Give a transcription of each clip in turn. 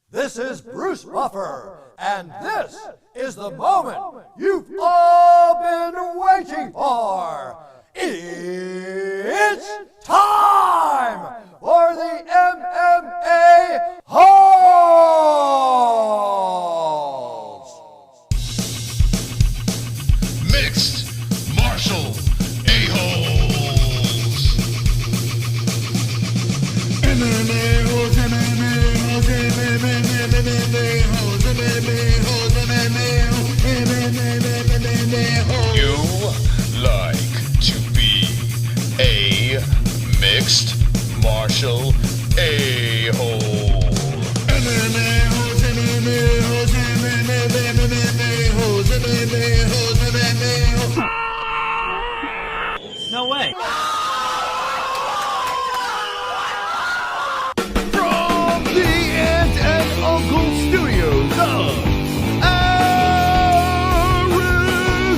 This is Bruce Buffer, and this is the moment you've all been waiting for. It's time for the MMA-Holes! Mixed martial a-holes. MMA-Holes, MMA-Holes, MMA-Holes, MMA-Holes, MMA-Holes. You like to be a mixed martial a-hole. MMA-Holes, MMA-Holes, MMA-Holes, MMA-Holes, MMA-Holes. No way. From the Aunt and Uncle Studios of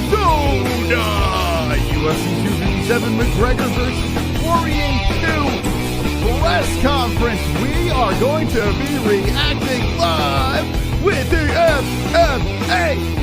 Arizona, UFC 257 McGregor versus Poirier 2 press conference. We are going to be reacting live with the MMA-Holes.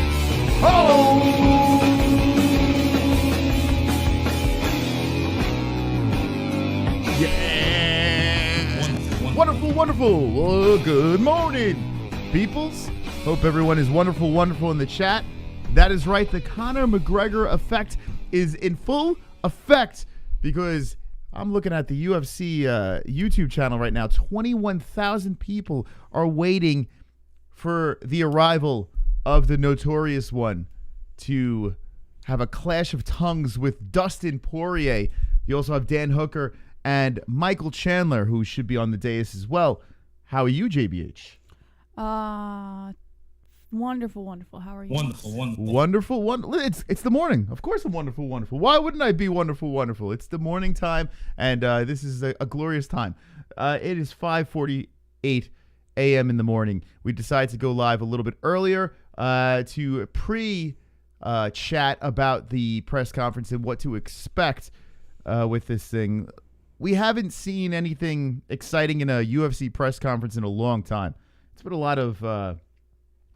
Yeah. Wonderful, wonderful. Well, good morning, peoples. Hope everyone is wonderful in the chat. That is right. The Conor McGregor effect is in full effect because I'm looking at the UFC YouTube channel right now. 21,000 people are waiting for the arrival of the Notorious One to have a clash of tongues with Dustin Poirier. You also have Dan Hooker and Michael Chandler, who should be on the dais as well. How are you, JBH? Wonderful. How are you? Wonderful. It's the morning. Of course I'm wonderful. Why wouldn't I be wonderful? It's the morning time, and this is a glorious time. It is 5:48 a.m. in the morning. We decided to go live a little bit earlier to chat about the press conference and what to expect with this thing. We haven't seen anything exciting in a UFC press conference in a long time. It's been a lot of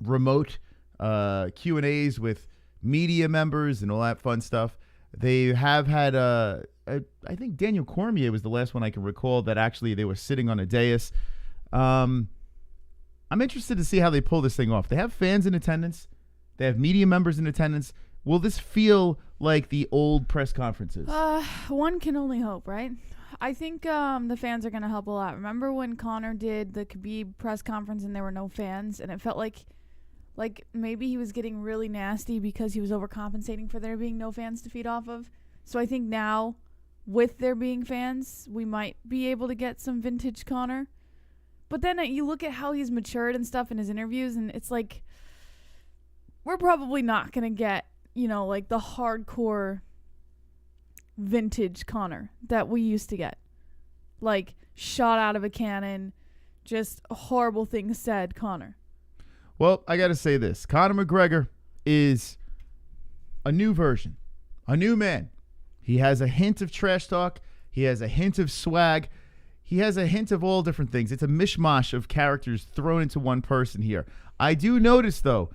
remote Q&As with media members and all that fun stuff. They have had, I think Daniel Cormier was the last one I can recall that actually they were sitting on a dais. I'm interested to see how they pull this thing off. They have fans in attendance. They have media members in attendance. Will this feel like the old press conferences? One can only hope, right? I think the fans are going to help a lot. Remember when Conor did the Khabib press conference and there were no fans, and it felt like maybe he was getting really nasty because he was overcompensating for there being no fans to feed off of. So I think now, with there being fans, we might be able to get some vintage Conor. But then you look at how he's matured and stuff in his interviews, and it's like, we're probably not going to get, like the hardcore vintage Conor that we used to get. Like, shot out of a cannon, just horrible things said Conor. Well, I got to say this. Conor McGregor is a new version, a new man. He has a hint of trash talk. He has a hint of swag. He has a hint of all different things. It's a mishmash of characters thrown into one person here. I do notice, though,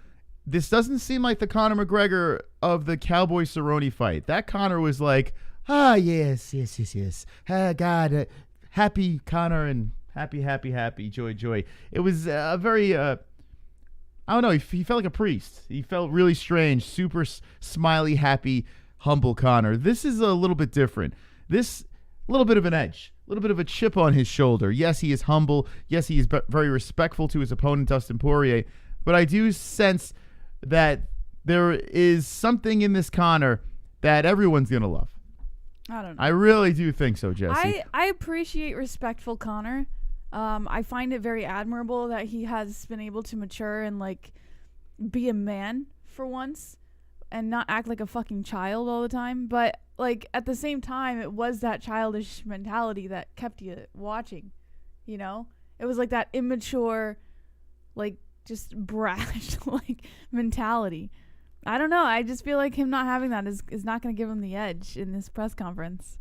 this doesn't seem like the Conor McGregor of the Cowboy Cerrone fight. That Conor was like, yes. God, happy Conor and happy, joy. It was a very... I don't know. He felt like a priest. He felt really strange, super smiley, happy, humble Conor. This is a little bit different. This, a little bit of an edge, a little bit of a chip on his shoulder. Yes, he is humble. Yes, he is very respectful to his opponent, Dustin Poirier. But I do sense that there is something in this Conor that everyone's going to love. I don't know. I really do think so, Jesse. I appreciate respectful Conor. I find it very admirable that he has been able to mature and be a man for once and not act like a fucking child all the time. But at the same time, it was that childish mentality that kept you watching, It was like that immature, just brash, mentality. I don't know. I just feel like him not having that is not going to give him the edge in this press conference.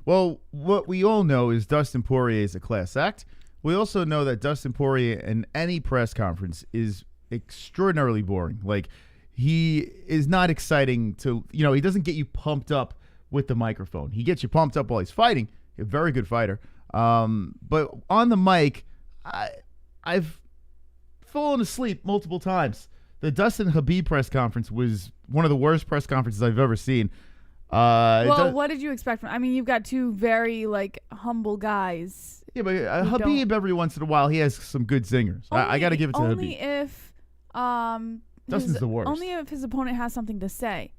Well, what we all know is Dustin Poirier is a class act. We also know that Dustin Poirier in any press conference is extraordinarily boring. Like, he is not exciting to, he doesn't get you pumped up with the microphone. He gets you pumped up while he's fighting. He's a very good fighter. But on the mic, I've fallen asleep multiple times. The Dustin Khabib press conference was one of the worst press conferences I've ever seen. Well, what did you expect from? I mean, you've got two very humble guys. Yeah, but Khabib every once in a while he has some good zingers. I got to give it to Khabib. Only if Dustin's the worst. Only if his opponent has something to say.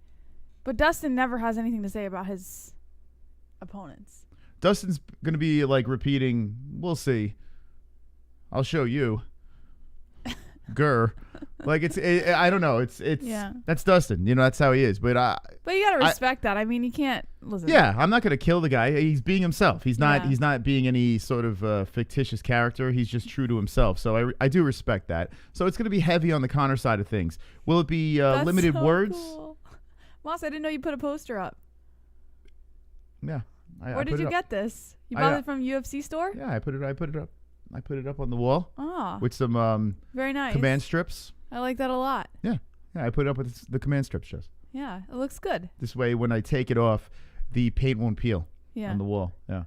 But Dustin never has anything to say about his opponents. Dustin's going to be repeating, we'll see. I'll show you. Grr. I don't know. That's Dustin. That's how he is. But you got to respect that. I mean, you can't listen. Yeah, I'm not going to kill the guy. He's being himself. He's not being any sort of fictitious character. He's just true to himself. So I do respect that. So it's going to be heavy on the Conor side of things. Will it be limited words? Cool. Moss, I didn't know you put a poster up. Yeah. Where did you get this? You bought it from UFC store? Yeah, I put it up. I put it up on the wall with some very nice command strips. I like that a lot. Yeah, I put it up with the command strips just. Yeah, it looks good. This way, when I take it off, the paint won't peel on the wall. Yeah.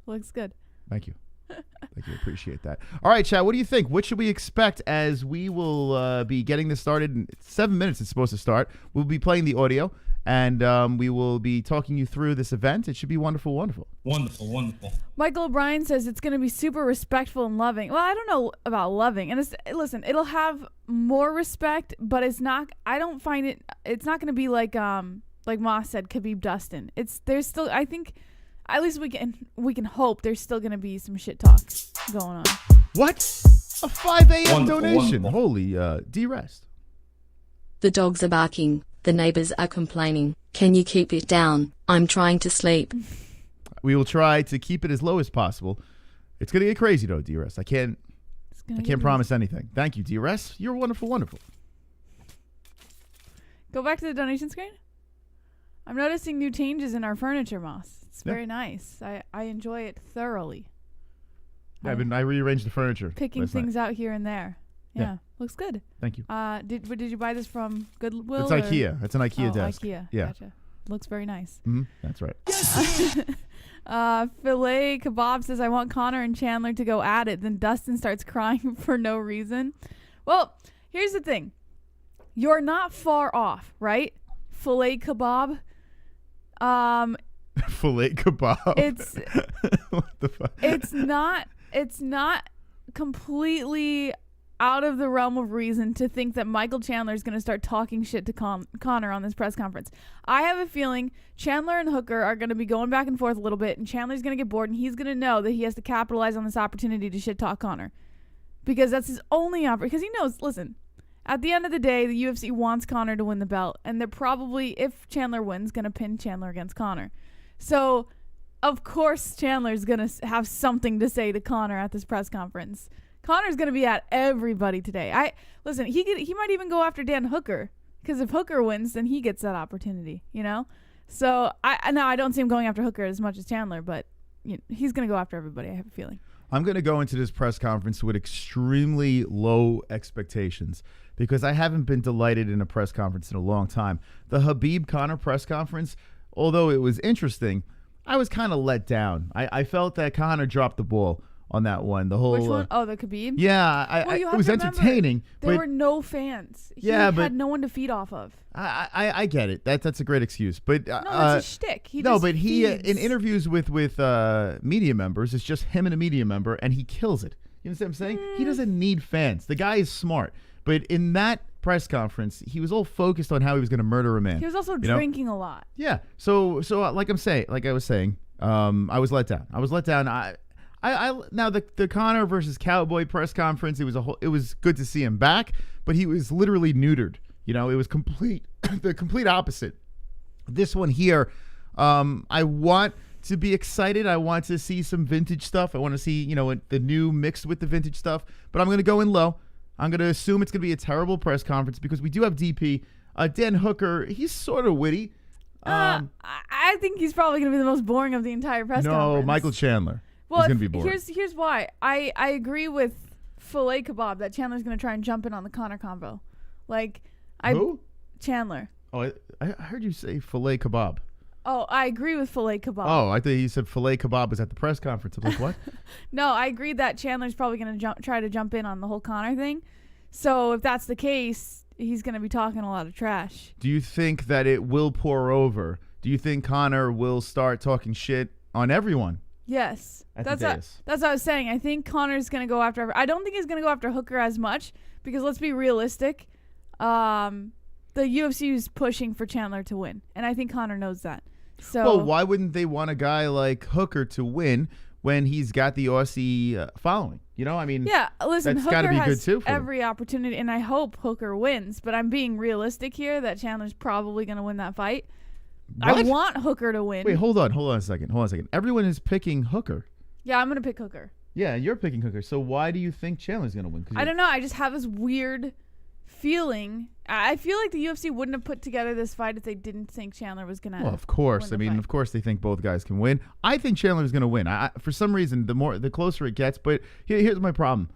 Looks good. Thank you. Thank you. Appreciate that. All right, Chad, what do you think? What should we expect as we will be getting this started in 7 minutes? It's supposed to start. We'll be playing the audio, and we will be talking you through this event. It should be wonderful, wonderful. Wonderful. Michael O'Brien says it's going to be super respectful and loving. Well, I don't know about loving. And listen, it'll have more respect, but it's not. I don't find it. It's not going to be like Moss said, Khabib Dustin. There's still. I think, at least we can hope there's still going to be some shit talk going on. What? A 5 a.m. donation. Wonderful. Holy D-Rest. The dogs are barking. The neighbors are complaining. Can you keep it down? I'm trying to sleep. We will try to keep it as low as possible. It's going to get crazy, though, D-Rest. I can't promise anything. Thank you, D-Rest. You're wonderful, wonderful. Go back to the donation screen. I'm noticing new changes in our furniture, Moss. It's very nice. I enjoy it thoroughly. Yeah, I rearranged the furniture. Picking things out here and there. Yeah. Looks good. Thank you. Did you buy this from Goodwill? It's IKEA. It's an IKEA desk. IKEA. Yeah. Gotcha. Looks very nice. Mm-hmm. That's right. Filet Kebab says, I want Conor and Chandler to go at it. Then Dustin starts crying for no reason. Well, here's the thing. You're not far off, right? Filet Kebab. Filet Kebab. It's what the fuck? It's not completely out of the realm of reason to think that Michael Chandler is going to start talking shit to Conor on this press conference. I have a feeling Chandler and Hooker are going to be going back and forth a little bit, and Chandler's going to get bored, and he's going to know that he has to capitalize on this opportunity to shit talk Conor. Because that's his only opportunity. Because he knows, listen, at the end of the day, the UFC wants Conor to win the belt, and they're probably, if Chandler wins, going to pin Chandler against Conor. So, of course, Chandler's going to have something to say to Conor at this press conference. Conor's going to be at everybody today. Listen, he might even go after Dan Hooker, because if Hooker wins, then he gets that opportunity, So, I don't see him going after Hooker as much as Chandler, but he's going to go after everybody, I have a feeling. I'm going to go into this press conference with extremely low expectations because I haven't been delighted in a press conference in a long time. The Khabib-Conor press conference, although it was interesting, I was kind of let down. I felt that Conor dropped the ball on that one. The whole which one? The Khabib? Yeah, it was entertaining. There were no fans. He had no one to feed off of. I get it. That's a great excuse, but no, that's a shtick. He in interviews with media members, it's just him and a media member, and he kills it. You understand what I'm saying? He doesn't need fans. The guy is smart, but in that press conference, he was all focused on how he was going to murder a man. He was also drinking a lot. Yeah. So like I was saying, I was let down. Now the Conor versus Cowboy press conference, it was good to see him back, but he was literally neutered. It was the complete opposite. This one here, I want to be excited. I want to see some vintage stuff. I want to see, the new mixed with the vintage stuff, but I'm going to go in low. I'm going to assume it's going to be a terrible press conference because we do have DP. Dan Hooker, he's sort of witty. I think he's probably going to be the most boring of the entire press conference. No, Michael Chandler. Well, gonna be boring. here's why. I agree with Filet Kebab that Chandler's gonna try and jump in on the Conor combo. Like, Who? Chandler. Oh, I heard you say filet kebab. Oh, I agree with Filet Kebab. Oh, I thought you said filet kebab was at the press conference. I was like, what? No, I agree that Chandler's probably gonna try to jump in on the whole Conor thing. So if that's the case, he's gonna be talking a lot of trash. Do you think that it will pour over? Do you think Conor will start talking shit on everyone? Yes. That's what I was saying. I think Conor's going to go after... I don't think he's going to go after Hooker as much because let's be realistic. The UFC is pushing for Chandler to win, and I think Conor knows that. So, well, why wouldn't they want a guy like Hooker to win when he's got the Aussie following? You know, I mean... Yeah, listen, that's Hooker gotta be has good too for every opportunity, and I hope Hooker wins, but I'm being realistic here that Chandler's probably going to win that fight. What? I want Hooker to win. Wait, hold on a second. Everyone is picking Hooker. Yeah, I'm going to pick Hooker. Yeah, you're picking Hooker. So why do you think Chandler's going to win? I don't know. I just have this weird feeling. I feel like the UFC wouldn't have put together this fight if they didn't think Chandler was going to Well, of course. win the fight. Of course they think both guys can win. I think Chandler's going to win. For some reason, the closer it gets. But here's my problem.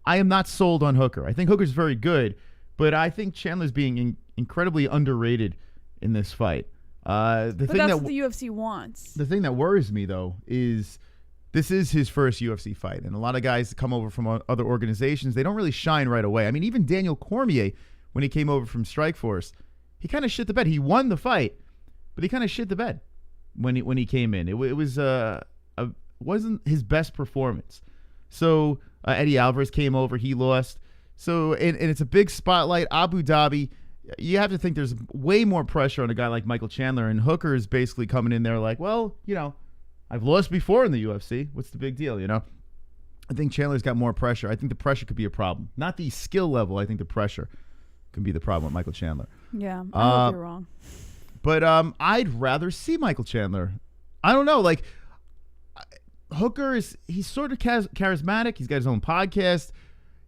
I am not sold on Hooker. I think Hooker's very good, but I think Chandler's being incredibly underrated in this fight. But that's what the UFC wants. The thing that worries me, though, is this is his first UFC fight. And a lot of guys that come over from other organizations, they don't really shine right away. I mean, even Daniel Cormier, when he came over from Strikeforce, he kind of shit the bed. He won the fight, but he kind of shit the bed when he came in. It wasn't his best performance. So Eddie Alvarez came over. He lost. So and it's a big spotlight. Abu Dhabi. You have to think there's way more pressure on a guy like Michael Chandler, and Hooker is basically coming in there like, well, you know, I've lost before in the UFC. What's the big deal, you know? I think Chandler's got more pressure. I think the pressure could be a problem. Not the skill level. I think the pressure can be the problem with Michael Chandler. Yeah, I hope you're wrong. But I'd rather see Michael Chandler. I don't know. Like, Hooker he's sort of charismatic. He's got his own podcast.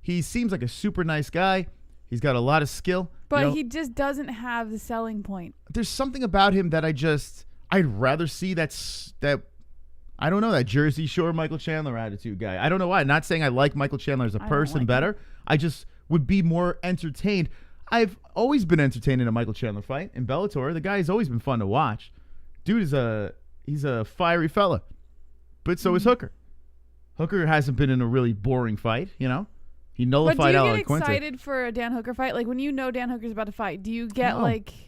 He seems like a super nice guy. He's got a lot of skill. But he just doesn't have the selling point. There's something about him that I'd rather see that I don't know, that Jersey Shore Michael Chandler attitude guy. I don't know why. Not saying I like Michael Chandler as a person better. I just would be more entertained. I've always been entertained in a Michael Chandler fight in Bellator. The guy's always been fun to watch. Dude he's a fiery fella. But so is Hooker. Hooker hasn't been in a really boring fight, you know? He nullified Alan Quinta. But do you get excited for a Dan Hooker fight? Like, when you know Dan Hooker's about to fight, do you get,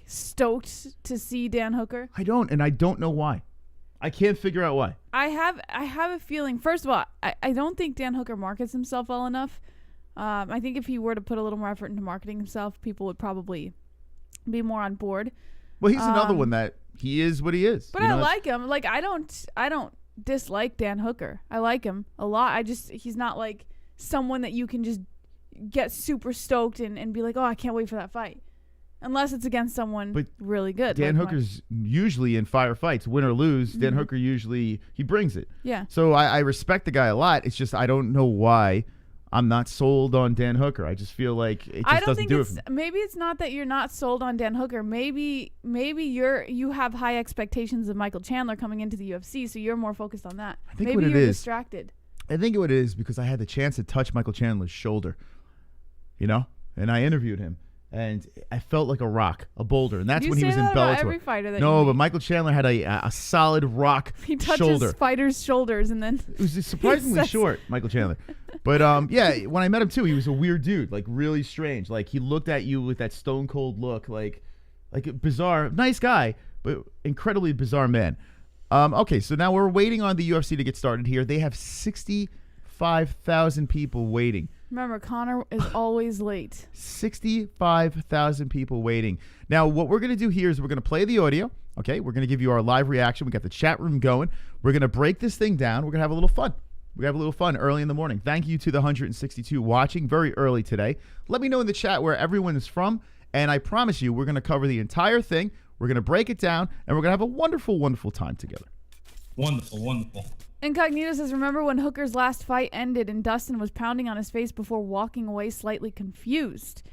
stoked to see Dan Hooker? I don't, and I don't know why. I can't figure out why. I have a feeling, first of all, I don't think Dan Hooker markets himself well enough. I think if he were to put a little more effort into marketing himself, people would probably be more on board. Well, he's another one that he is what he is. But I like him. Like, I don't dislike Dan Hooker. I like him a lot. He's not like someone that you can just get super stoked and be like, oh, I can't wait for that fight. Unless it's against someone really good. Dan Hooker's usually in fire fights, win or lose. Dan Hooker he brings it. Yeah. So I respect the guy a lot. It's just I don't know why I'm not sold on Dan Hooker. I just feel like it just doesn't do it for me. Maybe it's not that you're not sold on Dan Hooker. Maybe you have high expectations of Michael Chandler coming into the UFC, so you're more focused on that. I think maybe what you're it is, distracted. I think what it is because I had the chance to touch Michael Chandler's shoulder, you know, and I interviewed him, and I felt like a rock, a boulder, and that's when he was in Bellator. About every fighter that no, but Michael Chandler had a solid rock he touches shoulder. fighters' shoulders, and then it was surprisingly short, Michael Chandler. But yeah, when I met him too, he was a weird dude, like really strange. Like he looked at you with that stone cold look, like a bizarre, nice guy, but incredibly bizarre man. Okay, so now we're waiting on the UFC to get started here. They have 65,000 people waiting. Remember, Conor is always late. 65,000 people waiting. Now, what we're going to do here is we're going to play the audio. Okay, we're going to give you our live reaction. We got the chat room going. We're going to break this thing down. We're going to have a little fun. We have a little fun early in the morning. Thank you to the 162 watching very early today. Let me know in the chat where everyone is from, and I promise you we're going to cover the entire thing. We're going to break it down, and we're going to have a wonderful, wonderful time together. Wonderful, wonderful. Incognito says, remember when Hooker's last fight ended and Dustin was pounding on his face before walking away slightly confused?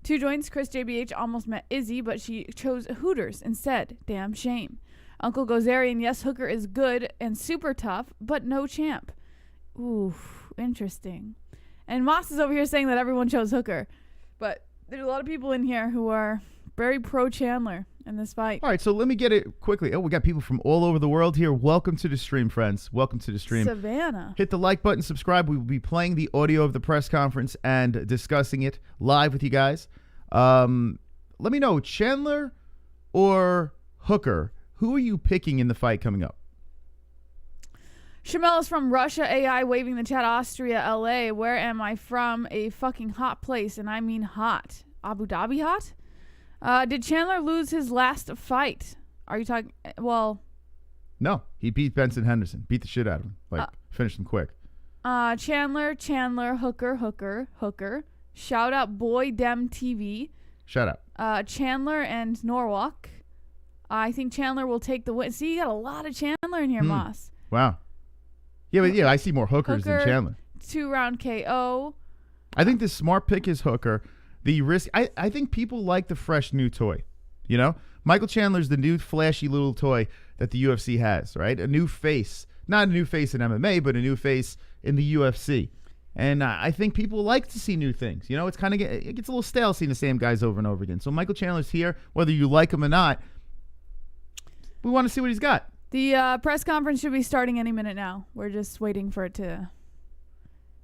2 joints, Chris JBH almost met Izzy, but she chose Hooters instead. Damn shame. Uncle Gozerian, yes, Hooker is good and super tough, but no champ. Ooh, interesting. And Moss is over here saying that everyone chose Hooker. But there's a lot of people in here who are very pro Chandler in this fight. All right, so let me get it quickly. Oh, we got people from all over the world here. Welcome to the stream, friends. Welcome to the stream. Savannah. Hit the like button, subscribe. We will be playing the audio of the press conference and discussing it live with you guys. Let me know, Chandler or Hooker, who are you picking in the fight coming up? Shamel is from Russia. AI waving the chat. Austria, LA. Where am I from? A fucking hot place, and I mean hot. Abu Dhabi hot? Did Chandler lose his last fight? Are you talking? Well, no, he beat Benson Henderson. Beat the shit out of him. Finished him quick. Chandler, Hooker. Shout out Boy Dem TV. Shout out. Chandler and Norwalk. I think Chandler will take the win. See, you got a lot of Chandler in here, Moss. Wow. Yeah, but I see more Hookers than Chandler. 2-round KO. I think the smart pick is Hooker. The risk, I think people like the fresh new toy. You know, Michael Chandler's the new flashy little toy that the UFC has, right? A new face, not a new face in MMA, but a new face in the UFC. And I think people like to see new things. You know, it gets a little stale seeing the same guys over and over again. So Michael Chandler's here, whether you like him or not. We want to see what he's got. The press conference should be starting any minute now. We're just waiting for it to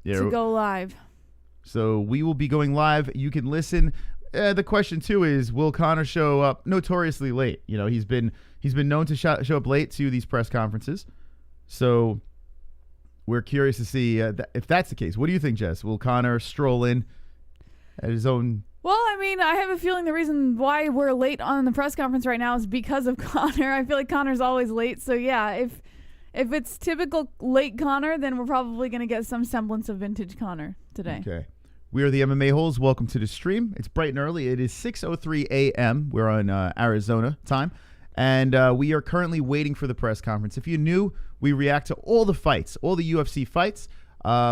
go live. So we will be going live. You can listen. The question too is, will Conor show up notoriously late? You know, he's been known to show up late to these press conferences. So we're curious to see if that's the case. What do you think, Jess? Will Conor stroll in at his own? Well, I mean, I have a feeling the reason why we're late on the press conference right now is because of Conor. I feel like Conor's always late. So yeah, if it's typical late Conor, then we're probably going to get some semblance of vintage Conor today. Okay. We are the MMA-Holes. Welcome to the stream. It's bright and early. It is 6:03 a.m. We're on Arizona time. And we are currently waiting for the press conference. If you're new, we react to all the fights, all the UFC fights.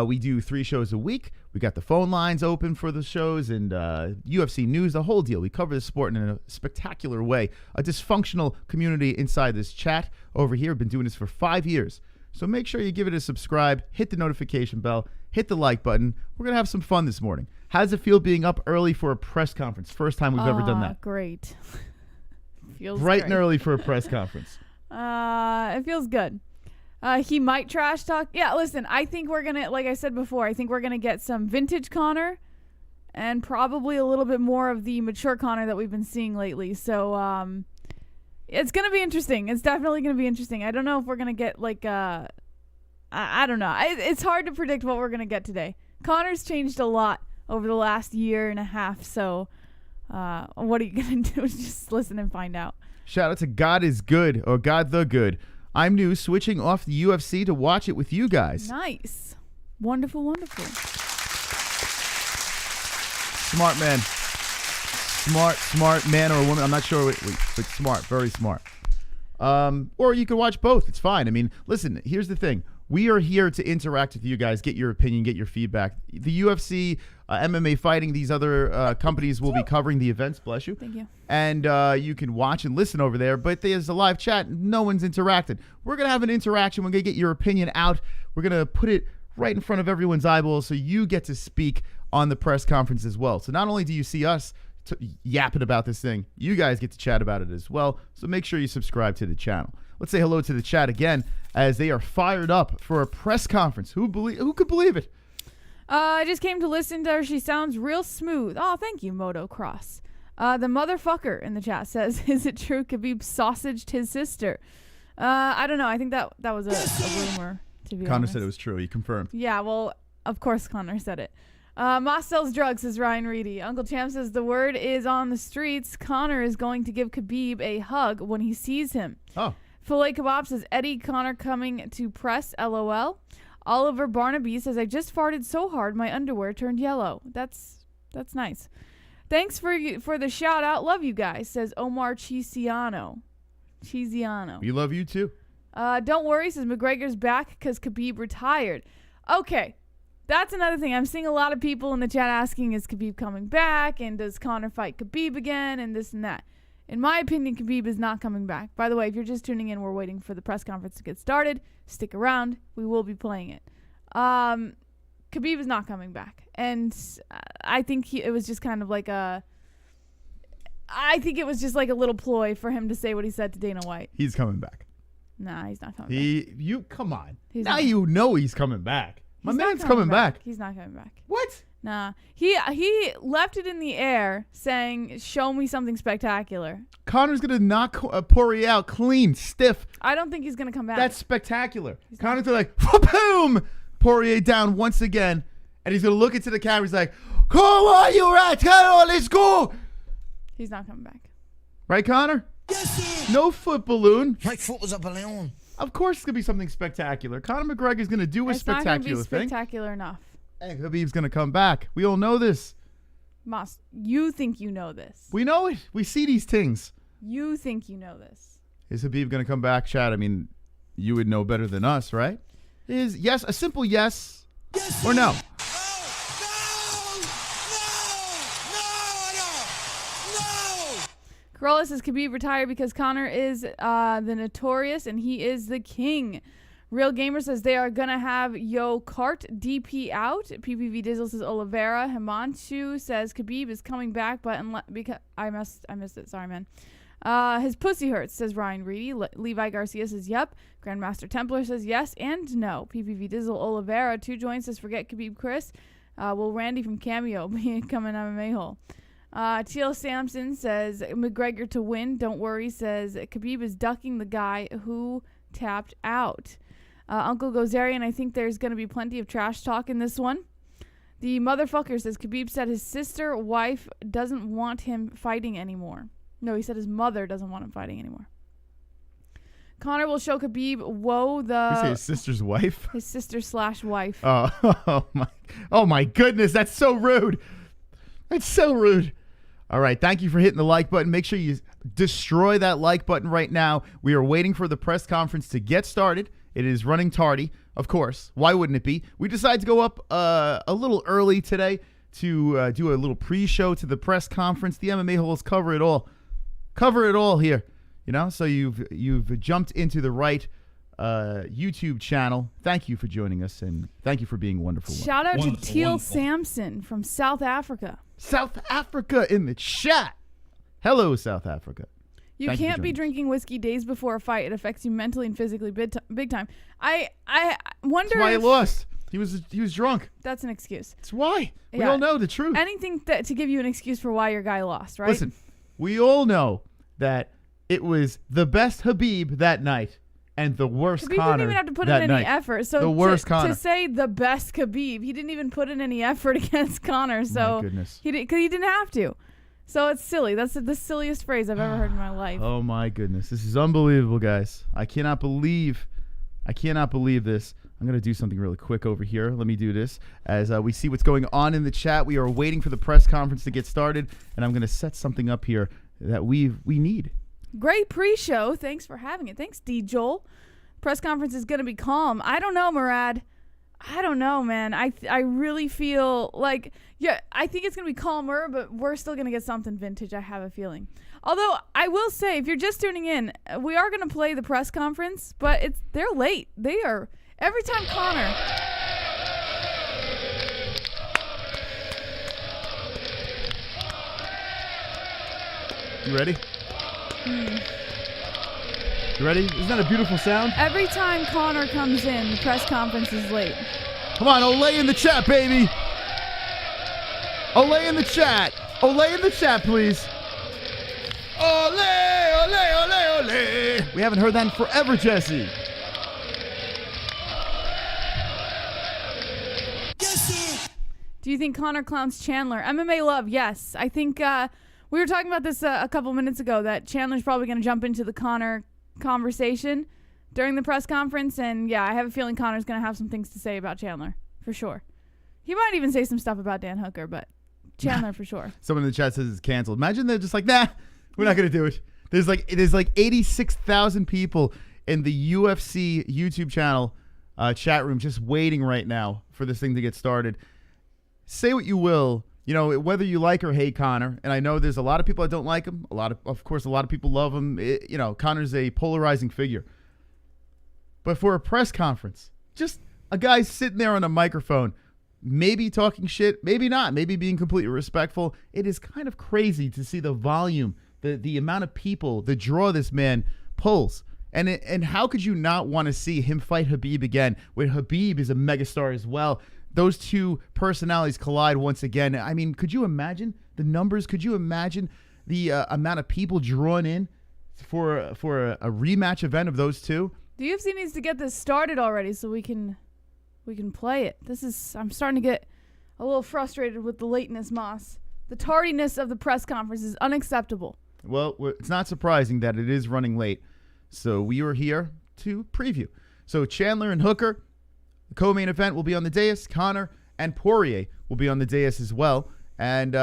We do 3 shows a week. We got the phone lines open for the shows and UFC news, the whole deal. We cover the sport in a spectacular way. A dysfunctional community inside this chat over here. Been doing this for 5 years. So make sure you give it a subscribe, hit the notification bell, hit the like button. We're going to have some fun this morning. How does it feel being up early for a press conference? First time we've ever done that. Great. Feels bright great. And early for a press conference. It feels good. He might trash talk. Yeah, listen, I think we're going to, like I said before, I think we're going to get some vintage Conor and probably a little bit more of the mature Conor that we've been seeing lately. So it's going to be interesting. It's definitely going to be interesting. I don't know if we're going to get like I don't know. It's hard to predict what we're going to get today. Conor's changed a lot over the last year and a half. So what are you going to do? Just listen and find out. Shout out to God is Good or God the Good. I'm new, switching off the UFC to watch it with you guys. Nice. Wonderful, wonderful. Smart man. Smart man or woman. I'm not sure, but smart, very smart. Or you can watch both. It's fine. I mean, listen, here's the thing. We are here to interact with you guys, get your opinion, get your feedback. The UFC, MMA fighting, these other companies will be covering the events. Bless you. Thank you. And you can watch and listen over there, but there's a live chat. No one's interacting. We're going to have an interaction. We're going to get your opinion out. We're going to put it right in front of everyone's eyeballs so you get to speak on the press conference as well. So not only do you see us yapping about this thing, you guys get to chat about it as well. So make sure you subscribe to the channel. Let's say hello to the chat again as they are fired up for a press conference. Who could believe it? I just came to listen to her. She sounds real smooth. Oh, thank you, Motocross. The motherfucker in the chat says, is it true Khabib sausaged his sister? I don't know. I think that was a rumor, to be honest. Conor said it was true. He confirmed. Yeah, well, of course Conor said it. Moss sells drugs, says Ryan Reedy. Uncle Champ says the word is on the streets. Conor is going to give Khabib a hug when he sees him. Oh. Filet Kebab says Eddie Conor coming to press, LOL. Oliver Barnaby says I just farted so hard my underwear turned yellow. That's nice. Thanks for the shout out. Love you guys, says Omar Cheesiano. We love you too. Don't worry, says McGregor's back because Khabib retired. Okay. That's another thing. I'm seeing a lot of people in the chat asking, is Khabib coming back? And does Conor fight Khabib again? And this and that. In my opinion, Khabib is not coming back. By the way, if you're just tuning in, we're waiting for the press conference to get started. Stick around. We will be playing it. Khabib is not coming back. And I think it was just kind of like I think it was just like a little ploy for him to say what he said to Dana White. He's coming back. Nah, he's not coming back. You come on. He's now not. You know he's coming back. My He's not man's coming back. He's not coming back. What? Nah. He left it in the air saying, show me something spectacular. Conor's going to knock Poirier out clean, stiff. I don't think he's going to come back. That's spectacular. Conor's going to like, boom! Poirier down once again. And he's going to look into the camera. He's like, come on, you rat. Come on, let's go. He's not coming back. Right, Conor? Yes, sir. No foot balloon. My foot was a balloon. Of course it's going to be something spectacular. Conor McGregor's going to do a It's not spectacular going to be thing. spectacular enough. And Khabib's going to come back. We all know this. Moss, you think you know this. We know it. We see these things. You think you know this. Is Khabib going to come back, Chad? I mean, you would know better than us, right? Is yes a simple yes, or no? Corolla says Khabib retired because Conor is the notorious and he is the king. Real Gamer says they are going to have Yo Cart DP out. PPV Dizzle says Oliveira. Himanshu says Khabib is coming back, but because I missed it. Sorry, man. His pussy hurts, says Ryan Reedy. Levi Garcia says yep. Grandmaster Templar says yes and no. PPV Dizzle Oliveira. 2 joints says forget Khabib Chris. Will Randy from Cameo become an MMA-Hole? TL Sampson says McGregor to win. Don't worry, says Khabib is ducking the guy who tapped out. Uncle Gozerian, I think there's going to be plenty of trash talk in this one. The motherfucker says Khabib said his sister wife doesn't want him fighting anymore. No, he said his mother doesn't want him fighting anymore. Conor will show Khabib You say his sister's wife? His sister/wife. Oh my goodness, that's so rude. That's so rude. All right, thank you for hitting the like button. Make sure you destroy that like button right now. We are waiting for the press conference to get started. It is running tardy, of course. Why wouldn't it be? We decided to go up a little early today to do a little pre-show to the press conference. The MMA-Holes cover it all. Cover it all here. You know, so you've jumped into the right YouTube channel. Thank you for joining us, and thank you for being wonderful. Shout out to Teal Sampson from South Africa. South Africa in the chat. Hello, South Africa. You can't be drinking whiskey days before a fight. It affects you mentally and physically big time. I wonder That's why if he lost. He was drunk. That's an excuse. That's why. We Yeah. all know the truth. Anything to give you an excuse for why your guy lost, right? Listen, we all know that it was the best Khabib that night and the worst Khabib Conor didn't even have to put in that any night. effort. So the worst Conor. to say the best Khabib, he didn't even put in any effort against Conor. So My goodness. he didn't have to. So it's silly. That's the silliest phrase I've ever heard in my life. Oh my goodness. This is unbelievable, guys. I cannot believe this. I'm going to do something really quick over here. Let me do this. As we see what's going on in the chat, we are waiting for the press conference to get started, and I'm going to set something up here that we need. Great pre-show. Thanks for having it. Thanks, D. Joel. Press conference is going to be calm. I don't know, Murad. I don't know, man. I really feel like, yeah, I think it's going to be calmer, but we're still going to get something vintage, I have a feeling. Although, I will say, if you're just tuning in, we are going to play the press conference, but they're late. They are, every time Conor... You ready? You ready? Isn't that a beautiful sound? Every time Conor comes in, the press conference is late. Come on, Olay in the chat, baby. Olay in the chat. Olay in the chat, please. Olay, olay, olay, olay. We haven't heard that in forever, Jesse. Do you think Conor clowns Chandler? MMA love, yes. I think we were talking about this a couple minutes ago, that Chandler's probably going to jump into the Conor conversation during the press conference. And yeah, I have a feeling Conor's going to have some things to say about Chandler, for sure. He might even say some stuff about Dan Hooker, but Chandler for sure. Someone in the chat says it's canceled. Imagine they're just like, nah, we're not going to do it. There's like 86,000 people in the UFC YouTube channel chat room just waiting right now for this thing to get started. Say what you will, you know, whether you like or hate Conor, and I know there's a lot of people that don't like him. Of course, a lot of people love him. You know, Conor's a polarizing figure. But for a press conference, just a guy sitting there on a microphone, maybe talking shit, maybe not, maybe being completely respectful. It is kind of crazy to see the volume, the amount of people, the draw this man pulls. And how could you not want to see him fight Khabib again, where Khabib is a megastar as well? Those two personalities collide once again. I mean, could you imagine the numbers? Could you imagine the amount of people drawn in for a rematch event of those two? The UFC needs to get this started already so we can play it. I'm starting to get a little frustrated with the lateness, Moss. The tardiness of the press conference is unacceptable. Well, it's not surprising that it is running late. So we are here to preview. So Chandler and Hooker, the co-main event, will be on the dais. Conor and Poirier will be on the dais as well. And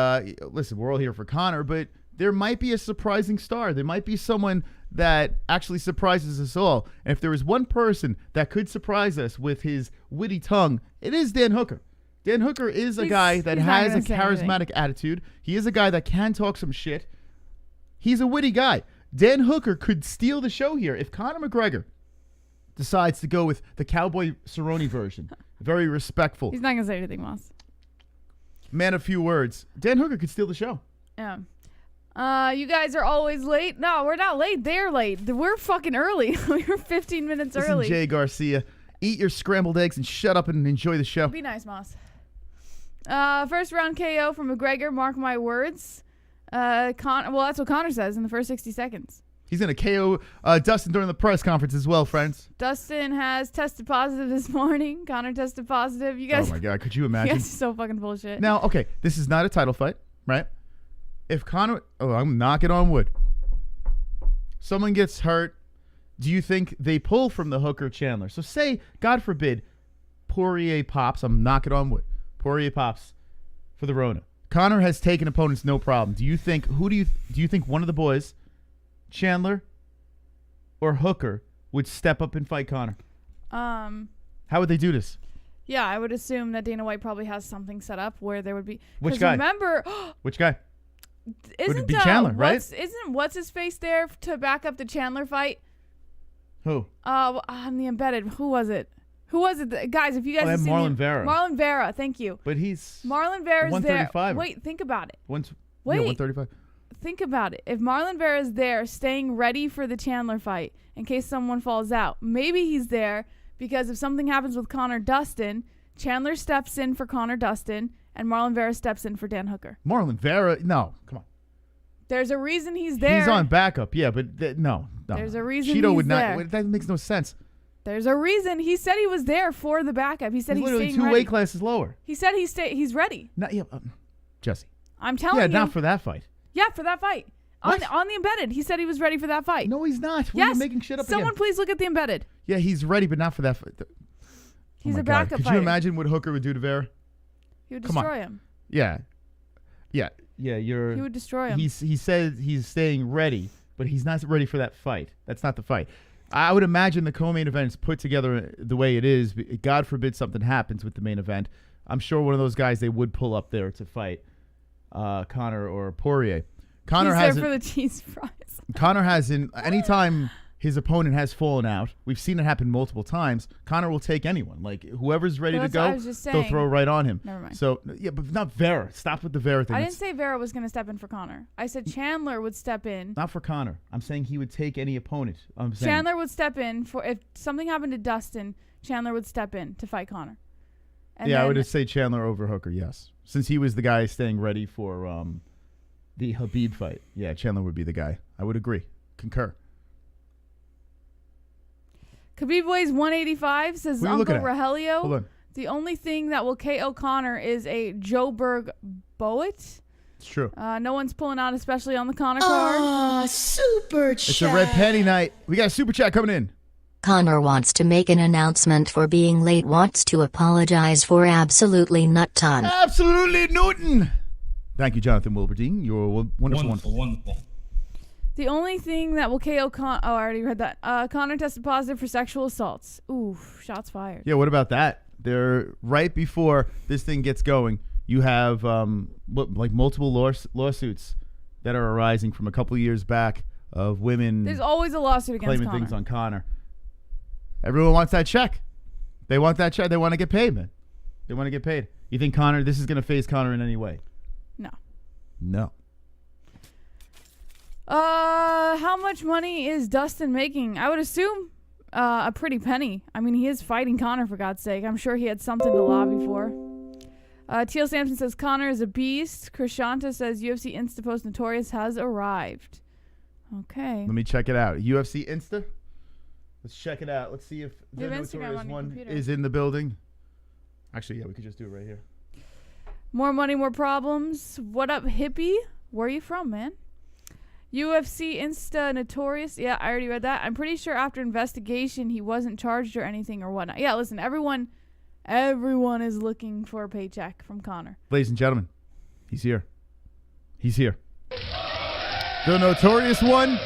listen, we're all here for Conor, but there might be a surprising star. There might be someone that actually surprises us all. And if there is one person that could surprise us with his witty tongue, it is Dan Hooker. Dan Hooker is a guy that has a charismatic attitude. He is a guy that can talk some shit. He's a witty guy. Dan Hooker could steal the show here if Conor McGregor decides to go with the Cowboy Cerrone version. Very respectful. He's not going to say anything, Moss. Man of few words. Dan Hooker could steal the show. Yeah. You guys are always late. No, we're not late. They're late. We're fucking early. We're 15 minutes Listen, early. Jay Garcia, eat your scrambled eggs and shut up and enjoy the show. Be nice, Moss. First round KO from McGregor. Mark my words. Well, that's what Conor says in the first 60 seconds. He's going to KO Dustin during the press conference as well, friends. Dustin has tested positive this morning. Conor tested positive. You guys. Oh my God, could you imagine? You guys are so fucking bullshit. Now, okay, this is not a title fight, right? If Conor, I'm knocking on wood. Someone gets hurt. Do you think they pull from the Hooker Chandler? So say, God forbid, Poirier pops. I'm knocking on wood. Poirier pops for the Rona. Conor has taken opponents no problem. Do you think one of the boys, Chandler or Hooker, would step up and fight Conor? How would they do this? Yeah, I would assume that Dana White probably has something set up where there would be. Which guy? Remember, which guy? Isn't would it be Chandler, right? Isn't what's his face there to back up the Chandler fight? Who? On the embedded. Who was it? Guys, if you guys have seen Marlon Vera. Marlon Vera, thank you. But he's Marlon Vera's 135. there. Wait, think about it. 135. Think about it. If Marlon Vera's there staying ready for the Chandler fight in case someone falls out, maybe he's there because if something happens with Conor Dustin, Chandler steps in for Conor Dustin and Marlon Vera steps in for Dan Hooker. Marlon Vera? No, come on. There's a reason he's there. He's on backup, yeah, but no. There's a reason Cheeto he's would not. there. That makes no sense. There's a reason. He said he was there for the backup. He said he's literally staying two ready. weight classes lower. He said he's ready. Not, yeah, Jesse. I'm telling you. Yeah, not for that fight. Yeah, for that fight. On What? the embedded. He said he was ready for that fight. No, he's not. Yes. You're making shit up Someone again. please look at the embedded. Yeah, he's ready, but not for that fight. He's my a God. backup Could fighter. you imagine what Hooker would do to Vera? He would Come on. destroy him. Yeah. He would destroy him. He said he's staying ready, but he's not ready for that fight. That's not the fight. I would imagine the co-main event is put together the way it is. God forbid something happens with the main event. I'm sure one of those guys they would pull up there to fight Conor or Poirier. Conor He's there for the cheese fries. Conor hasn't. Anytime his opponent has fallen out, we've seen it happen multiple times. Conor will take anyone. Like whoever's ready to go, they'll throw right on him. Never mind. So yeah, but not Vera. Stop with the Vera thing. I didn't say Vera was going to step in for Conor. I said Chandler would step in. Not for Conor. I'm saying he would take any opponent. I'm saying Chandler would step in for if something happened to Dustin. Chandler would step in to fight Conor. And I would just say Chandler over Hooker. Yes, since he was the guy staying ready for the Khabib fight. Yeah, Chandler would be the guy. I would agree. Concur. Khabib weighs 185, says What are you Uncle looking at? Rogelio. Hold on. The only thing that will KO Conor is a Joburg Boet. It's true. No one's pulling out, especially on the Conor card. Super chat. It's a red panty night. We got a super chat coming in. Conor wants to make an announcement for being late, wants to apologize for absolutely nut ton. Absolutely Newton. Thank you, Jonathan Wilberdine. You're wonderful. Wonderful. The only thing that will KO Conor... Oh, I already read that. Conor tested positive for sexual assaults. Ooh, shots fired. Yeah, what about that? They're right before this thing gets going. You have like multiple lawsuits that are arising from a couple years back of women There's always a lawsuit against claiming Conor. things on Conor. Everyone wants that check. They want that check. They want to get paid, man. They want to get paid. You think this is going to phase Conor in any way? No. No. How much money is Dustin making? I would assume a pretty penny. I mean, he is fighting Conor, for God's sake. I'm sure he had something to lobby for. Teal Sampson says Conor is a beast. Krishanta says UFC Insta post Notorious has arrived. Okay. Let me check it out. UFC Insta? Let's check it out. Let's see if the You have Instagram Notorious on your one computer. is in the building. Actually, yeah, we could just do it right here. More money, more problems. What up, hippie? Where are you from, man? UFC Insta Notorious. Yeah, I already read that. I'm pretty sure after investigation he wasn't charged or anything or whatnot. Yeah, listen, everyone is looking for a paycheck from Conor. Ladies and gentlemen, he's here. He's here. The Notorious One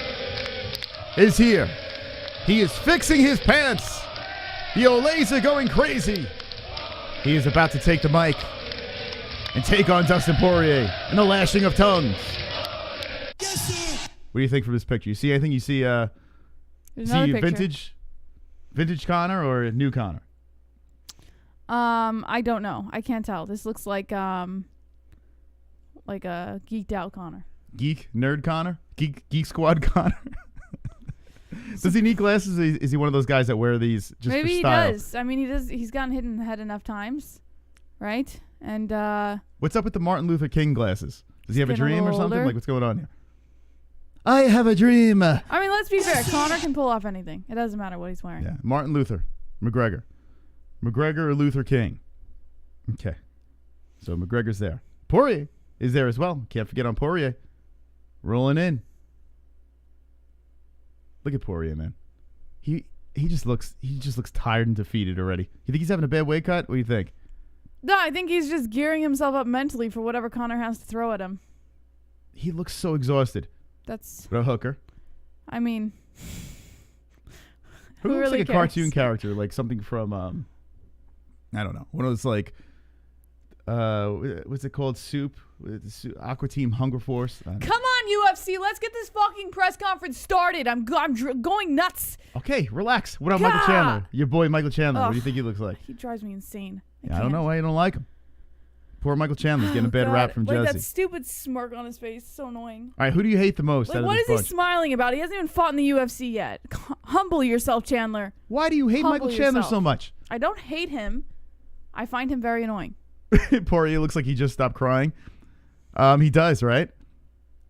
is here. He is fixing his pants. The Olays are going crazy. He is about to take the mic and take on Dustin Poirier in the lashing of tongues. Yes, sir. What do you think from this picture? You see anything? You see There's another picture. vintage Conor or new Conor? I don't know. I can't tell. This looks like a geeked out Conor. Geek nerd Conor? Geek squad Conor? Does he need glasses? Is he one of those guys that wear these just Maybe for he style? does. I mean, he does. He's gotten hit in the head enough times, right? And What's up with the Martin Luther King glasses? Does he have a getting a dream or little something? older. Like, what's going on here? I have a dream. I mean, let's be fair. Conor can pull off anything. It doesn't matter what he's wearing. Yeah, Martin Luther, McGregor or Luther King. Okay, so McGregor's there. Poirier is there as well. Can't forget on Poirier. Rolling in. Look at Poirier, man. He just looks tired and defeated already. You think he's having a bad weight cut? What do you think? No, I think he's just gearing himself up mentally for whatever Conor has to throw at him. He looks so exhausted. That's. What a hooker. I mean. Who looks really like a cares? cartoon character, like something from I don't know, one of those like what's it called? Soup? Aqua Team Hunger Force. Come on, UFC. Let's get this fucking press conference started. I'm going nuts. Okay, relax. What about Michael Gah! Chandler? Your boy Michael Chandler. What do you Ugh. think he looks like? He drives me insane. I don't know why you don't like him. Poor Michael Chandler's getting a bad rap from like Jesse. that stupid smirk on his face. So annoying. All right, who do you hate the most out Like, of what this is he bunch? smiling about? He hasn't even fought in the UFC yet. Humble yourself, Chandler. Why do you hate Humble Michael Chandler yourself. so much? I don't hate him. I find him very annoying. Poirier looks like he just stopped crying. He does, right?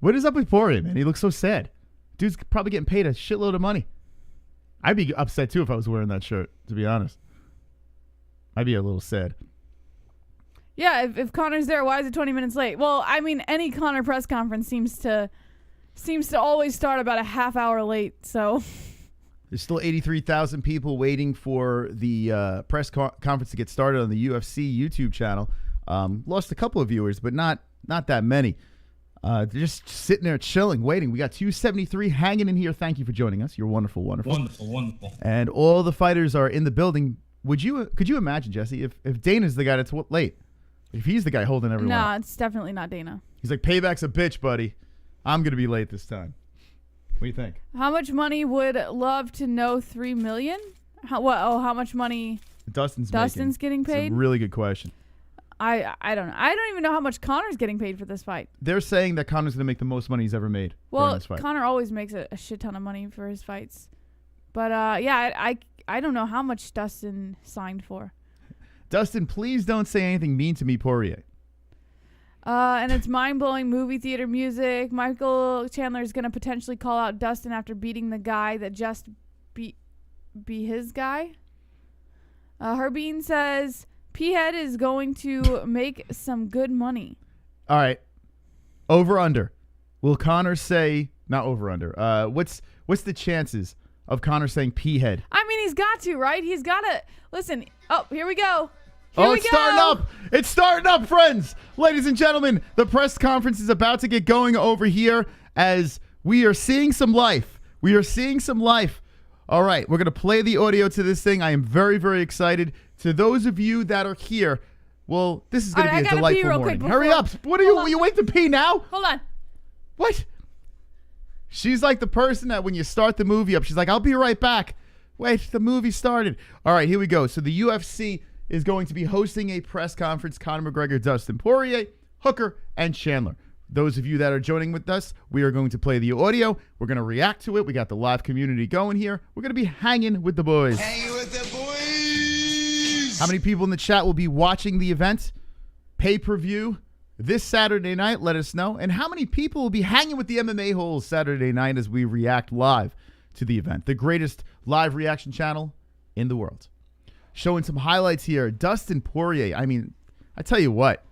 What is up with Poirier, man? He looks so sad. Dude's probably getting paid a shitload of money. I'd be upset too if I was wearing that shirt, to be honest. I'd be a little sad. Yeah, if Conor's there, why is it 20 minutes late? Well, I mean, any Conor press conference seems to always start about a half hour late. So There's still 83,000 people waiting for the press conference to get started on the UFC YouTube channel. Lost a couple of viewers, but not that many. They're just sitting there chilling, waiting. We got 273 hanging in here. Thank you for joining us. You're wonderful, wonderful. Wonderful. And all the fighters are in the building. Could you imagine, Jesse, if Dana's the guy that's late? If he's the guy holding everyone nah, up. it's definitely not Dana. He's like, payback's a bitch, buddy. I'm going to be late this time. What do you think? How much money would love to know? 3 million? How much money Dustin's getting It's paid? a really good question. I don't know. I don't even know how much Conor's getting paid for this fight. They're saying that Conor's going to make the most money he's ever made during Well, this fight. Conor always makes a shit ton of money for his fights. But yeah, I don't know how much Dustin signed for. Dustin, please don't say anything mean to me, Poirier. And it's mind-blowing movie theater music. Michael Chandler is going to potentially call out Dustin after beating the guy that just be his guy. Herbean says P-Head is going to make some good money. All right. Over under. Will Conor say not over under? What's the chances of Conor saying P-Head? I mean, he's got to, right? He's got to listen. Oh, here we go. Here we It's go. starting up. It's starting up, friends. Ladies and gentlemen, the press conference is about to get going over here as we are seeing some life. All right, we're going to play the audio to this thing. I am very, very excited. To those of you that are here, well, this is going to be a delightful morning. Hurry up. What are you wait to pee now? Hold on. What? She's like the person that when you start the movie up, she's like, I'll be right back. Wait, the movie started. All right, here we go. So the UFC is going to be hosting a press conference. Conor McGregor, Dustin Poirier, Hooker, and Chandler. Those of you that are joining with us, we are going to play the audio. We're going to react to it. We got the live community going here. We're going to be hanging with the boys. Hanging with the boys. How many people in the chat will be watching the event? Pay-per-view this Saturday night, let us know. And how many people will be hanging with the MMA-Holes Saturday night as we react live to the event? The greatest live reaction channel in the world. Showing some highlights here. Dustin Poirier. I mean, I tell you what.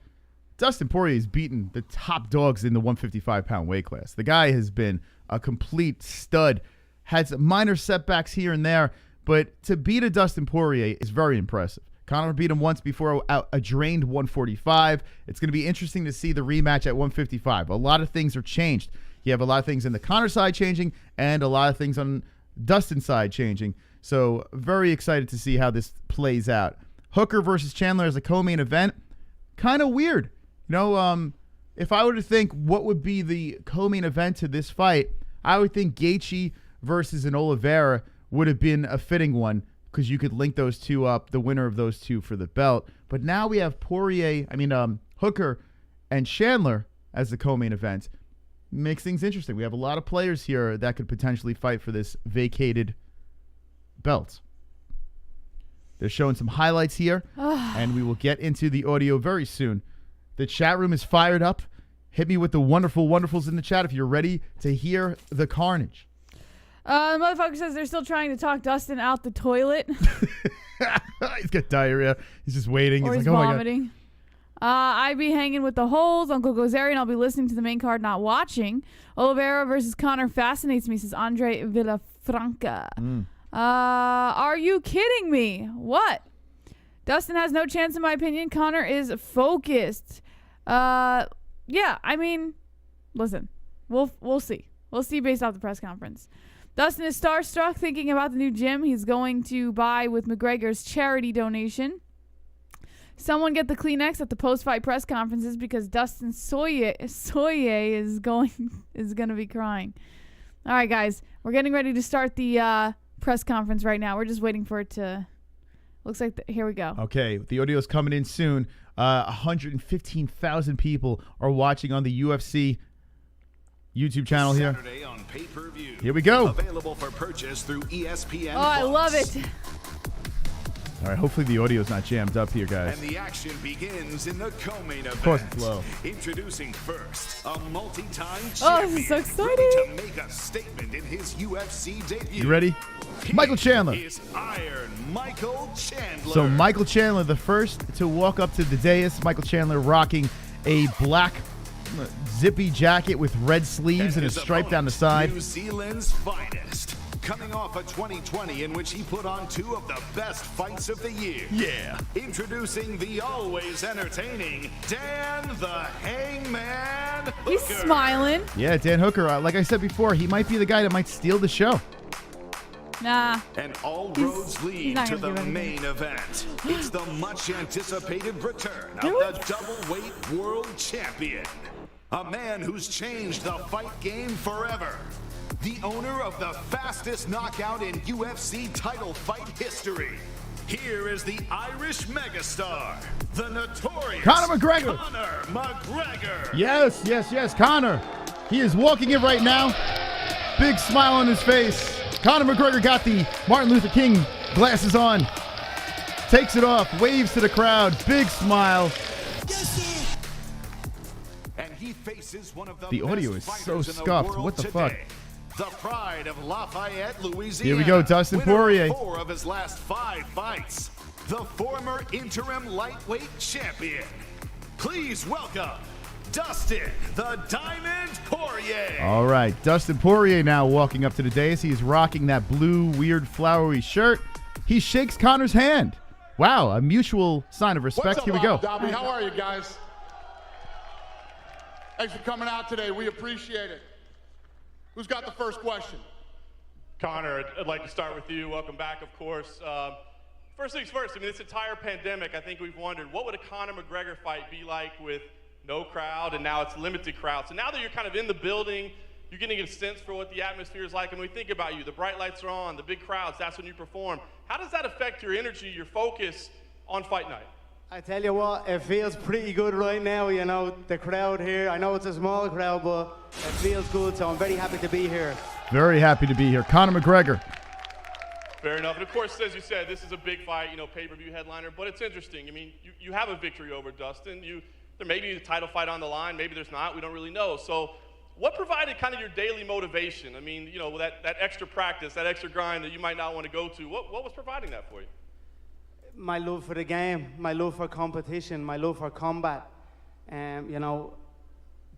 Dustin Poirier has beaten the top dogs in the 155-pound weight class. The guy has been a complete stud. Had some minor setbacks here and there, but to beat a Dustin Poirier is very impressive. Conor beat him once before a drained 145. It's going to be interesting to see the rematch at 155. A lot of things are changed. You have a lot of things in the Conor side changing and a lot of things on Dustin's side changing. So very excited to see how this plays out. Hooker versus Chandler as a co-main event. Kind of weird. You know, if I were to think what would be the co-main event to this fight, I would think Gaethje versus an Oliveira would have been a fitting one because you could link those two up, the winner of those two for the belt. But now we have Hooker and Chandler as the co-main event. Makes things interesting. We have a lot of players here that could potentially fight for this vacated belt. They're showing some highlights here, and we will get into the audio very soon. The chat room is fired up. Hit me with the wonderful wonderfuls in the chat if you're ready to hear the carnage. The motherfucker says they're still trying to talk Dustin out the toilet. He's got diarrhea. He's just waiting. Or he's like, vomiting. I be hanging with the Holes. Uncle Gozerian, I'll be listening to the main card, not watching. Oliveira versus Conor fascinates me, says Andre Villafranca. Are you kidding me? What? Dustin has no chance in my opinion. Conor is focused. Yeah, I mean, listen, we'll see. We'll see based off the press conference. Dustin is starstruck thinking about the new gym he's going to buy with McGregor's charity donation. Someone get the Kleenex at the post-fight press conferences because Dustin Poirier is going to be crying. All right, guys, we're getting ready to start the press conference right now. We're just waiting for it to. Looks like here we go. Okay, the audio is coming in soon. 115,000 people are watching on the UFC YouTube channel here. Saturday on pay-per-view. Here we go. Available for purchase through ESPN. Oh, I love it. All right, hopefully the audio is not jammed up here, guys. And the action begins in the co-main event. Of course it's low. Introducing first, a multi-time champion. Oh, this is so exciting. Ready to make a statement in his UFC debut. You ready? Michael Chandler. Is Iron Michael Chandler. So Michael Chandler, the first to walk up to the dais. Michael Chandler rocking a black zippy jacket with red sleeves and a stripe down the side. New Zealand's finest. Coming off a 2020 in which he put on two of the best fights of the year. Yeah. Introducing the always entertaining Dan the Hangman Hooker. He's smiling. Yeah, Dan Hooker. Like I said before, he might be the guy that might steal the show. Nah. And all roads lead to the main event. It's the much anticipated return of the double-weight world champion. A man who's changed the fight game forever. The owner of the fastest knockout in UFC title fight history. Here is the Irish megastar, the notorious Conor McGregor. Conor McGregor. Yes, yes, yes, Conor. He is walking it right now. Big smile on his face. Conor McGregor got the Martin Luther King glasses on. Takes it off, waves to the crowd. Big smile. Yes, sir. And he faces one of The audio is so scuffed. What the fuck? The pride of Lafayette, Louisiana. Here we go, Dustin Poirier. 4 of his last 5 fights. The former interim lightweight champion. Please welcome Dustin the Diamond Poirier. All right, Dustin Poirier now walking up to the dais. He's rocking that blue, weird, flowery shirt. He shakes Conor's hand. Wow, a mutual sign of respect. Here we go. Dobby? How are you guys? Thanks for coming out today. We appreciate it. Who's got the first question? Conor, I'd like to start with you. Welcome back, of course. First things first, I mean, this entire pandemic, I think we've wondered, what would a Conor McGregor fight be like with no crowd, and now it's limited crowd? So now that you're kind of in the building, you're getting a sense for what the atmosphere is like. And when we think about you, the bright lights are on, the big crowds, that's when you perform. How does that affect your energy, your focus on fight night? I tell you what, it feels pretty good right now, you know, the crowd here. I know it's a small crowd, but it feels good, so I'm very happy to be here. Very happy to be here. Conor McGregor. Fair enough. And of course, as you said, this is a big fight, you know, pay-per-view headliner, but it's interesting. I mean, you have a victory over Dustin. There may be a title fight on the line, maybe there's not, we don't really know. So what provided kind of your daily motivation? I mean, you know, that extra practice, that extra grind that you might not want to go to, what was providing that for you? My love for the game, my love for competition, my love for combat. You know,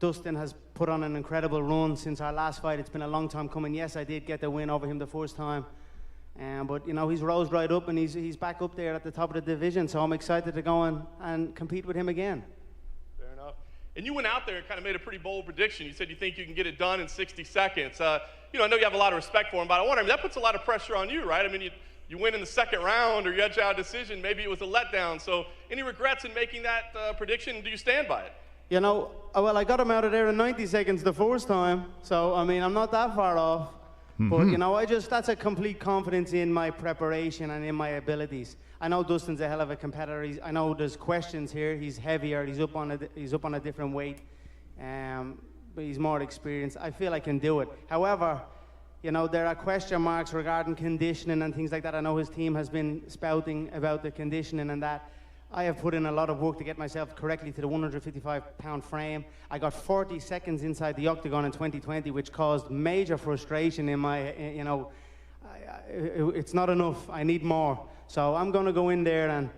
Dustin has put on an incredible run since our last fight. It's been a long time coming. Yes, I did get the win over him the first time. But, you know, he's rose right up and he's back up there at the top of the division. So I'm excited to go and compete with him again. Fair enough. And you went out there and kind of made a pretty bold prediction. You said you think you can get it done in 60 seconds. You know, I know you have a lot of respect for him, but I wonder, I mean, that puts a lot of pressure on you, right? I mean, you win in the second round or you edge out a decision, maybe it was a letdown. So any regrets in making that prediction? Do you stand by it? You know, well, I got him out of there in 90 seconds the first time. So, I mean, I'm not that far off. But, you know, that's a complete confidence in my preparation and in my abilities. I know Dustin's a hell of a competitor. I know there's questions here. He's heavier. He's up on a different weight. But he's more experienced. I feel I can do it. However, you know, there are question marks regarding conditioning and things like that. I know his team has been spouting about the conditioning and that. I have put in a lot of work to get myself correctly to the 155-pound frame. I got 40 seconds inside the octagon in 2020, which caused major frustration in my, you know, it's not enough. I need more. So I'm going to go in there, and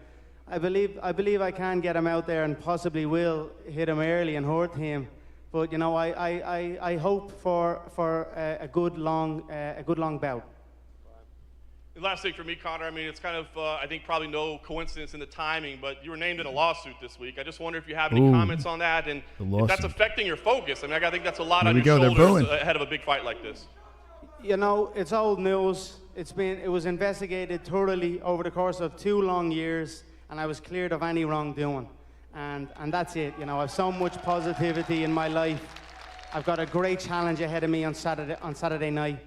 I believe I can get him out there and possibly will hit him early and hurt him. But, you know, I hope for a good long bout. The last thing for me, Conor, I mean, it's kind of, I think probably no coincidence in the timing, but you were named in a lawsuit this week. I just wonder if you have any comments on that, and if that's affecting your focus. I mean, I think that's a lot on your shoulders ahead of a big fight like this. You know, it's old news. It was investigated thoroughly over the course of 2 long years, and I was cleared of any wrongdoing. And that's it. You know, I have so much positivity in my life. I've got a great challenge ahead of me on Saturday night.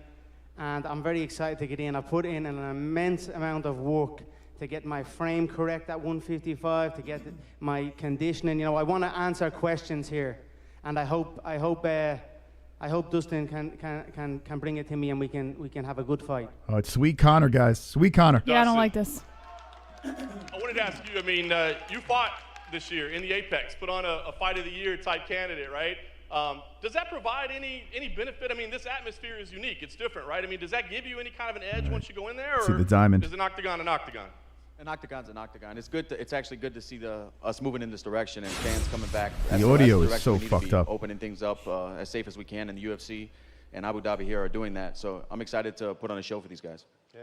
And I'm very excited to get in. I put in an immense amount of work to get my frame correct at 155, to get my conditioning. You know, I want to answer questions here, and I hope Dustin can bring it to me, and we can have a good fight. Oh, it's sweet Conor, guys. Sweet Conor. Yeah, I don't like this. I wanted to ask you. I mean, you fought this year in the Apex, put on a Fight of the Year type candidate, right? Does that provide any benefit? I mean, this atmosphere is unique. It's different, right? I mean, does that give you any kind of an edge once you go in there? See the diamond. Is an octagon an octagon? An octagon's an octagon. It's actually good to see us moving in this direction and fans coming back. The audio is so fucked up. Opening things up as safe as we can, and the UFC and Abu Dhabi here are doing that. So I'm excited to put on a show for these guys. Yeah.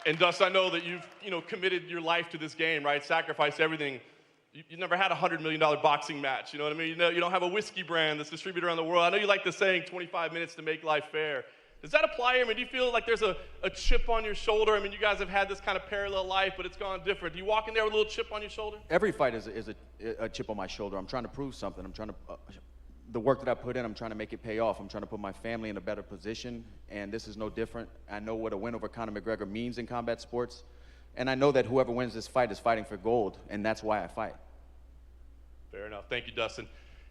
And Dust, I know that you've committed your life to this game, right? Sacrificed everything. You never had a $100 million boxing match, you know what I mean? You don't have a whiskey brand that's distributed around the world. I know you like the saying, 25 minutes to make life fair. Does that apply here? I mean, do you feel like there's a chip on your shoulder? I mean, you guys have had this kind of parallel life, but it's gone different. Do you walk in there with a little chip on your shoulder? Every fight is a chip on my shoulder. I'm trying to prove something. I'm trying to, the work that I put in, I'm trying to make it pay off. I'm trying to put my family in a better position, and this is no different. I know what a win over Conor McGregor means in combat sports, and I know that whoever wins this fight is fighting for gold, and that's why I fight. Fair enough. Thank you, Dustin.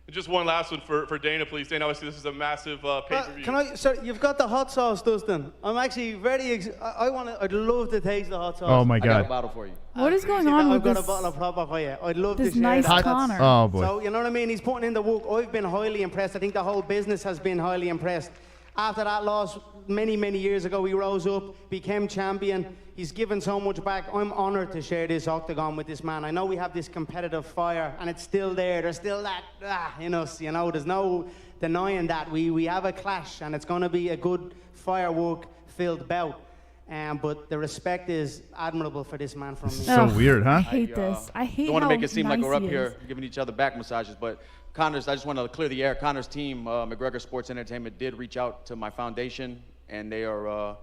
And just one last one for Dana, please. Dana, obviously this is a massive pay-per-view. Sir, you've got the hot sauce, Dustin. I'm actually very I'd love to taste the hot sauce. Oh my God. I got a bottle for you. What is going on with this? I've got a bottle of proper for you. I'd love to share nice that. Conor. Oh boy. So, you know what I mean? He's putting in the work. I've been highly impressed. I think the whole business has been highly impressed. After that loss many years ago, he rose up, became champion. He's given so much back. I'm honored to share this octagon with this man. I know we have this competitive fire, and it's still there. There's still that in us, you know. There's no denying that. We have a clash, and it's going to be a good firework-filled bout. But the respect is admirable for this man from me. So weird, huh? I hate this. I hate don't want to make it seem like nice we're up he here is. giving each other back massages, but Conor's, I just want to clear the air. Conor's team, McGregor Sports Entertainment, did reach out to my foundation, and they are,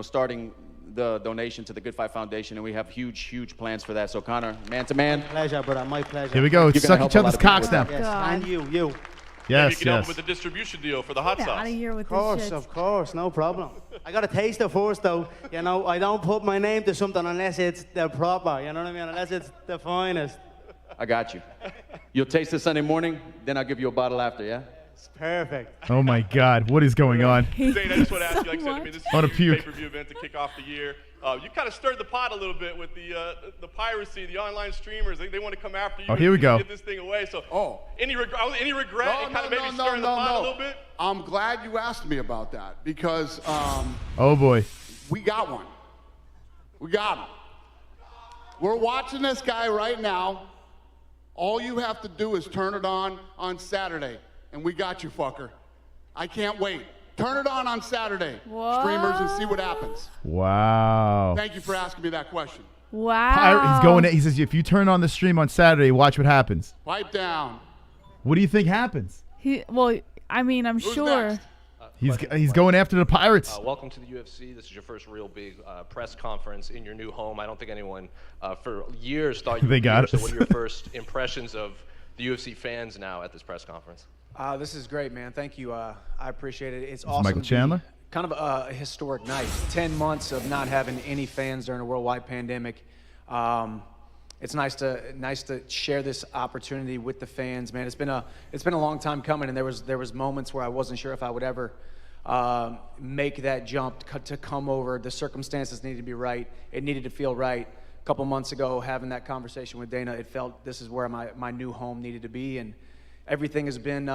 starting the donation to the Good Fight Foundation, and we have huge plans for that. So Conor, man to man. My pleasure, brother. My pleasure. Here we go. Suck each other's cocks now. Yes, and you. Maybe you can help him with the distribution deal for the hot sauce. Out of here with this shit. Of course, no problem. I got to taste it first, though. You know, I don't put my name to something unless it's the proper. You know what I mean? Unless it's the finest. I got you. You'll taste it Sunday morning, then I'll give you a bottle after, yeah? It's perfect. Oh my God, what is going on? Zane, I just want to ask you, like I said, I mean, this is What a a puke. pay-per-view event to kick off the year. You kind of stirred the pot a little bit with the piracy, the online streamers. They want to come after you. Oh, here we go. Get this thing away. So, any regret in kind of maybe stirring the pot a little bit? I'm glad you asked me about that because Oh boy. we got one. We got him. We're watching this guy right now. All you have to do is turn it on Saturday, and we got you, fucker. I can't wait. Turn it on Saturday, streamers, and see what happens. Wow. Thank you for asking me that question. Wow. He's going. He says, if you turn on the stream on Saturday, watch what happens. Pipe down. What do you think happens? Well, I mean, I'm sure. Next? He's going after the Pirates. Welcome to the UFC. This is your first real big press conference in your new home. I don't think anyone for years thought you They would be got here. us. So what are your first impressions of the UFC fans now at this press conference? This is great, man. Thank you. I appreciate it. It's This is awesome. Michael Chandler? Kind of a historic night. 10 months of not having any fans during a worldwide pandemic. It's nice to share this opportunity with the fans, man. It's been a long time coming, and there was moments where I wasn't sure if I would ever make that jump to come over. The circumstances needed to be right. It needed to feel right. A couple months ago, having that conversation with Dana, it felt this is where my new home needed to be, and everything has been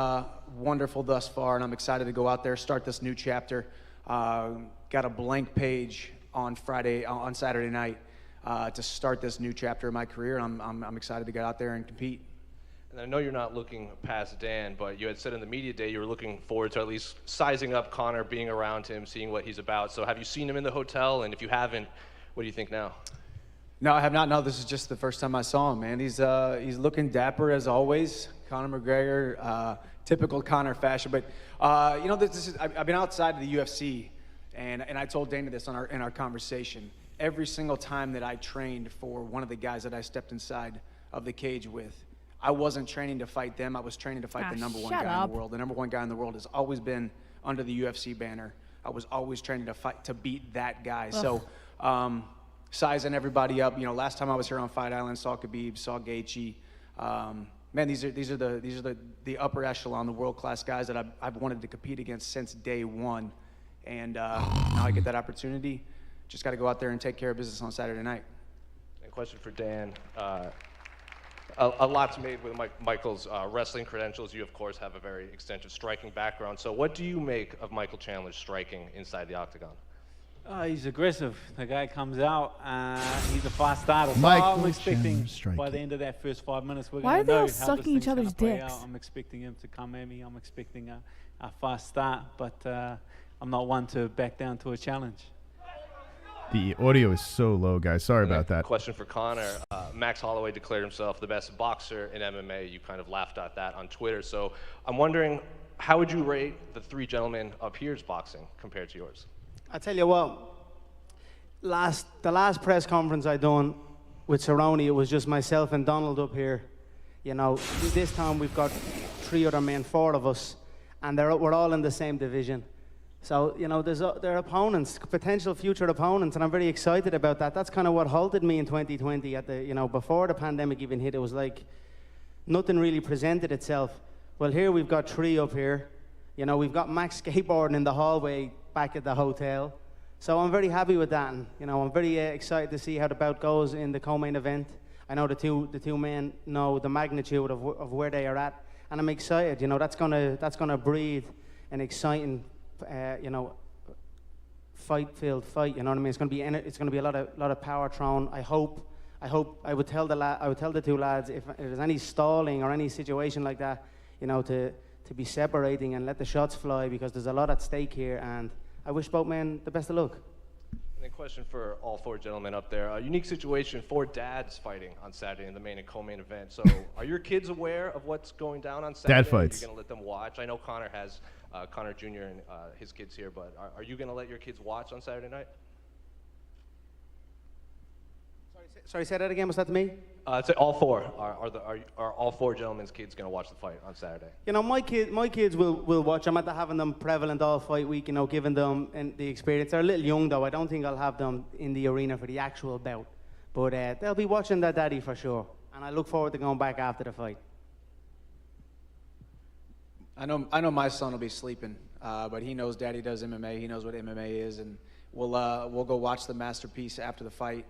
wonderful thus far, and I'm excited to go out there, start this new chapter. Got a blank page on Saturday night to start this new chapter of my career, and I'm excited to get out there and compete. And I know you're not looking past Dan, but you had said in the media day you were looking forward to at least sizing up Conor, being around him, seeing what he's about. So have you seen him in the hotel? And if you haven't, what do you think now? No, I have not. No, this is just the first time I saw him, man. He's looking dapper as always. Conor McGregor, typical Conor fashion. But you know, I've been outside of the UFC, and I told Dana this in our conversation. Every single time that I trained for one of the guys that I stepped inside of the cage with, I wasn't training to fight them. I was training to fight the number one guy in the world. The number one guy in the world has always been under the UFC banner. I was always training to fight to beat that guy. Ugh. So sizing everybody up. You know, last time I was here on Fight Island, saw Khabib, saw Gaethje. Man, these are the upper echelon, the world class guys that I've wanted to compete against since day one, and now I get that opportunity. Just got to go out there and take care of business on Saturday night. And question for Dan. A lot's made with Michael's wrestling credentials. You, of course, have a very extensive striking background. So what do you make of Michael Chandler's striking inside the octagon? He's aggressive. The guy comes out, he's a fast starter. So Michael I'm expecting Chandler by the end of that first 5 minutes, we're Why going to know are how they this all sucking thing's each other's gonna play dicks? out. I'm expecting him to come at me. I'm expecting a fast start, but I'm not one to back down to a challenge. The audio is so low, guys. Sorry about that. Question for Conor. Max Holloway declared himself the best boxer in MMA. You kind of laughed at that on Twitter. So I'm wondering, how would you rate the three gentlemen up here's boxing compared to yours? I tell you what, the last press conference I done with Cerrone, it was just myself and Donald up here. You know, this time we've got 3 other men, 4 of us, and we're all in the same division. So, you know, they're opponents, potential future opponents, and I'm very excited about that. That's kind of what halted me in 2020 before the pandemic even hit. It was like nothing really presented itself. Well, here we've got 3 up here. You know, we've got Max skateboarding in the hallway back at the hotel. So I'm very happy with that, and, you know, I'm very excited to see how the bout goes in the co-main event. I know the two men know the magnitude of where they are at, and I'm excited. You know, that's gonna breed an exciting fight-filled fight. You know what I mean? It's gonna be a lot of power thrown. I would tell the 2 lads if there's any stalling or any situation like that, you know, to be separating and let the shots fly, because there's a lot at stake here, and I wish both men the best of luck. And a question for all 4 gentlemen up there. A unique situation, 4 dads fighting on Saturday in the main and co-main event. So are your kids aware of what's going down on Saturday? Dad fights. You're going to let them watch? I know Conor has Conor Jr. and his kids here, but are you going to let your kids watch on Saturday night? Sorry, Sorry, say that again. Was that to me? It's all four. Are all four gentlemen's kids going to watch the fight on Saturday? You know, my kids will watch. I'm at having them prevalent all fight week, you know, giving them the experience. They're a little young, though. I don't think I'll have them in the arena for the actual bout. But they'll be watching their daddy for sure. And I look forward to going back after the fight. I know my son will be sleeping, but he knows Daddy does MMA. He knows what MMA is, and we'll go watch the masterpiece after the fight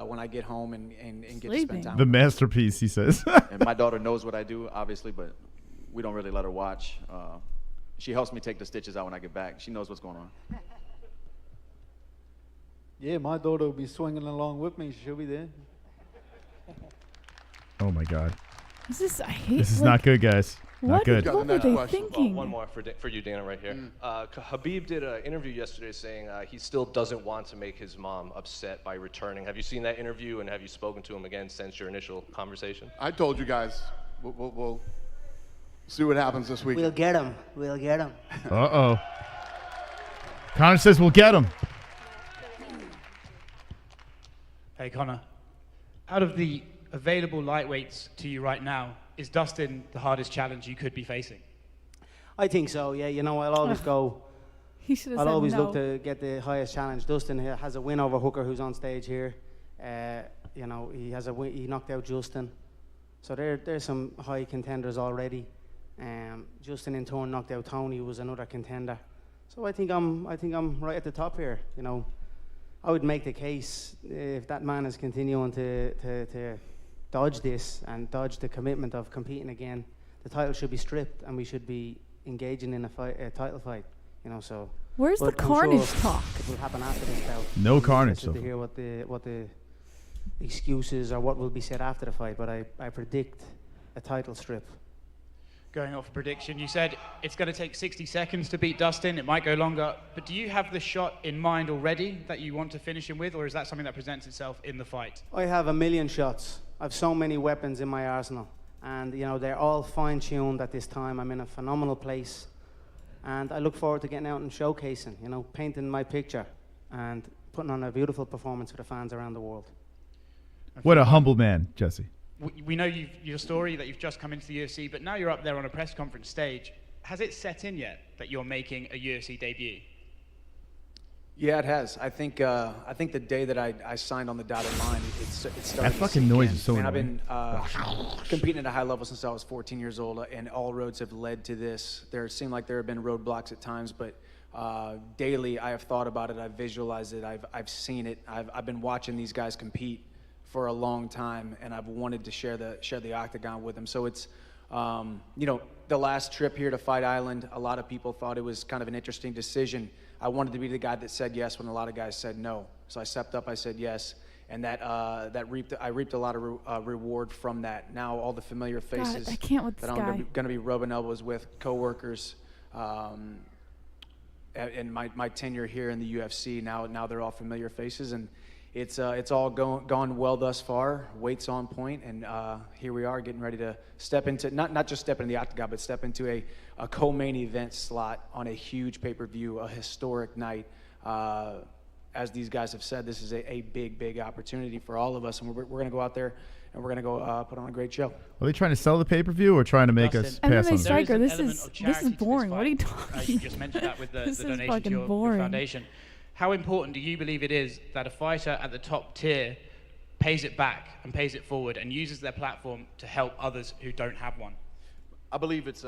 when I get home and get to spend time. The masterpiece, he says. And my daughter knows what I do, obviously, but we don't really let her watch. She helps me take the stitches out when I get back. She knows what's going on. Yeah, my daughter will be swinging along with me. She'll be there. Oh my God. I hate this is not good, guys. Not good. What were they thinking? One more for you, Dana, right here. Khabib did an interview yesterday saying he still doesn't want to make his mom upset by returning. Have you seen that interview, and have you spoken to him again since your initial conversation? I told you guys, we'll see what happens this week. We'll get him. We'll get him. Uh-oh. Conor says we'll get him. Hey, Conor. Out of the available lightweights to you right now, is Dustin the hardest challenge you could be facing? I think so, yeah. You know, I'll always go. I'll always look to get the highest challenge. Dustin has a win over Hooker, who's on stage here. You know, he has a win. He knocked out Justin. So there's some high contenders already. Justin in turn knocked out Tony, who was another contender. So I think I'm right at the top here. You know, I would make the case if that man is continuing to dodge this and dodge the commitment of competing again, the title should be stripped and we should be engaging in a title fight. You know, so. Where's the carnage talk? It will happen after this bout. No carnage. To hear what the excuses or what will be said after the fight, but I predict a title strip. Going off a prediction, you said it's going to take 60 seconds to beat Dustin. It might go longer, but do you have the shot in mind already that you want to finish him with, or is that something that presents itself in the fight? I have a million shots. I have so many weapons in my arsenal, and you know they're all fine-tuned at this time. I'm in a phenomenal place, and I look forward to getting out and showcasing, you know, painting my picture and putting on a beautiful performance for the fans around the world. What a humble man, Jesse. We know your story, that you've just come into the UFC, but now you're up there on a press conference stage. Has it set in yet that you're making a UFC debut? Yeah, it has. I think the day that I signed on the dotted line, it started. That fucking noise is so annoying. annoying. I've been competing at a high level since I was 14 years old, and all roads have led to this. There seem like there have been roadblocks at times, but daily I have thought about it. I've visualized it. I've seen it. I've been watching these guys compete for a long time, and I've wanted to share the octagon with them. So it's, you know, the last trip here to Fight Island, a lot of people thought it was kind of an interesting decision. I wanted to be the guy that said yes when a lot of guys said no. So I stepped up, I said yes, and I reaped a lot of reward from that. Now all the familiar faces God, I can't with this that guy. I'm going to be rubbing elbows with, coworkers, and my tenure here in the UFC. Now they're all familiar faces, and it's all gone well thus far. Weight's on point, and here we are getting ready to step into not just step into the octagon, but step into a co-main event slot on a huge pay-per-view, a historic night. As these guys have said, this is a big opportunity for all of us, and we're going to go out there and we're going to go put on a great show. Are they trying to sell the pay-per-view or trying to make us pass on it? Striker, this is boring. What are you talking? You just mentioned that with the This is donation to fucking your boring. foundation. How important do you believe it is that a fighter at the top tier pays it back and pays it forward and uses their platform to help others who don't have one? I believe it's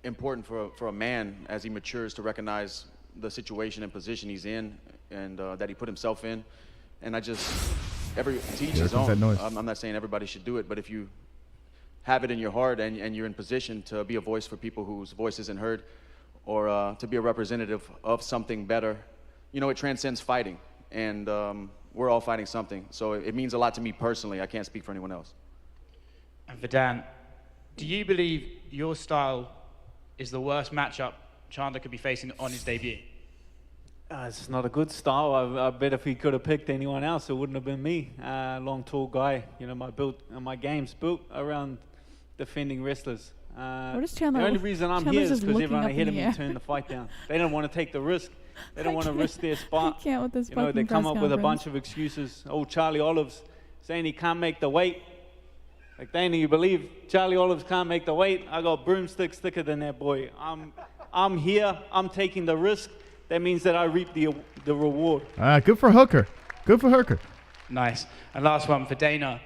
important for a man as he matures to recognize the situation and position he's in and that he put himself in. And I just, to each his own. I'm not saying everybody should do it, but if you have it in your heart and you're in position to be a voice for people whose voice isn't heard, or to be a representative of something better, you know, it transcends fighting, and we're all fighting something. So it means a lot to me personally. I can't speak for anyone else. And for Dan, do you believe your style is the worst matchup Chandler could be facing on his debut? It's not a good style. I bet if he could have picked anyone else, it wouldn't have been me. Long, tall guy. You know, my game's built around defending wrestlers. What is Chandler? The only reason I'm Chandler's here is just because looking everyone up ahead in of the me air. turned the fight down. They don't want to take the risk. They don't want to risk their spot. I can't with this You know, they fucking come press up with a conference. bunch of excuses. Oh, Charlie Olives saying he can't make the weight. Like, Dana, you believe Charlie Olives can't make the weight? I got broomsticks thicker than that boy. I'm here. I'm taking the risk. That means that I reap the reward. Good for Hooker. Good for Hooker. Nice. And last one for Dana.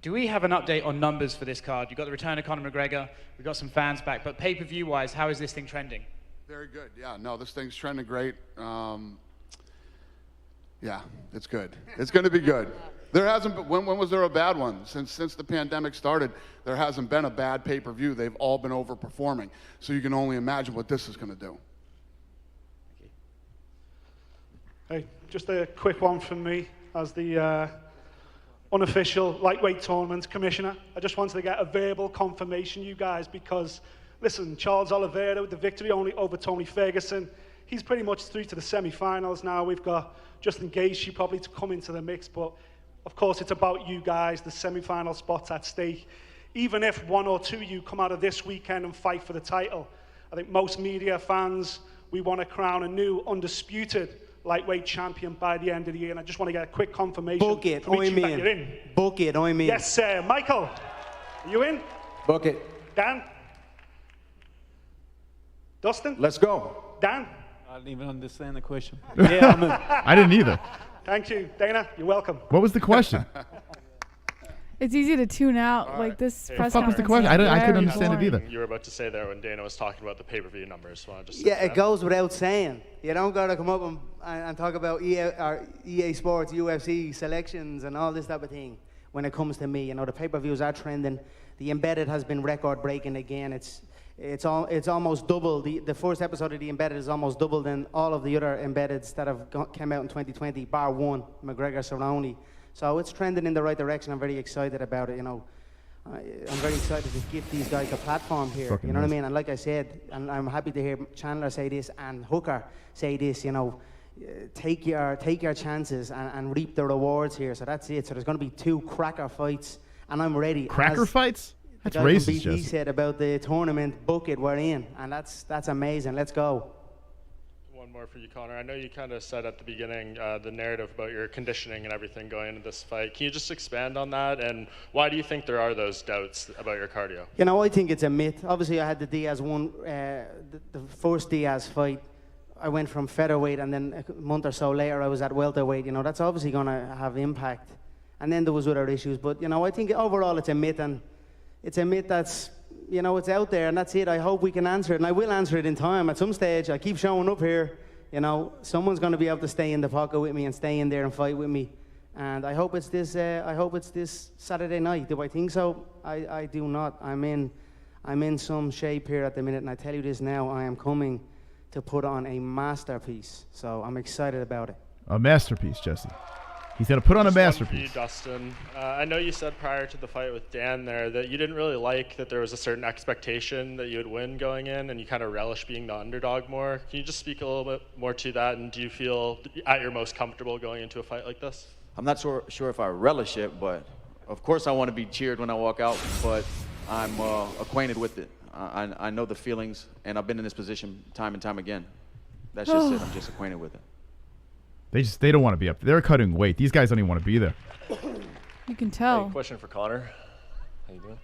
Do we have an update on numbers for this card? You've got the return of Conor McGregor. We've got some fans back. But pay-per-view wise, how is this thing trending? Very good. Yeah, no, this thing's trending great. Yeah, it's good. It's going to be good. There hasn't been, when was there a bad one? Since the pandemic started, there hasn't been a bad pay-per-view. They've all been overperforming. So you can only imagine what this is going to do. Hey, just a quick one from me as the unofficial lightweight tournament commissioner. I just wanted to get a verbal confirmation, you guys, because, listen, Charles Oliveira with the victory only over Tony Ferguson. He's pretty much through to the semi-finals now. We've got Justin Gaethje probably to come into the mix, but of course it's about you guys, the semi-final spots at stake. Even if one or two of you come out of this weekend and fight for the title, I think most media fans, we want to crown a new undisputed lightweight champion by the end of the year, and I just want to get a quick confirmation Book it, from each of you that I'm you're in. in. Book it, I'm in. Yes, sir. Michael, are you in? Book it. Dan? Dustin? Let's go. Dan? I didn't even understand the question. Yeah, I'm in. I didn't either. Thank you. Dana, you're welcome. What was the question? It's easy to tune out like this press fuck was the conference. question? I couldn't Very understand it boring. either. You were about to say there when Dana was talking about the pay-per-view numbers. So I just Yeah, it goes without saying. You don't got to come up and talk about EA Sports, UFC selections and all this type of thing when it comes to me. You know, the pay-per-views are trending. The Embedded has been record-breaking again. It's almost double. The first episode of The Embedded is almost double than all of the other Embeddeds that have came out in 2020, bar one, McGregor Cerrone. So it's trending in the right direction. I'm very excited about it, you know. I'm very excited to give these guys a platform here, Fucking you know what I nice. mean? And like I said, and I'm happy to hear Chandler say this and Hooker say this, you know, take your chances and reap the rewards here. So that's it. So there's going to be 2 cracker fights, and I'm ready. Cracker fights? That's the guy from racist, BT Jesse. said about the tournament, book it, we're in. And that's amazing. Let's go. one more for you, Conor. I know you kind of said at the beginning the narrative about your conditioning and everything going into this fight. Can you just expand on that? And why do you think there are those doubts about your cardio? You know, I think it's a myth. Obviously, I had the DIAZ one, the first DIAZ fight. I went from featherweight, and then a month or so later, I was at welterweight. You know, that's obviously going to have impact. And then there was other issues. But, you know, I think overall it's a myth, and it's a myth that's, you know, it's out there, and that's it. I hope we can answer it, and I will answer it in time. At some stage, I keep showing up here. You know, someone's going to be able to stay in the pocket with me and stay in there and fight with me. And I hope it's this. I hope it's this Saturday night. Do I think so? I do not. I'm in some shape here at the minute, and I tell you this now. I am coming to put on a masterpiece. So I'm excited about it. A masterpiece, Jesse. He's going to put on a Just one masterpiece. for you, Dustin. I know you said prior to the fight with Dan there that you didn't really like that there was a certain expectation that you would win going in, and you kind of relish being the underdog more. Can you just speak a little bit more to that, and do you feel at your most comfortable going into a fight like this? I'm not sure if I relish it, but of course I want to be cheered when I walk out, but I'm acquainted with it. I know the feelings, and I've been in this position time and time again. That's just it. I'm just acquainted with it. They don't want to be up there. They're cutting weight. These guys don't even want to be there. You can tell. Hey, question for Conor. How you doing?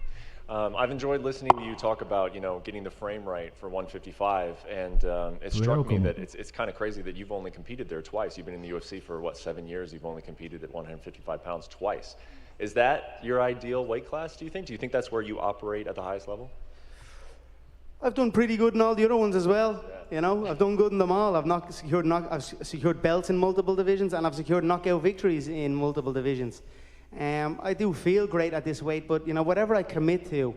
I've enjoyed listening to you talk about, you know, getting the frame right for 155, and it struck me that it's kind of crazy that you've only competed there twice. You've been in the UFC for, what, 7 years? You've only competed at 155 pounds twice. Is that your ideal weight class, do you think? Do you think that's where you operate at the highest level? I've done pretty good in all the other ones as well. You know, I've done good in them all. I've secured belts in multiple divisions, and I've secured knockout victories in multiple divisions. I do feel great at this weight, but you know, whatever I commit to,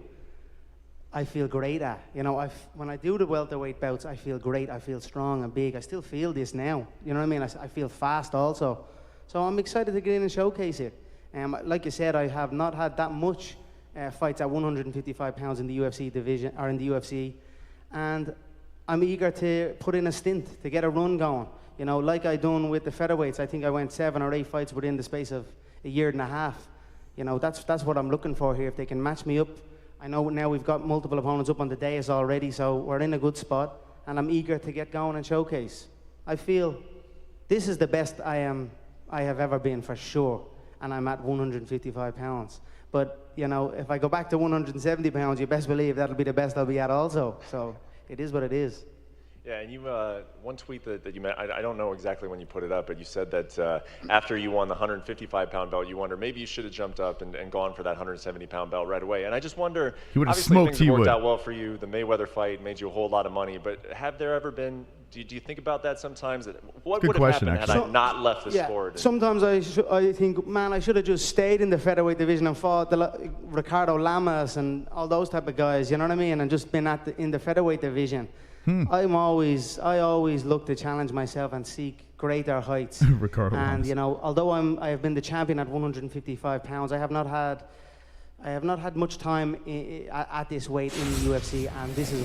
I feel great at. You know, when I do the welterweight bouts, I feel great. I feel strong and big. I still feel this now. You know what I mean? I feel fast also. So I'm excited to get in and showcase it. Like you said, I have not had that much fights at 155 pounds in the UFC division, or in the UFC, and I'm eager to put in a stint to get a run going. You know, like I done with the featherweights. I think I went 7 or 8 fights within the space of a year and a half. You know, that's what I'm looking for here. If they can match me up, I know now we've got multiple opponents up on the dais already, so we're in a good spot, and I'm eager to get going and showcase. I feel this is the best I have ever been, for sure. and I'm at 155 pounds. But, you know, if I go back to 170 pounds, you best believe that'll be the best I'll be at also. So it is what it is. Yeah, and you, one tweet that you meant, I don't know exactly when you put it up, but you said that after you won the 155-pound belt, you wonder maybe you should have jumped up and gone for that 170-pound belt right away. And I just wonder, obviously things have worked out well for you. The Mayweather fight made you a whole lot of money, but have there ever been, do you think about that sometimes? What would have happened had I not left the sport? Sometimes I think, man, I should have just stayed in the featherweight division and fought Ricardo Lamas and all those type of guys, you know what I mean? And just been in the featherweight division. I always look to challenge myself and seek greater heights. Ricardo and Lamas. you know, although I have been the champion at 155 pounds, I have not had much time at this weight in the UFC, and this is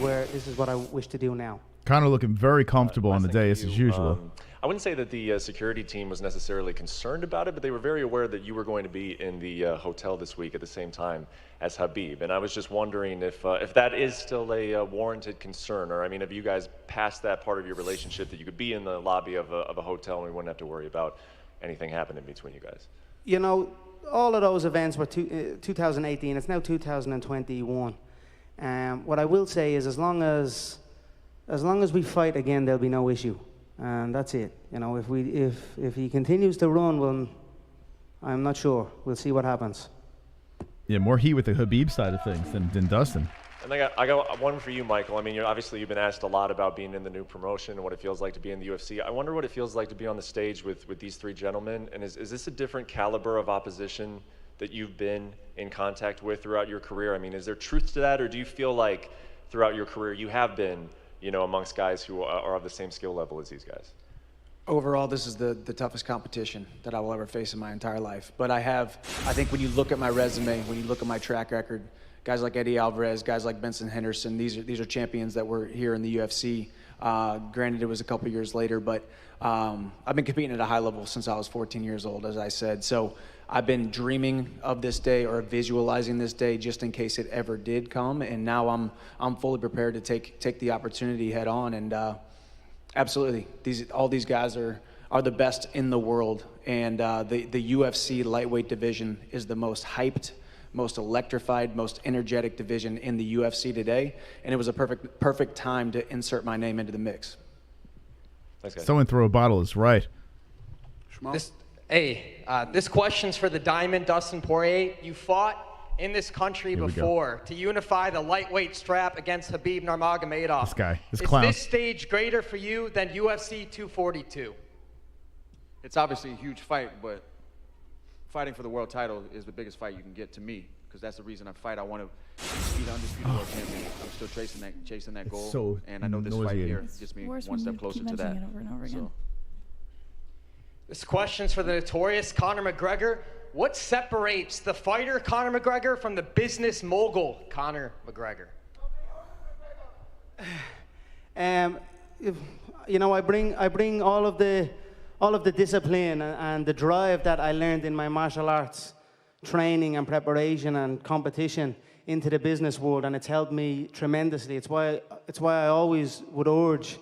what I wish to do now. Conor looking very comfortable on the dais as usual. I wouldn't say that the security team was necessarily concerned about it, but they were very aware that you were going to be in the hotel this week at the same time as Khabib. And I was just wondering if that is still a warranted concern, or I mean, have you guys passed that part of your relationship that you could be in the lobby of a hotel and we wouldn't have to worry about anything happening between you guys? You know, all of those events were 2018. It's now 2021. What I will say is, as long as we fight again, there'll be no issue. And that's it. You know, if he continues to run, well, I'm not sure. We'll see what happens. Yeah, more heat with the Khabib side of things than Dustin. And I got one for you, Michael. I mean, obviously you've been asked a lot about being in the new promotion and what it feels like to be in the UFC. I wonder what it feels like to be on the stage with these three gentlemen. And is this a different caliber of opposition that you've been in contact with throughout your career? I mean, is there truth to that, or do you feel like throughout your career you have been, you know, amongst guys who are of the same skill level as these guys? Overall, this is the toughest competition that I will ever face in my entire life. But I think when you look at my resume, when you look at my track record, guys like Eddie Alvarez, guys like Benson Henderson, these are champions that were here in the UFC. Granted, it was a couple years later, but I've been competing at a high level since I was 14 years old, as I said. So I've been dreaming of this day or visualizing this day just in case it ever did come. And now I'm fully prepared to take the opportunity head on. And absolutely, all these guys are the best in the world. And the UFC lightweight division is the most hyped, most electrified, most energetic division in the UFC today. And it was a perfect time to insert my name into the mix. Thanks, guys. Someone throw a bottle is right. This question's for the Diamond, Dustin Poirier. You fought in this country before to unify the lightweight strap against Khabib Nurmagomedov. This clown. Is this stage greater for you than UFC 242? It's obviously a huge fight, but fighting for the world title is the biggest fight you can get to me, because that's the reason I fight. I want to be the undisputed world champion. I'm still chasing that goal, and I know this fight here gets me one step closer to that. This question's for the notorious Conor McGregor. What separates the fighter Conor McGregor from the business mogul Conor McGregor? You know, I bring all of the discipline and the drive that I learned in my martial arts training and preparation and competition into the business world, and it's helped me tremendously. It's why I always would urge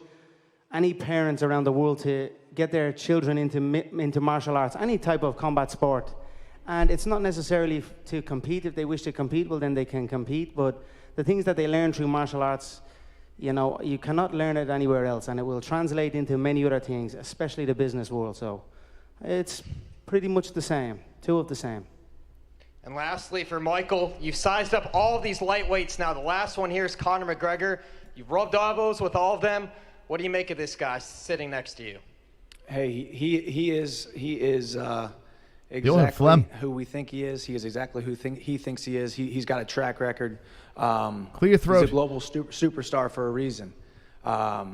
any parents around the world to get their children into martial arts, any type of combat sport. And it's not necessarily to compete. If they wish to compete, well, then they can compete. But the things that they learn through martial arts, you know, you cannot learn it anywhere else, and it will translate into many other things, especially the business world. So it's pretty much the same, two of the same. And lastly, for Michael, you've sized up all of these lightweights now. The last one here is Conor McGregor. You've rubbed elbows with all of them. What do you make of this guy sitting next to you? Hey, he is exactly who we think he is. He is exactly who he thinks he is. He's got a track record. Clear your throat. He's a global superstar for a reason. But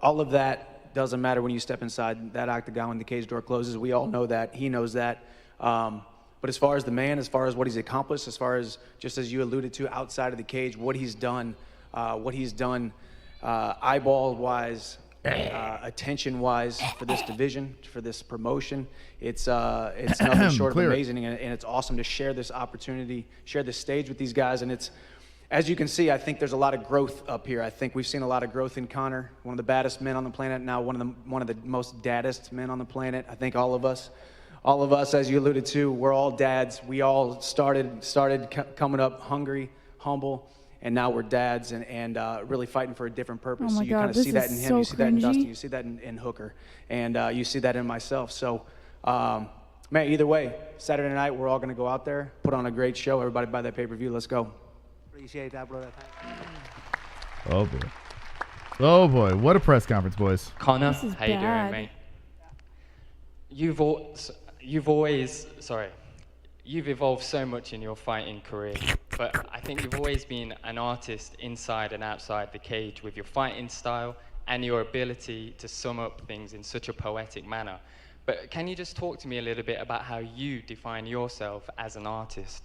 all of that doesn't matter when you step inside that octagon when the cage door closes. We all know that. He knows that. But as far as the man, as far as what he's accomplished, as far as, just as you alluded to, outside of the cage, what he's done eyeball-wise, attention-wise for this division, for this promotion, it's nothing short of amazing, and it's awesome to share this opportunity, share this stage with these guys. And it's, as you can see, I think there's a lot of growth up here. I think we've seen a lot of growth in Conor, one of the baddest men on the planet, now one of the most daddest men on the planet. I think all of us all of us, as you alluded to, we're all dads. We all started coming up hungry, humble, and now we're dads and really fighting for a different purpose. Oh my so you God, kind of this see that is in him, so you see that in Dustin, cringy. you see that in Hooker, and you see that in myself. So, man, either way, Saturday night, we're all going to go out there, put on a great show. Everybody buy that pay-per-view. Let's go. Appreciate that, brother. Thank you. Oh, boy. Oh, boy. What a press conference, boys. Connor, This is how you doing, bad. mate? You've evolved so much in your fighting career, but I think you've always been an artist inside and outside the cage with your fighting style and your ability to sum up things in such a poetic manner. But can you just talk to me a little bit about how you define yourself as an artist?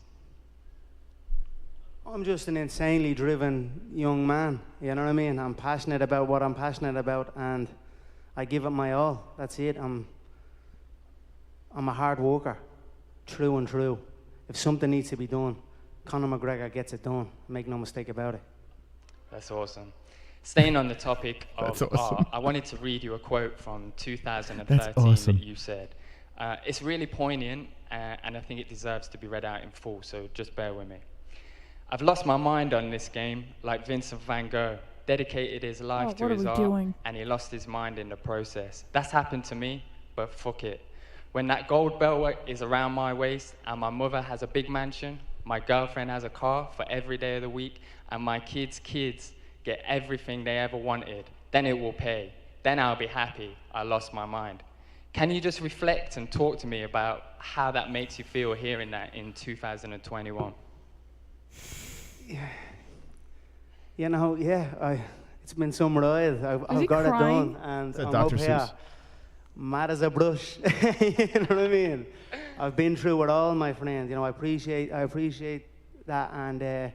I'm just an insanely driven young man, you know what I mean? I'm passionate about what I'm passionate about, and I give it my all. That's it. I'm a hard worker, true and true. If something needs to be done, Conor McGregor gets it done. Make no mistake about it. That's awesome. Staying on the topic of That's awesome. art, I wanted to read you a quote from 2013 That's awesome. that you said. It's really poignant, and I think it deserves to be read out in full, so just bear with me. I've lost my mind on this game, like Vincent van Gogh, dedicated his life to what are his we art, doing? and he lost his mind in the process. That's happened to me, but fuck it. When that gold belt is around my waist, and my mother has a big mansion, my girlfriend has a car for every day of the week, and my kids' kids get everything they ever wanted, then it will pay. Then I'll be happy I lost my mind. Can you just reflect and talk to me about how that makes you feel hearing that in 2021? You know, yeah, it's been some ride. I've got it done, and Is that I'm Dr. up here, Seuss? mad as a brush. You know what I mean? I've been through it all, my friend. You know, I appreciate that, and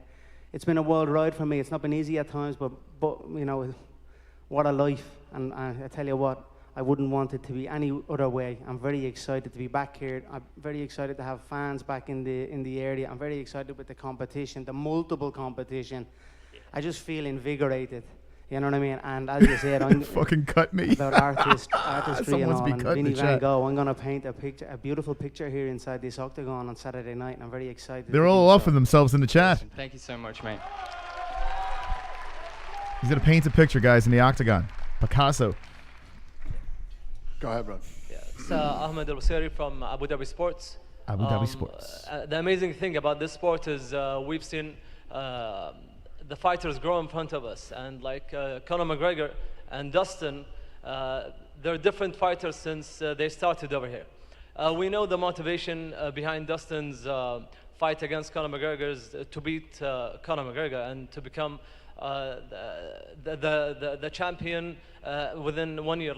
it's been a wild ride for me. It's not been easy at times, but you know, what a life. And I tell you what, I wouldn't want it to be any other way. I'm very excited to be back here. I'm very excited to have fans back in the area. I'm very excited with the competition, the multiple competition. I just feel invigorated. You know what I mean? And as you said, I'm fucking cut me. about artistry and Someone's all. be And cutting Vinny the Van chat. Gogh, I'm gonna paint a beautiful picture here inside this octagon on Saturday night, and I'm very excited. They're to all do so. offing themselves in the chat. Thank you so much, mate. He's going to paint a picture, guys, in the octagon. Picasso. Go ahead, bro. It's Ahmed Al-Wasiri from Abu Dhabi Sports. Abu Dhabi Sports. The amazing thing about this sport is we've seen the fighters grow in front of us. And like Conor McGregor and Dustin, they're different fighters since they started over here. We know the motivation behind Dustin's fight against Conor McGregor is to beat Conor McGregor and to become the champion within 1 year.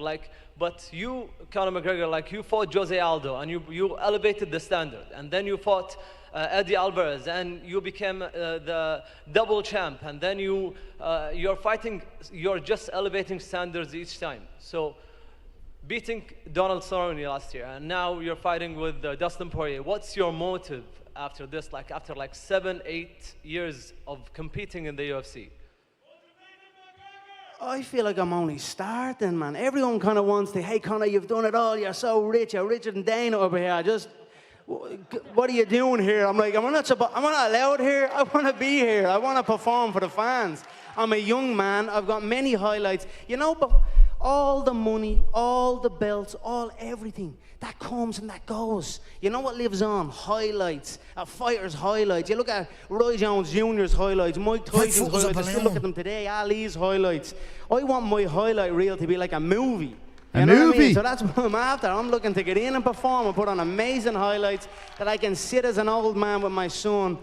But you, Conor McGregor, you fought Jose Aldo and you elevated the standard, and then you fought Eddie Alvarez and you became the double champ, and then you're fighting, you're just elevating standards each time. So beating Donald Cerrone last year, and now you're fighting with Dustin Poirier. What's your motive after this, after 7-8 years of competing in the UFC? I feel like I'm only starting, man. Everyone kind of wants to, hey, Conor, you've done it all. You're so rich. You're richer than Dana over here. What are you doing here? I'm like, am I not allowed here? I want to be here. I want to perform for the fans. I'm a young man. I've got many highlights. You know, but all the money, all the belts, everything, that comes and that goes. You know what lives on? Highlights. A fighter's highlights. You look at Roy Jones Jr.'s highlights, Mike Tyson's highlights. I still look at them today, Ali's highlights. I want my highlight reel to be like a movie. You know what I mean? So that's what I'm after. I'm looking to get in and perform and put on amazing highlights that I can sit as an old man with my son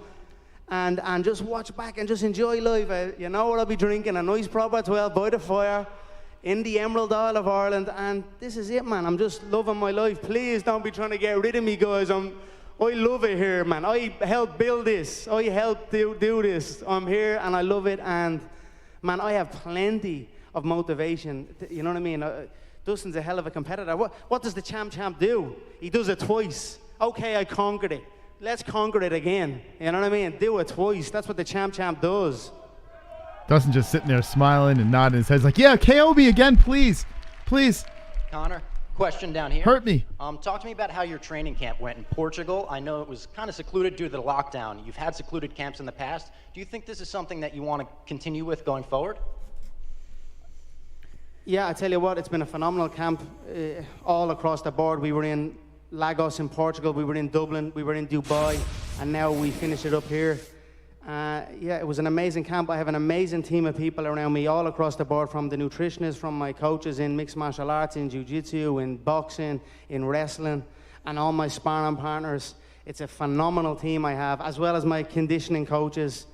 and just watch back and just enjoy life. You know what I'll be drinking? A nice proper 12 by the fire in the Emerald Isle of Ireland, and this is it, man. I'm just loving my life. Please don't be trying to get rid of me, guys. I love it here, man. I helped build this. I helped do this. I'm here and I love it, and man, I have plenty of motivation. You know what I mean? Dustin's a hell of a competitor. What does the champ do? He does it twice. Okay, I conquered it. Let's conquer it again. You know what I mean? Do it twice. That's what the champ does. Dustin just sitting there smiling and nodding his head. He's like, yeah, KOB again, please. Please. Connor, Question down here. Hurt me. Talk to me about how your training camp went in Portugal. I know it was kind of secluded due to the lockdown. You've had secluded camps in the past. Do you think this is something that you want to continue with going forward? Yeah, I tell you what, it's been a phenomenal camp all across the board. We were in Lagos in Portugal, we were in Dublin, we were in Dubai, and now we finish it up here. Yeah, it was an amazing camp. I have an amazing team of people around me all across the board, from the nutritionists, from my coaches in mixed martial arts, in jiu-jitsu, in boxing, in wrestling, and all my sparring partners. It's a phenomenal team I have, as well as my conditioning coaches.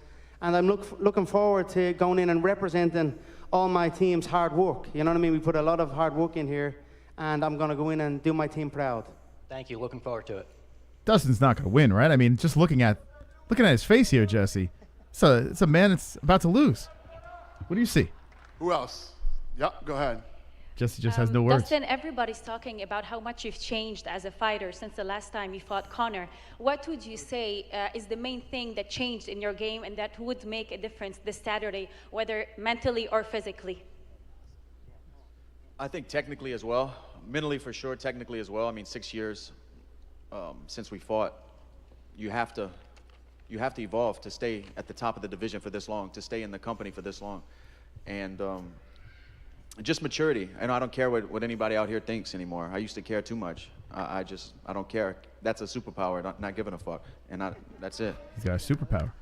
And I'm looking forward to going in and representing all my team's hard work. You know what I mean? We put a lot of hard work in here, and I'm going to go in and do my team proud. Thank you. Looking forward to it. Dustin's not going to win, right? I mean, just looking at his face here, Jesse. It's a man that's about to lose. What do you see? Who else? Yep, go ahead. Jesse just has no words. Dustin, everybody's talking about how much you've changed as a fighter since the last time you fought Conor. What would you say is the main thing that changed in your game and that would make a difference this Saturday, whether mentally or physically? I think technically as well. Mentally for sure, technically as well. I mean, 6 years since we fought. You have to evolve to stay at the top of the division for this long, to stay in the company for this long. And just maturity. And I don't care what anybody out here thinks anymore. I used to care too much. I don't care. That's a superpower, not giving a fuck. And that's it. He's got a superpower.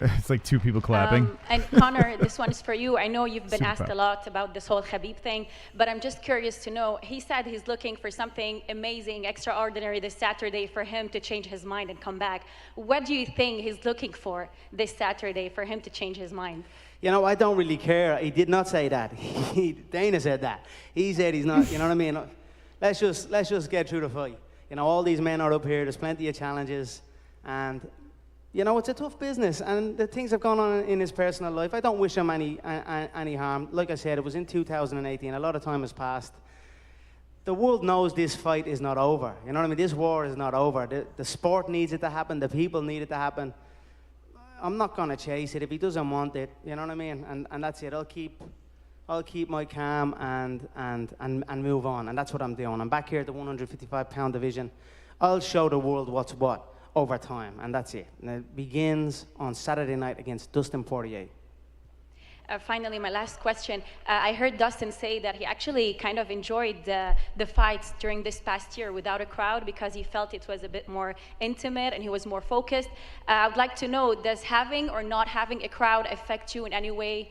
It's like two people clapping. And Conor, this one is for you. I know you've been Super asked proud. a lot about this whole Khabib thing, but I'm just curious to know, he said he's looking for something amazing, extraordinary this Saturday for him to change his mind and come back. What do you think he's looking for this Saturday for him to change his mind? You know, I don't really care. He did not say that. Dana said that. He said he's not, you know what I mean? Let's just get through the fight. You know, all these men are up here. There's plenty of challenges. And, you know, it's a tough business. And the things have gone on in his personal life. I don't wish him any harm. Like I said, it was in 2018. A lot of time has passed. The world knows this fight is not over. You know what I mean? This war is not over. The sport needs it to happen. The people need it to happen. I'm not going to chase it if he doesn't want it. You know what I mean? And that's it. I'll keep my calm and move on. And that's what I'm doing. I'm back here at the 155-pound division. I'll show the world what's what over time. And that's it. And it begins on Saturday night against Dustin Poirier. Finally, my last question. I heard Dustin say that he actually kind of enjoyed the fights during this past year without a crowd because he felt it was a bit more intimate and he was more focused. I would like to know, does having or not having a crowd affect you in any way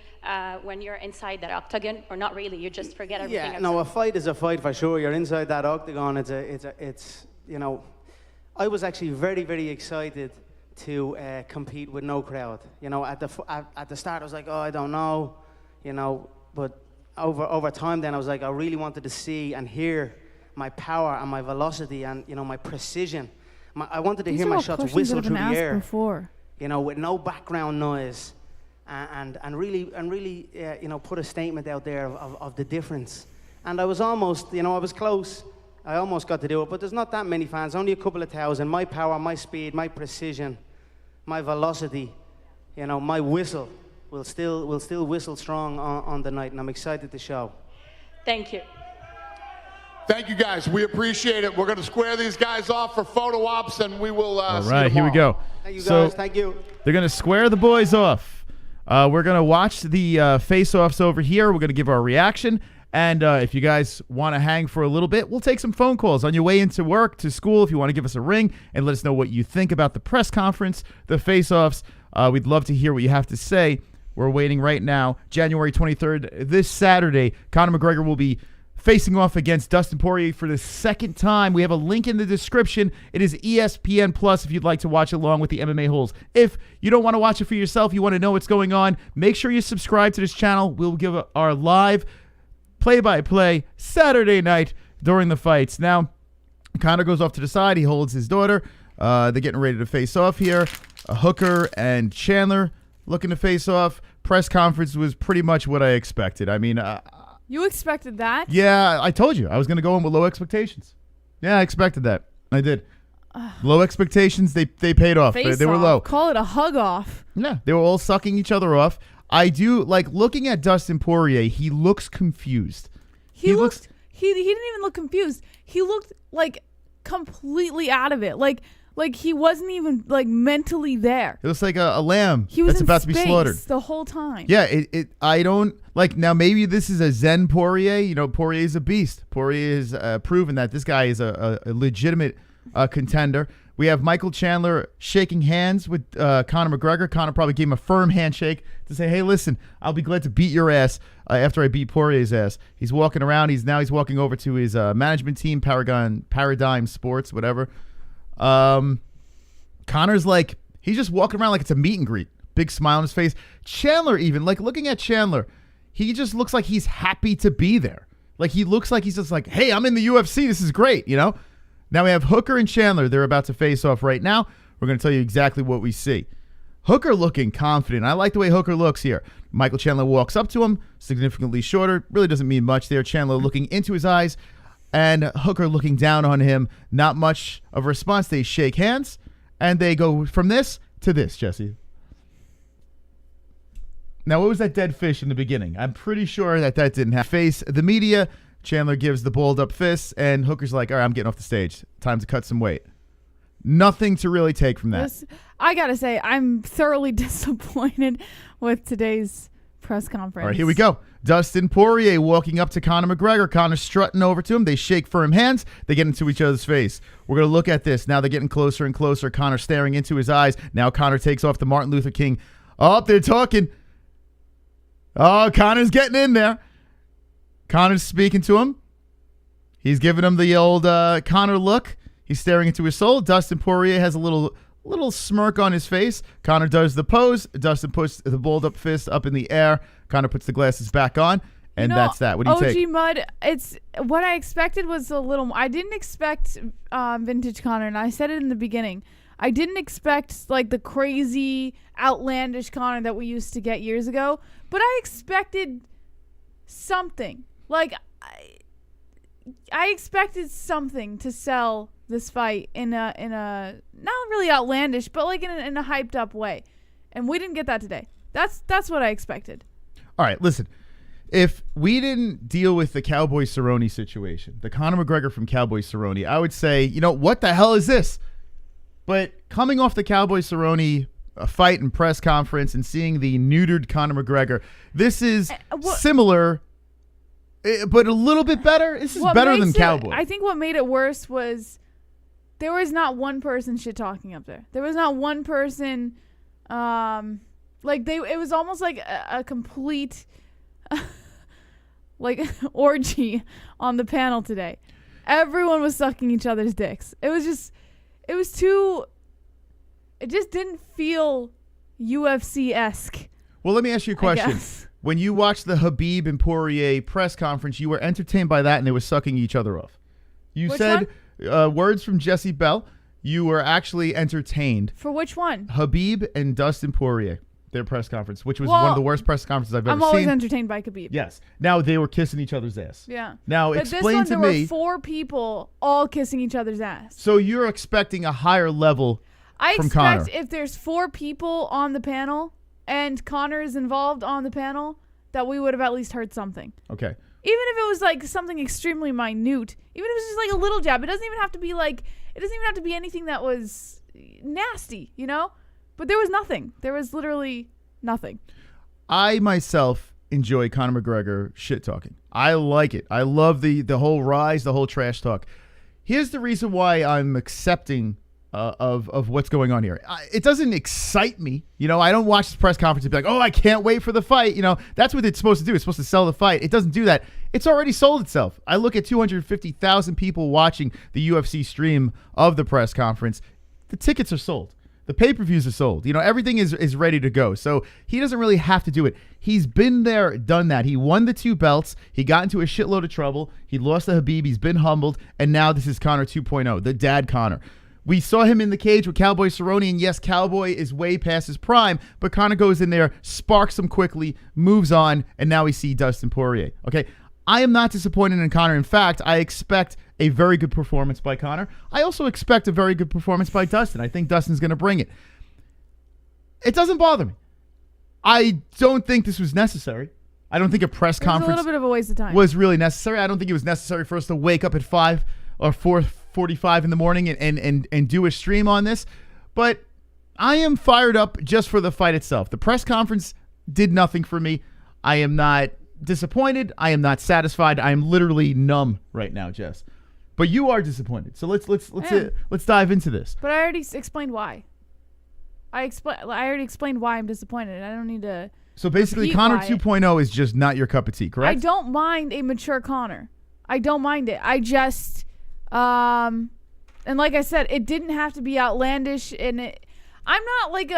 when you're inside that octagon, or not really? You just forget everything. Yeah, no, a fight is a fight for sure. You're inside that octagon. It's you know, I was actually very, very excited to compete with no crowd. You know, at the start I was like, oh, I don't know, you know, but over time then I was like, I really wanted to see and hear my power and my velocity and, you know, my precision. I wanted to hear my shots whistle through the air. Before. You know, with no background noise, and really you know, put a statement out there of the difference. And I was almost, you know, I was close. I almost got to do it, but there's not that many fans, only a couple of thousand. My power, my speed, my precision, my velocity, you know, my whistle will still whistle strong on the night, and I'm excited to show. Thank you. Thank you, guys. We appreciate it. We're going to square these guys off for photo ops, and we will All see right, you here we tomorrow. go. Thank you, So guys. Thank you. They're going to square the boys off. We're going to watch the face-offs over here. We're going to give our reaction. And if you guys want to hang for a little bit, we'll take some phone calls on your way into work, to school. If you want to give us a ring and let us know what you think about the press conference, the face-offs, we'd love to hear what you have to say. We're waiting right now. January 23rd, this Saturday, Conor McGregor will be facing off against Dustin Poirier for the second time. We have a link in the description. It is ESPN Plus if you'd like to watch along with the MMA-Holes. If you don't want to watch it for yourself, you want to know what's going on, make sure you subscribe to this channel. We'll give our live play-by-play Saturday night during the fights. Now, Conor goes off to the side. He holds his daughter. They're getting ready to face off here. Hooker and Chandler looking to face off. Press conference was pretty much what I expected. I mean, You expected that? yeah, I told you. I was going to go in with low expectations. Yeah, I expected that. I did. Low expectations, they paid off. They were low. Call it a hug off. Yeah, they were all sucking each other off. I do like looking at Dustin Poirier. He looks confused. He looked. He didn't even look confused. He looked like completely out of it. Like he wasn't even like mentally there. It looks like a lamb He was that's in about to be space slaughtered the whole time. Yeah, I don't like now. Maybe this is a Zen Poirier. You know, Poirier is a beast. Poirier has proven that this guy is a legitimate contender. We have Michael Chandler shaking hands with Conor McGregor. Conor probably gave him a firm handshake to say, "Hey, listen, I'll be glad to beat your ass after I beat Poirier's ass." He's walking around. He's walking over to his management team, Paradigm Sports, whatever. Conor's like, he's just walking around like it's a meet and greet. Big smile on his face. Chandler, even like looking at Chandler, he just looks like he's happy to be there. Like he looks like he's just like, "Hey, I'm in the UFC. This is great," you know. Now we have Hooker and Chandler. They're about to face off right now. We're going to tell you exactly what we see. Hooker looking confident. I like the way Hooker looks here. Michael Chandler walks up to him, significantly shorter. Really doesn't mean much there. Chandler looking into his eyes, and Hooker looking down on him. Not much of a response. They shake hands, and they go from this to this, Jesse. Now, what was that dead fish in the beginning? I'm pretty sure that didn't happen. Face the media. Chandler gives the balled up fist, and Hooker's like, "All right, I'm getting off the stage. Time to cut some weight." Nothing to really take from that. I got to say, I'm thoroughly disappointed with today's press conference. All right, here we go. Dustin Poirier walking up to Conor McGregor. Conor strutting over to him. They shake firm hands. They get into each other's face. We're going to look at this. Now they're getting closer and closer. Conor staring into his eyes. Now Conor takes off the Martin Luther King. Oh, they're talking. Oh, Conor's getting in there. Conor's speaking to him. He's giving him the old Conor look. He's staring into his soul. Dustin Poirier has a little smirk on his face. Conor does the pose. Dustin puts the balled up fist up in the air. Conor puts the glasses back on, and that's that. What do you take? OG Mud, it's what I expected was a little. I didn't expect vintage Conor, and I said it in the beginning. I didn't expect like the crazy, outlandish Conor that we used to get years ago, but I expected something. Like, I expected something to sell this fight in a not really outlandish, but like in a hyped up way, and we didn't get that today. That's what I expected. All right, listen. If we didn't deal with the Cowboy Cerrone situation, the Conor McGregor from Cowboy Cerrone, I would say, you know, what the hell is this? But coming off the Cowboy Cerrone fight and press conference and seeing the neutered Conor McGregor, this is similar. But a little bit better. This is better than Cowboy. I think what made it worse was there was not one person shit talking up there. There was not one person. It was almost like a complete like orgy on the panel today. Everyone was sucking each other's dicks. It just didn't feel UFC-esque. Well, let me ask you a question. When you watched the Khabib and Poirier press conference, you were entertained by that, and they were sucking each other off. You said words from Jesse Bell. You were actually entertained. For which one? Khabib and Dustin Poirier, their press conference, which was one of the worst press conferences I've ever seen. I'm always entertained by Khabib. Yes. Now they were kissing each other's ass. Yeah. Now but explain this one, to there me. were 4 people all kissing each other's ass. So you're expecting a higher level from Conor. If there's 4 people on the panel and Conor is involved on the panel, that we would have at least heard something. Okay. Even if it was like something extremely minute, even if it was just like a little jab, it doesn't even have to be like, it doesn't even have to be anything that was nasty, you know? But there was nothing. There was literally nothing. I myself enjoy Conor McGregor shit talking. I like it. I love the whole rise, the whole trash talk. Here's the reason why I'm accepting of what's going on here. It doesn't excite me. You know, I don't watch this press conference and be like, oh, I can't wait for the fight. You know, that's what it's supposed to do. It's supposed to sell the fight. It doesn't do that. It's already sold itself. I look at 250,000 people watching the UFC stream of the press conference. The tickets are sold. The pay-per-views are sold. You know, everything is ready to go. So he doesn't really have to do it. He's been there, done that. He won the 2 belts. He got into a shitload of trouble. He lost to Khabib. He's been humbled. And now this is Conor 2.0, the dad Conor. We saw him in the cage with Cowboy Cerrone, and yes, Cowboy is way past his prime, but Conor goes in there, sparks him quickly, moves on, and now we see Dustin Poirier. Okay, I am not disappointed in Conor. In fact, I expect a very good performance by Conor. I also expect a very good performance by Dustin. I think Dustin's going to bring it. It doesn't bother me. I don't think this was necessary. I don't think a press It was conference a little bit of a waste of time. was really necessary. I don't think it was necessary for us to wake up at 5 or 4:45 in the morning and do a stream on this. But I am fired up just for the fight itself. The press conference did nothing for me. I am not disappointed. I am not satisfied. I am literally numb right now, Jess. But you are disappointed. So let's dive into this. But I already explained why. I already explained why I'm disappointed. I don't need to. So basically, repeat Conor why. 2.0 is just not your cup of tea, correct? I don't mind a mature Conor. I don't mind it. I just, and like I said, it didn't have to be outlandish. And I'm not like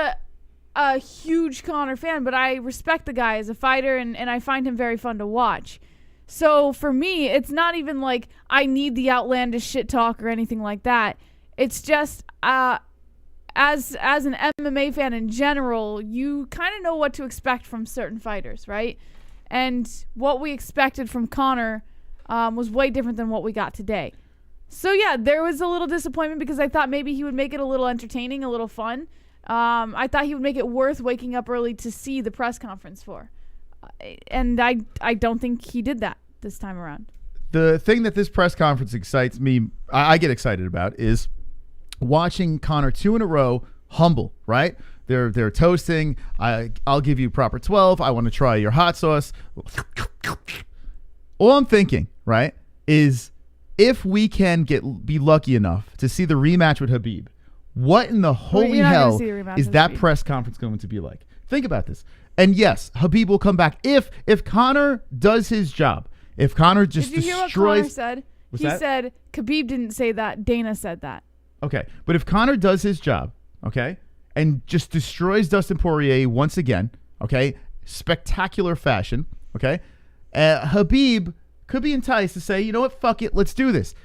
a huge Conor fan, but I respect the guy as a fighter, and I find him very fun to watch. So for me, it's not even like I need the outlandish shit talk or anything like that. It's just, as an MMA fan in general, you kind of know what to expect from certain fighters, right? And what we expected from Conor was way different than what we got today. So yeah, there was a little disappointment because I thought maybe he would make it a little entertaining, a little fun. I thought he would make it worth waking up early to see the press conference for. And I don't think he did that this time around. The thing that this press conference excites me, I get excited about, is watching Conor 2 in a row humble, right? They're toasting. I'll give you proper 12. I want to try your hot sauce. All I'm thinking, right, is if we can be lucky enough to see the rematch with Khabib, what in the holy hell is that press conference going to be like? Think about this. And yes, Khabib will come back if Conor does his job. If Conor just destroys. Did you hear what Conor said? He said Khabib didn't say that. Dana said that. Okay, but if Conor does his job, okay, and just destroys Dustin Poirier once again, okay, spectacular fashion, okay, Khabib could be enticed to say, you know what, fuck it, let's do this.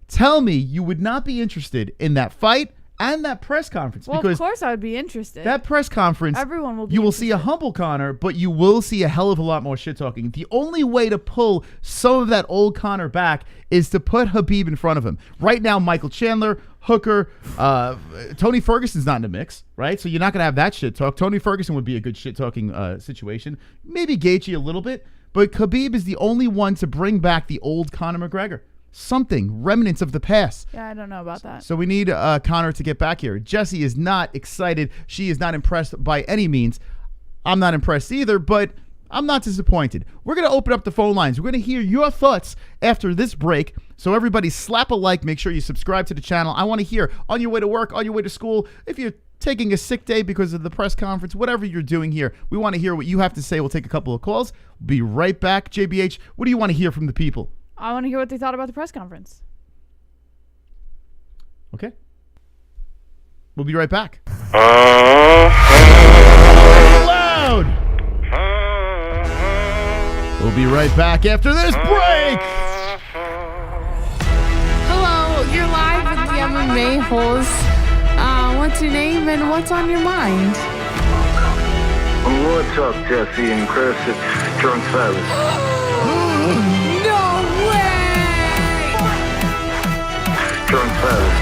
Tell me you would not be interested in that fight and that press conference. Well, because of course I would be interested. that press conference, everyone will be you will see a humble Conor, but you will see a hell of a lot more shit talking. The only way to pull some of that old Conor back is to put Khabib in front of him. Right now, Michael Chandler, Hooker, Tony Ferguson's not in the mix, right? So you're not going to have that shit talk. Tony Ferguson would be a good shit talking situation. Maybe Gaethje a little bit, but Khabib is the only one to bring back the old Conor McGregor. Something, remnants of the past. Yeah, I don't know about that. So we need Conor to get back here. Jessie is not excited. She is not impressed by any means. I'm not impressed either, but I'm not disappointed. We're going to open up the phone lines. We're going to hear your thoughts after this break. So everybody slap a like. Make sure you subscribe to the channel. I want to hear on your way to work, on your way to school, if you're taking a sick day because of the press conference, whatever you're doing here, we want to hear what you have to say. We'll take a couple of calls. We'll be right back. JBH, what do you want to hear from the people? I want to hear what they thought about the press conference. Okay. We'll be right back. Loud! We'll be right back after this break! Hello, you're live with the MMA-Holes. What's your name and what's on your mind? What's up, Jesse and Chris? It's Drunk Savage. Drunk Savage.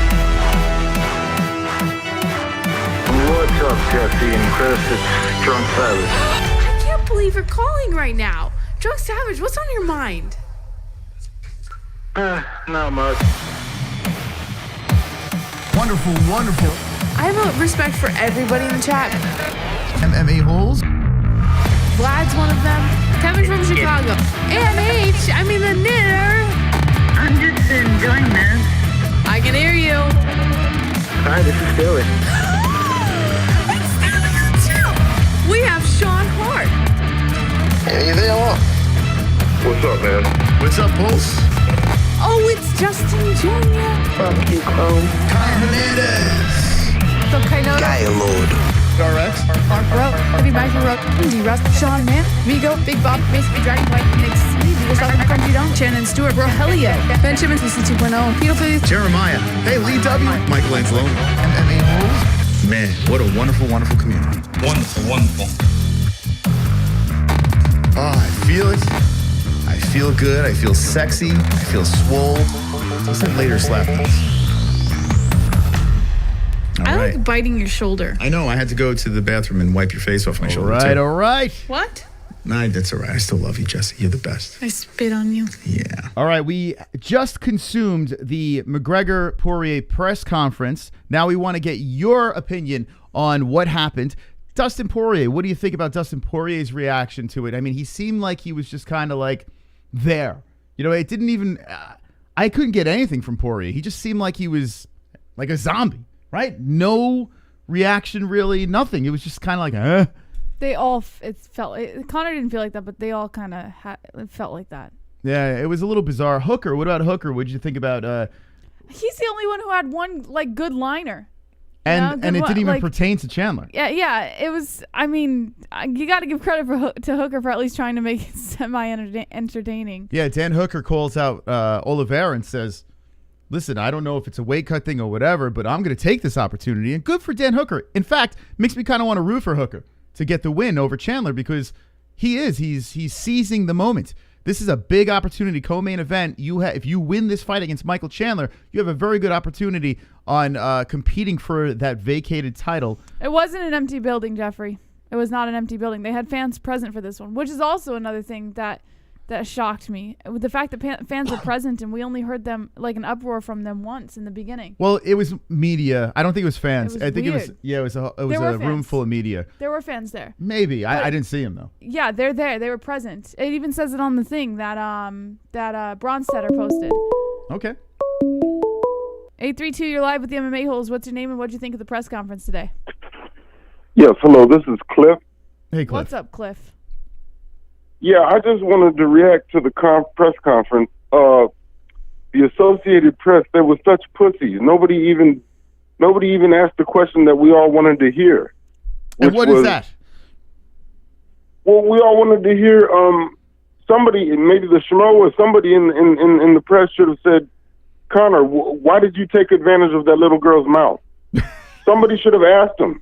What's up, Jesse and Chris? It's Drunk Savage. I can't believe you're calling right now. Drunk Savage, what's on your mind? Not much. Wonderful, wonderful. I have a respect for everybody in the chat. MMA-Holes. Vlad's one of them. Kevin from Chicago. AMH, I mean the knitter. I'm just enjoying this. I can hear you. Hi, this is Stewie. We have Sean Hart. Hey there, what? What's up, man? What's up, Pulse? Oh, it's Justin Jr. From Chrome. Hernandez. So Kainoda. Gaylord. RX. Mark Rowe. Heavy Michael Rowe. Indy Russ. Sean Man. Vigo. Big Bob. Basically Dragon White. Nick C. Vigo South Country Dome. Shannon Stewart. Rogelio. Benjamin. CC 2.0. Peter Phillies. Jeremiah. Hey, Lee W. Michael ANZALONE. MMA-Holes. Man, what a wonderful, wonderful community. Wonderful, wonderful. Oh, I feel it. I feel good. I feel sexy. I feel swole. What's that later slap this? I like biting your shoulder. I know. I had to go to the bathroom and wipe your face off my shoulder. All right. What? Nah, that's all right. I still love you, Jesse. You're the best. I spit on you. Yeah. All right, we just consumed the McGregor-Poirier press conference. Now we want to get your opinion on what happened. Dustin Poirier, what do you think about Dustin Poirier's reaction to it? I mean, he seemed like he was just kind of like there. You know, it didn't even... I couldn't get anything from Poirier. He just seemed like he was like a zombie, right? No reaction, really, nothing. It was just kind of like, They all, Conor didn't feel like that, but they all kind of felt like that. Yeah, it was a little bizarre. Hooker, what about Hooker? What did you think about... He's the only one who had one, like, good liner. And it didn't even pertain to Chandler. Yeah, it was, I mean, you got to give credit to Hooker for at least trying to make it semi-entertaining. Yeah, Dan Hooker calls out Oliveira and says, listen, I don't know if it's a weight cut thing or whatever, but I'm going to take this opportunity. And good for Dan Hooker. In fact, makes me kind of want to root for Hooker to get the win over Chandler because he's seizing the moment. This is a big opportunity, co-main event. If you win this fight against Michael Chandler, you have a very good opportunity on competing for that vacated title. It wasn't an empty building, Jeffrey. It was not an empty building. They had fans present for this one, which is also another thing that shocked me. The fact that fans were present and we only heard them, like, an uproar from them once in the beginning. Well, it was media. I don't think it was fans. I think weird. it was a room full of media. There were fans there. Maybe. I didn't see them, though. Yeah, they're there. They were present. It even says it on the thing that Bronstetter posted. Okay. 832, you're live with the MMA-Holes. What's your name and what'd you think of the press conference today? Yes, hello, this is Cliff. Hey, Cliff. What's up, Cliff? Yeah, I just wanted to react to the press conference. The Associated Press, they were such pussies. Nobody even asked the question that we all wanted to hear. And what is that? Well, we all wanted to hear somebody, maybe the Schmo or somebody in the press should have said, Conor, why did you take advantage of that little girl's mouth? Somebody should have asked him.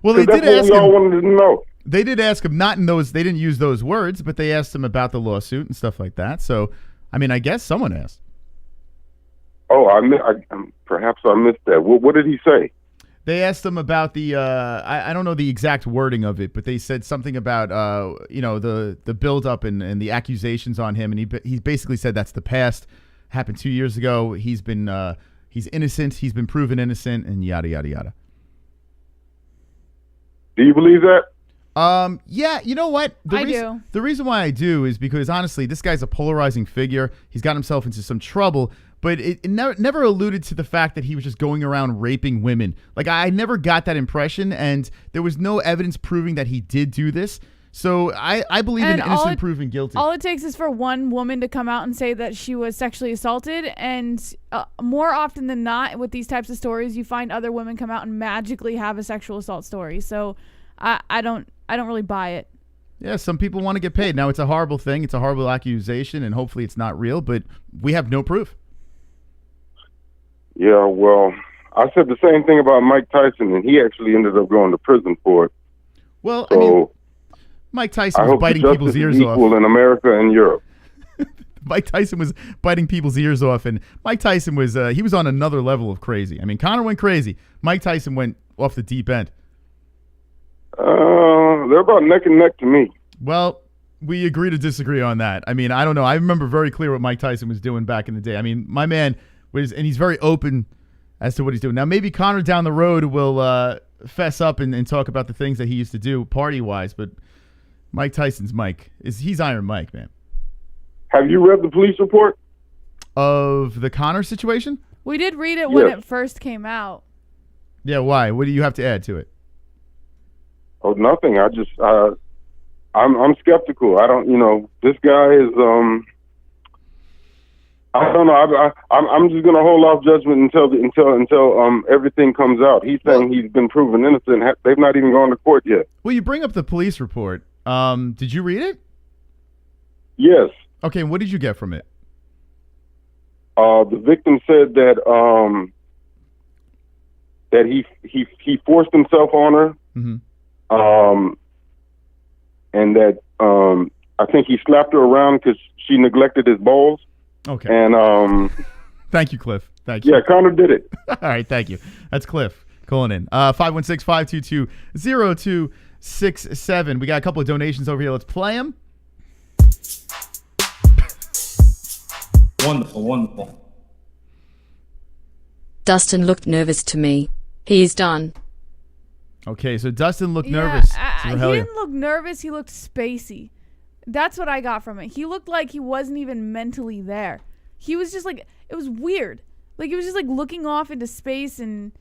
Well, they did ask him. We all wanted to know. They did ask him, not in those, they didn't use those words, but they asked him about the lawsuit and stuff like that. So, I mean, I guess someone asked. Oh, perhaps I missed that. What did he say? They asked him about the, I don't know the exact wording of it, but they said something about, the buildup and the accusations on him. And he basically said that's the past. Happened 2 years ago. He's innocent. He's been proven innocent and yada, yada, yada. Do you believe that? Yeah, you know what? I do. The reason why I do is because, honestly, this guy's a polarizing figure. He's got himself into some trouble, but it never alluded to the fact that he was just going around raping women. Like, I never got that impression, and there was no evidence proving that he did do this. So I believe in innocent proven guilty. All it takes is for one woman to come out and say that she was sexually assaulted, and more often than not, with these types of stories, you find other women come out and magically have a sexual assault story. So I don't really buy it. Yeah, some people want to get paid. Now, it's a horrible thing. It's a horrible accusation, and hopefully it's not real, but we have no proof. Yeah, well, I said the same thing about Mike Tyson, and he actually ended up going to prison for it. Well, so, I mean, Mike Tyson was biting people's ears off. Equal in America and Europe. Mike Tyson was biting people's ears off, and Mike Tyson was he was on another level of crazy. I mean, Conor went crazy. Mike Tyson went off the deep end. They're about neck and neck to me. Well, we agree to disagree on that. I mean, I don't know. I remember very clear what Mike Tyson was doing back in the day. I mean, my man was, and he's very open as to what he's doing. Now, maybe Conor down the road will fess up and talk about the things that he used to do party-wise, but Mike Tyson's Mike. He's Iron Mike, man. Have you read the police report? Of the Conor situation? We did read it when it first came out. Yeah, why? What do you have to add to it? Oh, nothing. I just, I'm skeptical. I don't, this guy is, I don't know. I'm just gonna hold off judgment until everything comes out. He's saying he's been proven innocent. They've not even gone to court yet. Well, you bring up the police report. Did you read it? Yes. Okay. What did you get from it? The victim said that that he forced himself on her. Mm-hmm. And that I think he slapped her around because she neglected his balls. Okay. And thank you, Cliff. Thank you. Yeah, Conor did it. All right, thank you. That's Cliff calling in. 516-522-02 767. We got a couple of donations over here. Let's play them. Wonderful, wonderful. Dustin looked nervous to me. He's done. Okay, so Dustin looked nervous. He didn't look nervous. He looked spacey. That's what I got from it. He looked like he wasn't even mentally there. He was just like, it was weird. Like, he was just like looking off into space and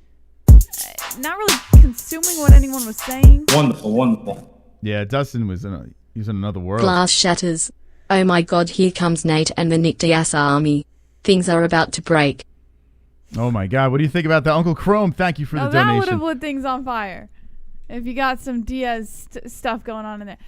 not really consuming what anyone was saying. Wonderful, wonderful. Yeah, Dustin was he was in another world. Glass shatters. Oh my God, here comes Nate and the Nick Diaz army. Things are about to break. Oh my God, what do you think about that? Uncle Chrome, thank you for the That would donation. have lit things on fire. If you got some Diaz stuff going on in there.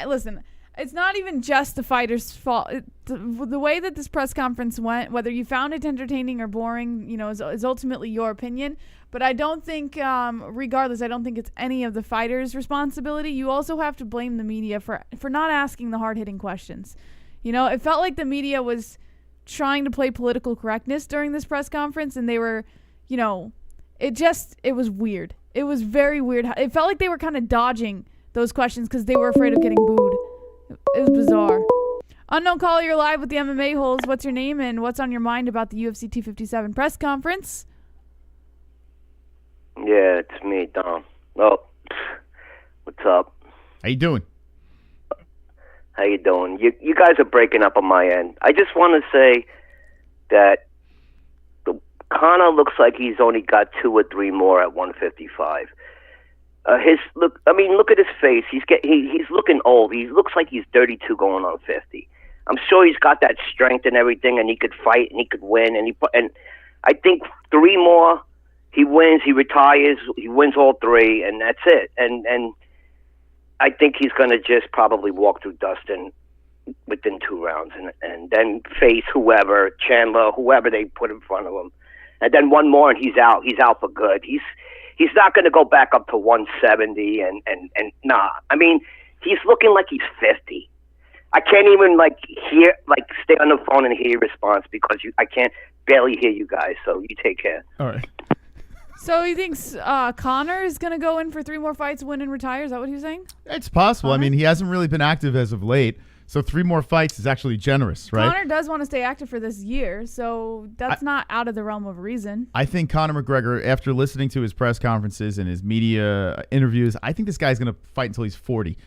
Listen, it's not even just the fighters' fault. The way that this press conference went, whether you found it entertaining or boring, is ultimately your opinion. But I don't think, regardless, I don't think it's any of the fighters' responsibility. You also have to blame the media for not asking the hard-hitting questions. It felt like the media was trying to play political correctness during this press conference, and they were, it was weird. It was very weird. It felt like they were kind of dodging those questions because they were afraid of getting booed. It was bizarre. Unknown caller, you're live with the MMA-Holes. What's your name and what's on your mind about the UFC 257 press conference? Yeah, it's me, Dom. Well, what's up? How you doing? How you doing? You guys are breaking up on my end. I just want to say that Conor looks like he's only got 2 or 3 more at 155. Look at his face. He's looking old. He looks like he's 32 going on 50. I'm sure he's got that strength and everything, and he could fight and he could win. And I think 3 more, he wins, he retires, he wins all 3, and that's it. And I think he's going to just probably walk through Dustin within 2 rounds, and then face whoever, Chandler, whoever they put in front of him, and then 1 more, and he's out. He's out for good. He's not going to go back up to 170, and nah. I mean, he's looking like he's 50. I can't even stay on the phone and hear your response because I can't barely hear you guys. So you take care. All right. So he thinks Conor is going to go in for 3 more fights, win and retire? Is that what he was saying? It's possible. Conor? I mean, he hasn't really been active as of late, so 3 more fights is actually generous, right? Conor does want to stay active for this year, so that's not out of the realm of reason. I think Conor McGregor, after listening to his press conferences and his media interviews, I think this guy's going to fight until he's 40.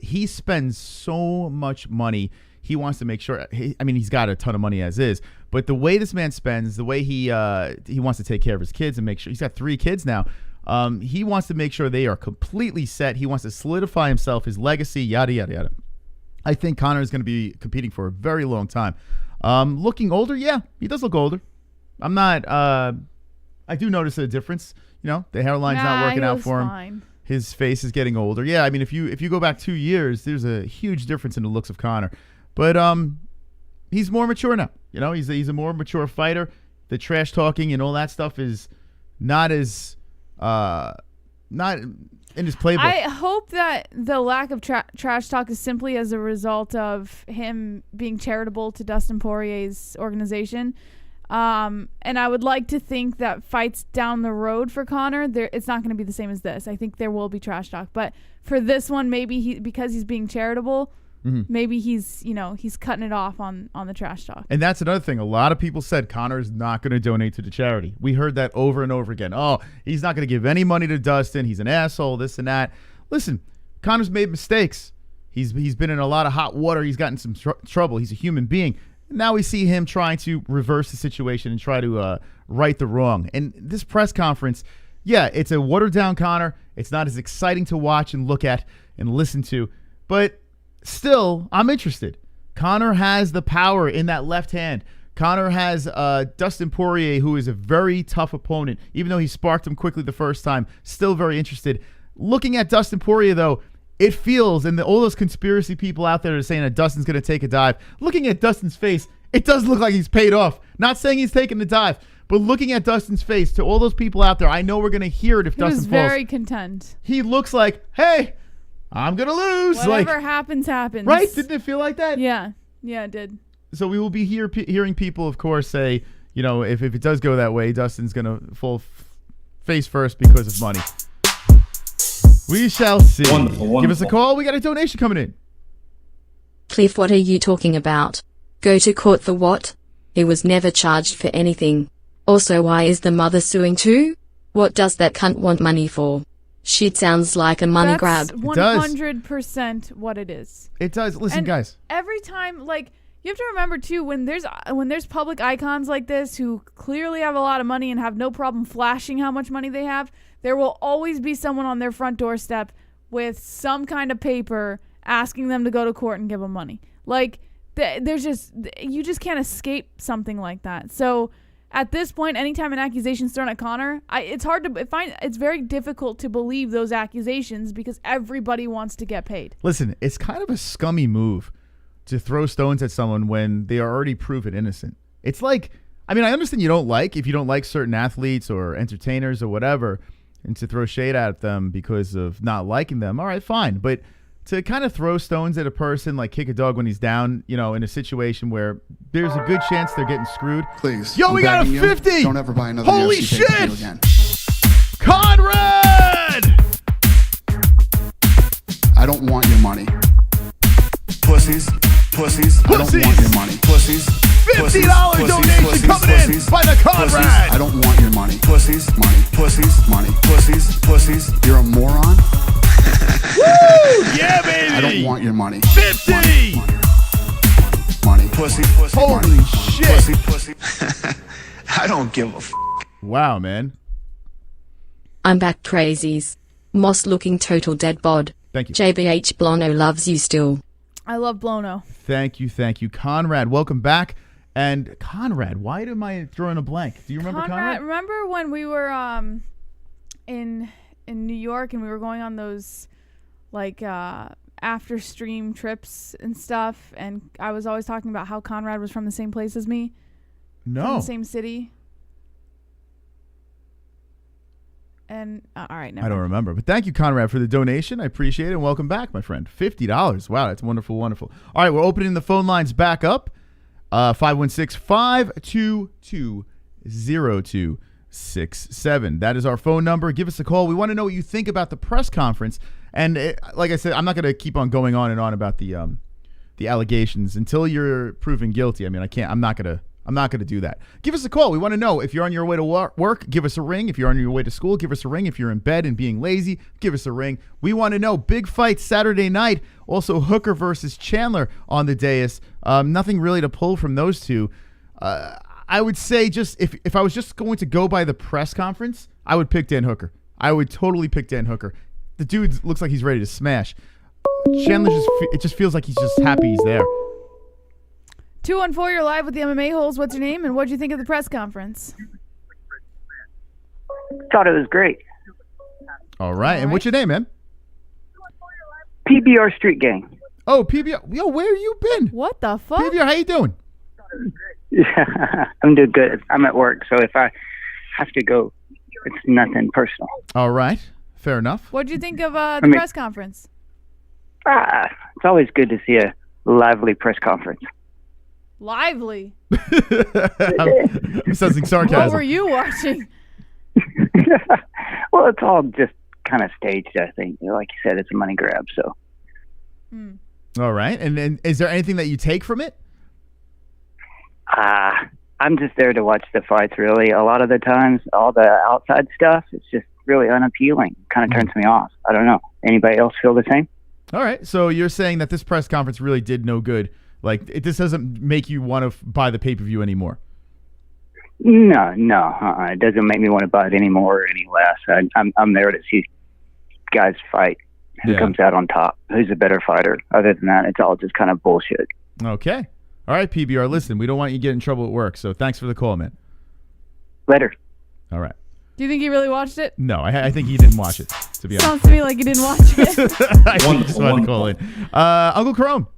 He spends so much money. He wants to make sure. He's got a ton of money as is, but the way this man spends, the way he wants to take care of his kids and make sure he's got 3 kids now. He wants to make sure they are completely set. He wants to solidify himself, his legacy, yada yada yada. I think Conor is going to be competing for a very long time. Looking older, yeah, he does look older. I'm not. I do notice a difference. The hairline's not working out for him. Fine. His face is getting older. Yeah, I mean, if you go back 2 years, there's a huge difference in the looks of Conor. But he's more mature now. He's a more mature fighter. The trash talking and all that stuff is not as not in his playbook. I hope that the lack of trash talk is simply as a result of him being charitable to Dustin Poirier's organization. And I would like to think that fights down the road for Conor, it's not going to be the same as this. I think there will be trash talk, but for this one, maybe because he's being charitable, maybe he's cutting it off on the trash talk. And that's another thing. A lot of people said Conor's not going to donate to the charity. We heard that over and over again. Oh, he's not going to give any money to Dustin. He's an asshole, this and that. Listen, Conor's made mistakes. He's been in a lot of hot water. He's gotten some trouble. He's a human being. Now we see him trying to reverse the situation and try to right the wrong. And this press conference, yeah, it's a watered-down Conor. It's not as exciting to watch and look at and listen to. But still, I'm interested. Conor has the power in that left hand. Conor has Dustin Poirier, who is a very tough opponent. Even though he sparked him quickly the first time, still very interested. Looking at Dustin Poirier, though, it feels, and all those conspiracy people out there are saying that Dustin's going to take a dive. Looking at Dustin's face, it does look like he's paid off. Not saying he's taking the dive, but looking at Dustin's face, to all those people out there, I know we're going to hear it if Dustin falls. He was very content. He looks like, hey, I'm going to lose. Whatever happens, happens. Right? Didn't it feel like that? Yeah. Yeah, it did. So we will be hearing people, of course, say, if it does go that way, Dustin's going to fall face first because of money. We shall see. Wonderful. Give us a call. We got a donation coming in. Cliff, what are you talking about? Go to court for what? He was never charged for anything. Also, why is the mother suing too? What does that cunt want money for? Shit sounds like a money grab. That's 100% what it is. It does. Listen, And guys. every time, like, you have to remember too, when there's public icons like this who clearly have a lot of money and have no problem flashing how much money they have, there will always be someone on their front doorstep with some kind of paper asking them to go to court and give them money. Like, you just can't escape something like that. So at this point, anytime an accusation is thrown at Conor, it's very difficult to believe those accusations because everybody wants to get paid. Listen, it's kind of a scummy move to throw stones at someone when they are already proven innocent. It's like, I mean, I understand you don't like, if you don't like certain athletes or entertainers or whatever, and to throw shade at them because of not liking them, all right, fine. But to kind of throw stones at a person, like kick a dog when he's down, in a situation where there's a good chance they're getting screwed. Please. Yo, we got a 50. Don't ever buy another Holy UFC pay-per-view shit. again. Conrad! I don't want your money. Pussies. I don't want your money. Pussies. $50 donation coming in by the Conrad. I don't want your money. Pussies. Money. Pussies. You're a moron. Woo! Yeah, baby. I don't want your money. 50. Money. Pussy. Holy shit. Pussy. I don't give a f. Wow, man. I'm back, crazies. Moss looking total dead bod. Thank you. JBH Blono loves you still. I love Blono. Thank you. Conrad, welcome back. And Conrad, why am I throwing a blank? Do you remember Conrad? Remember when we were in New York and we were going on those like after stream trips and stuff, and I was always talking about how Conrad was from the same place as me? No. From the same city. And all right, I don't remember. But thank you, Conrad, for the donation. I appreciate it. And welcome back, my friend. $50. Wow, that's wonderful. All right, we're opening the phone lines back up. 516-522-0267. That is our phone number. Give us a call. We want to know what you think about the press conference. And like I said, I'm not going to keep on going on and on about the allegations until you're proven guilty. I mean, I'm not going to do that. Give us a call. We want to know if you're on your way to work, give us a ring. If you're on your way to school, give us a ring. If you're in bed and being lazy, give us a ring. We want to know. Big fight Saturday night. Also Hooker versus Chandler on the dais. Nothing really to pull from those two. I would say just if I was just going to go by the press conference, I would pick Dan Hooker. I would totally pick Dan Hooker. The dude looks like he's ready to smash. Chandler it just feels like he's just happy he's there. 214, you're live with the MMA-Holes. What's your name and what did you think of the press conference? Thought it was great. All right. And what's your name, man? PBR Street Gang. Oh, PBR. Yo, where you been? What the fuck? PBR, how you doing? Yeah, I'm doing good. I'm at work, so if I have to go, it's nothing personal. All right. Fair enough. What did you think of the press conference? It's always good to see a lively press conference. Lively? I'm sensing sarcasm. What were you watching? Well, it's all just kind of staged, I think. Like you said, it's a money grab, so. All right. And then is there anything that you take from it? I'm just there to watch the fights, really. A lot of the times, all the outside stuff, it's just really unappealing. Kind of turns me off. I don't know. Anybody else feel the same? All right. So you're saying that this press conference really did no good. Like, this doesn't make you want to buy the pay-per-view anymore? No. It doesn't make me want to buy it any more or any less. I'm there to see guys fight. Who comes out on top? Who's a better fighter? Other than that, it's all just kind of bullshit. Okay. All right, PBR, listen, we don't want you to get in trouble at work, so thanks for the call, man. Later. All right. Do you think he really watched it? No, I think he didn't watch it, to be honest. Sounds to me like he didn't watch it. I think he just wanted to call in. Uncle Chrome.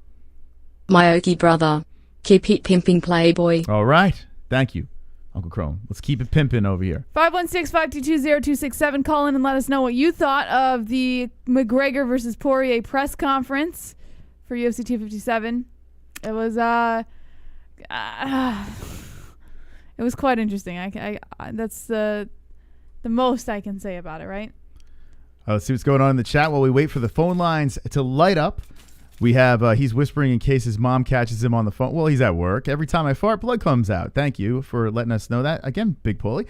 My Okie brother. Keep it pimping, playboy. All right. Thank you, Uncle Chrome. Let's keep it pimping over here. 516-522-0267. Call in and let us know what you thought of the McGregor versus Poirier press conference for UFC 257. It was it was quite interesting. I that's the most I can say about it, right? Let's see what's going on in the chat while we wait for the phone lines to light up. We have, he's whispering in case his mom catches him on the phone. Well, he's at work. Every time I fart, blood comes out. Thank you for letting us know that. Again, Big Paulie.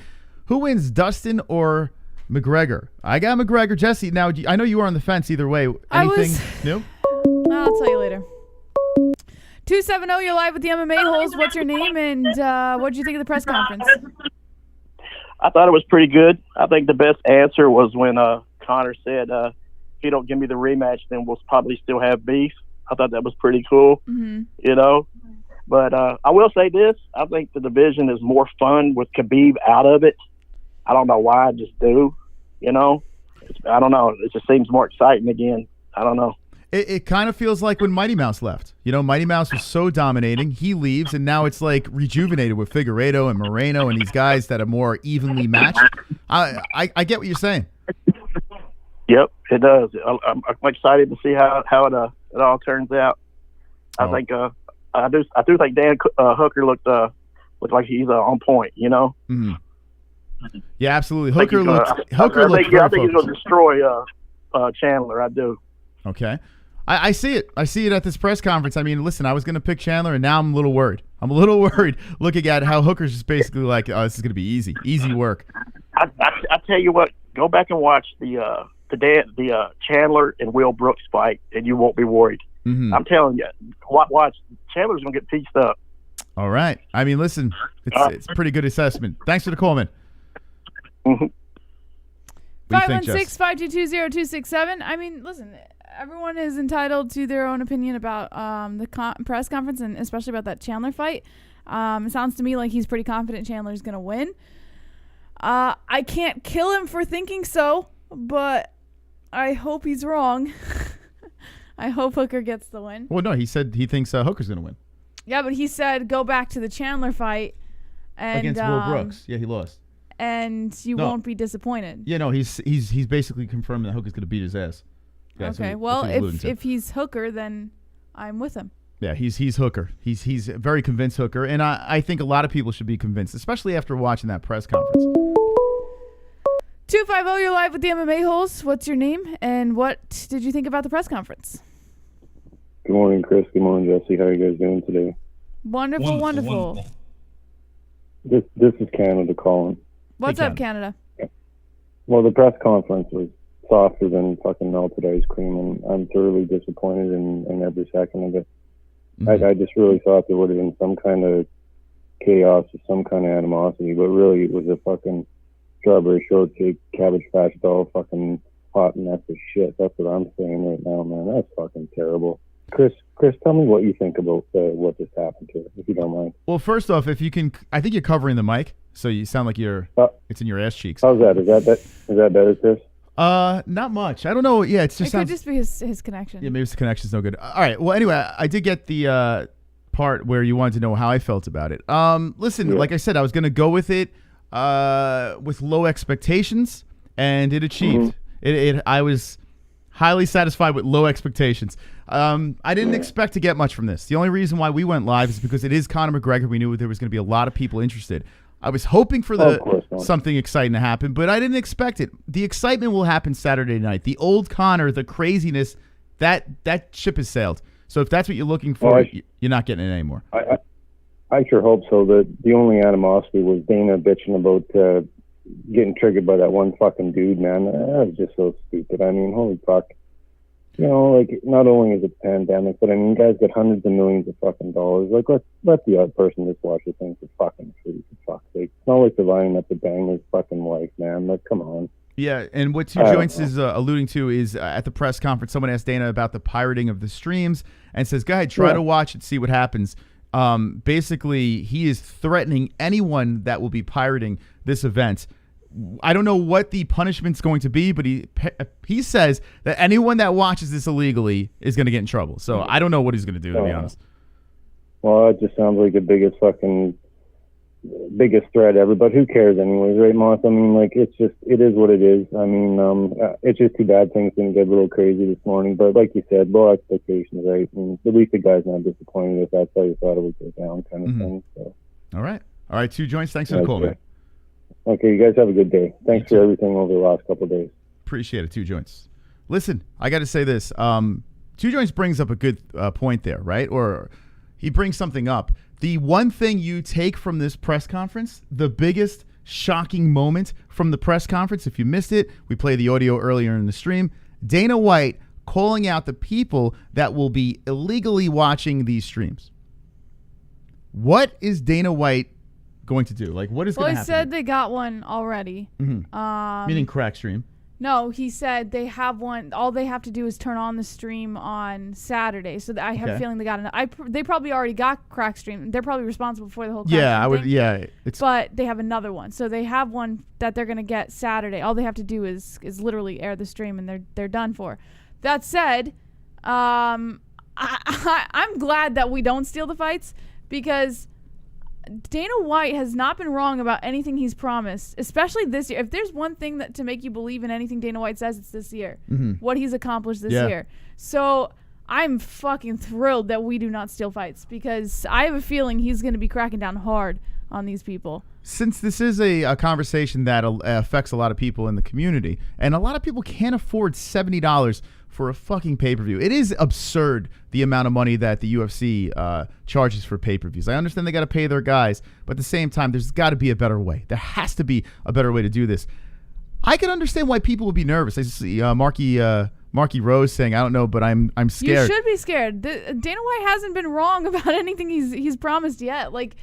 Who wins, Dustin or McGregor? I got McGregor. Jesse, now, I know you were on the fence either way. Anything new? I'll tell you later. 270, you're live with the MMA-Holes. What's your name, and what did you think of the press conference? I thought it was pretty good. I think the best answer was when Conor said, if you don't give me the rematch, then we'll probably still have beef. I thought that was pretty cool, you know. But I will say this. I think the division is more fun with Khabib out of it. I don't know why. I just do, you know. I don't know. It just seems more exciting again. I don't know. It kind of feels like when Mighty Mouse left. You know, Mighty Mouse was so dominating. He leaves, and now it's like rejuvenated with Figueiredo and Moreno and these guys that are more evenly matched. I get what you're saying. Yep, it does. I'm excited to see how it all turns out. I think I do think Dan Hooker looked like he's on point. You know. Yeah, absolutely. Hooker looked. I think he's going to destroy Chandler. I do. Okay. I see it. I see it at this press conference. I mean, listen, I was going to pick Chandler, and now I'm a little worried. I'm a little worried looking at how Hooker's just basically like, oh, this is going to be easy. Easy work. I tell you what, go back and watch the Chandler and Will Brooks fight, and you won't be worried. I'm telling you, watch. Chandler's going to get pieced up. All right. I mean, listen, it's a pretty good assessment. Thanks for the call, man. 516-522-0267. I mean, listen, everyone is entitled to their own opinion about the press conference, and especially about that Chandler fight. It sounds to me like he's pretty confident Chandler's going to win. I can't kill him for thinking so, but I hope he's wrong. I hope Hooker gets the win. Well, no, he said he thinks Hooker's going to win. Yeah, but he said go back to the Chandler fight. And, against Will Brooks. Yeah, he lost. And you won't be disappointed. Yeah, no, he's basically confirmed that Hooker's going to beat his ass. Yeah, okay, well, if he's Hooker, then I'm with him. Yeah, he's Hooker. He's very convinced Hooker, and I think a lot of people should be convinced, especially after watching that press conference. 250, you're live with the MMA-Holes. What's your name, and what did you think about the press conference? Good morning, Chris. Good morning, Jesse. How are you guys doing today? Wonderful. This is Canada calling. What's up, Canada? Well, the press conference was softer than fucking melted ice cream, and I'm thoroughly disappointed in every second of it. I just really thought there would have been some kind of chaos or some kind of animosity, but really it was a fucking strawberry shortcake, cabbage patch doll, fucking hot mess of shit. That's what I'm saying right now, man. That's fucking terrible. Chris, tell me what you think about what just happened to it, if you don't mind. Well, first off, if you can, I think you're covering the mic, so you sound like it's in your ass cheeks. How's that? Is that better, Chris? Not much. I don't know. Yeah, it could just be his connection. Yeah, maybe his connection's no good. All right. Well, anyway, I did get the part where you wanted to know how I felt about it. Listen, like I said, I was going to go with it with low expectations, and it achieved. I was highly satisfied with low expectations. I didn't expect to get much from this. The only reason why we went live is because it is Conor McGregor. We knew there was going to be a lot of people interested. I was hoping for something exciting to happen, but I didn't expect it. The excitement will happen Saturday night. The old Conor, the craziness, that ship has sailed. So if that's what you're looking for, you're not getting it anymore. I sure hope so. The only animosity was Dana bitching about getting triggered by that one fucking dude, man. That was just so stupid. I mean, holy fuck. You know, like, not only is it a pandemic, but I mean, guys get hundreds of millions of fucking dollars. Like, let the other person just watch the thing for fucking free, for fuck's sake. It's not like they're lining up to bang his fucking wife, man. Like, come on. Yeah, and what Two Joints is alluding to is at the press conference, someone asked Dana about the pirating of the streams and says, go ahead, try to watch it, see what happens. Basically, he is threatening anyone that will be pirating this event. I don't know what the punishment's going to be, but he says that anyone that watches this illegally is going to get in trouble. So I don't know what he's going to do, to be honest. Well, it just sounds like the biggest threat ever. But who cares anyways, right, Moss? I mean, like, it is what it is. I mean, it's just too bad things didn't get a little crazy this morning. But like you said, low expectations, right? And at least the guy's not disappointed if that's how you thought it would go down, kind of thing. So. All right, Two Joints. Thanks for the call, man. Okay, you guys have a good day. Thanks for everything over the last couple of days. Appreciate it, Two Joints. Listen, I got to say this. Two Joints brings up a good point there, right? Or he brings something up. The one thing you take from this press conference, the biggest shocking moment from the press conference, if you missed it, we played the audio earlier in the stream. Dana White calling out the people that will be illegally watching these streams. What is Dana White going to do? Like, what is going to happen? Well, he said they got one already. Meaning crack stream. No, he said they have one. All they have to do is turn on the stream on Saturday. So I have a feeling they got they probably already got crack stream. They're probably responsible for the whole. Yeah, I would. Thing. Yeah, but they have another one. So they have one that they're gonna get Saturday. All they have to do is literally air the stream, and they're done for. That said, I'm glad that we don't steal the fights because Dana White has not been wrong about anything he's promised, especially this year. If there's one thing that to make you believe in anything Dana White says, it's this year. What he's accomplished this year. So I'm fucking thrilled that we do not steal fights because I have a feeling he's going to be cracking down hard on these people. Since this is a conversation that affects a lot of people in the community, and a lot of people can't afford $70 for a fucking pay-per-view. It is absurd the amount of money that the UFC charges for pay-per-views. I understand they got to pay their guys, but at the same time, there's got to be a better way. There has to be a better way to do this. I can understand why people would be nervous. I see Marky Rose saying, "I don't know, but I'm scared." You should be scared. Dana White hasn't been wrong about anything he's promised yet. Like,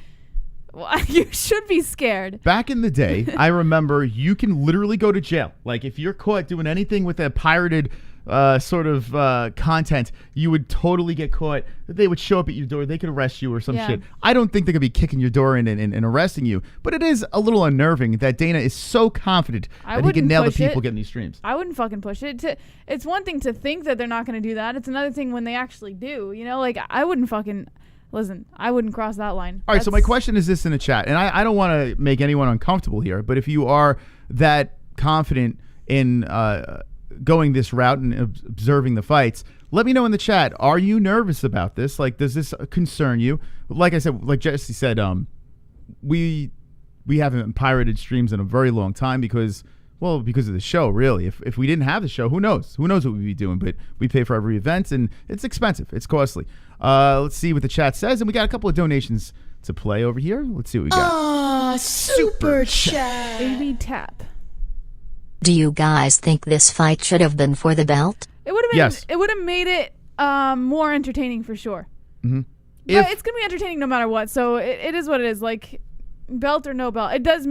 you should be scared. Back in the day, I remember you can literally go to jail. Like, if you're caught doing anything with that pirated content, you would totally get caught. They would show up at your door. They could arrest you or some shit. I don't think they could be kicking your door in and arresting you. But it is a little unnerving that Dana is so confident that he can nail the people getting these streams. I wouldn't fucking push it. It's one thing to think that they're not going to do that. It's another thing when they actually do. You know, like, I wouldn't fucking... Listen, I wouldn't cross that line. All right, so my question is this in the chat, and I don't want to make anyone uncomfortable here, but if you are that confident in going this route and observing the fights, let me know in the chat. Are you nervous about this? Like, does this concern you? Like I said, like Jesse said, we haven't pirated streams in a very long time because of the show, really. If we didn't have the show, who knows? Who knows what we'd be doing? But we pay for every event, and it's expensive. It's costly. Let's see what the chat says, and we got a couple of donations to play over here. Let's see what we got. Super chat. Baby tap. Do you guys think this fight should have been for the belt? It would have been. Yes. It would have made it more entertaining for sure. Mm-hmm. But it's gonna be entertaining no matter what. So it is what it is. Like, belt or no belt, it does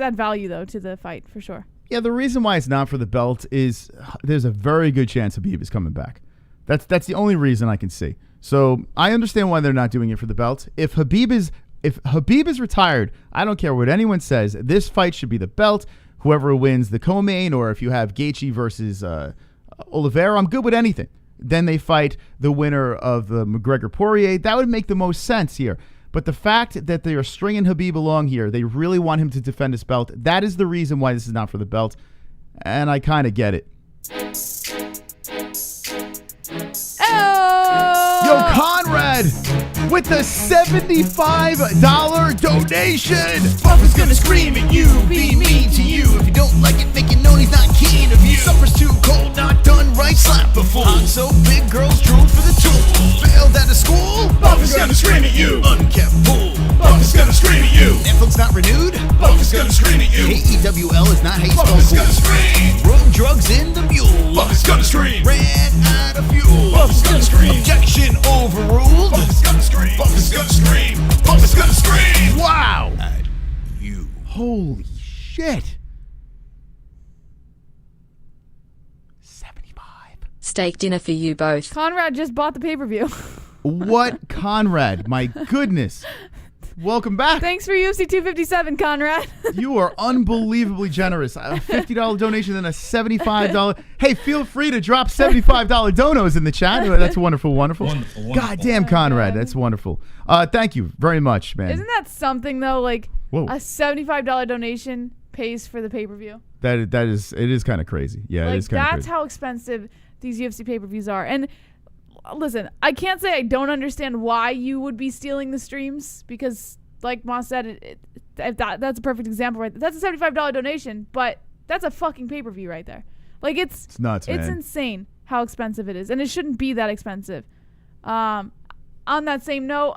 add value though to the fight for sure. Yeah, the reason why it's not for the belt is there's a very good chance Habib is coming back. That's the only reason I can see. So I understand why they're not doing it for the belt. If Habib is retired, I don't care what anyone says. This fight should be the belt. Whoever wins the co-main, or if you have Gaethje versus Oliveira, I'm good with anything. Then they fight the winner of the McGregor-Poirier. That would make the most sense here. But the fact that they are stringing Habib along here, they really want him to defend his belt. That is the reason why this is not for the belt. And I kind of get it. Yo, Conrad with the $75 donation. Buffer's gonna scream at you, be mean to you. If you don't like it, make it known he's not keen of you. Supper's too cold, not done right, slap a fool. Hot so big girls drool for the tool. Failed out of school, Buffer's gonna scream at you. Unkept pool, Buffer's gonna scream at you. Netflix not renewed, Buffer's gonna scream at you. HEWL is not hate spelled Buffer's gonna scream. Road drugs in the mule, Buffer's gonna scream. Ran out of fuel, Buffer's gonna scream. Objection overruled, Buffer's gonna scream. Buffer's gonna scream. Buffer's gonna scream. Wow. Holy shit. Steak dinner for you both. Conrad just bought the pay-per-view. What, Conrad? My goodness. Welcome back. Thanks for UFC 257, Conrad. You are unbelievably generous. A $50 donation and a $75. Hey, feel free to drop $75 donos in the chat. That's wonderful, wonderful. God damn, Conrad. That's wonderful. Thank you very much, man. Isn't that something, though? Like, Whoa. A $75 donation pays for the pay-per-view. It is kind of crazy. Yeah, like, it is kind of crazy. That's how expensive these UFC pay-per-views are. And listen, I can't say I don't understand why you would be stealing the streams because, like Moss said, that's a perfect example right there. That's a $75 donation, but that's a fucking pay-per-view right there. Like it's nuts, It's man. insane how expensive it is, and it shouldn't be that expensive. On that same note,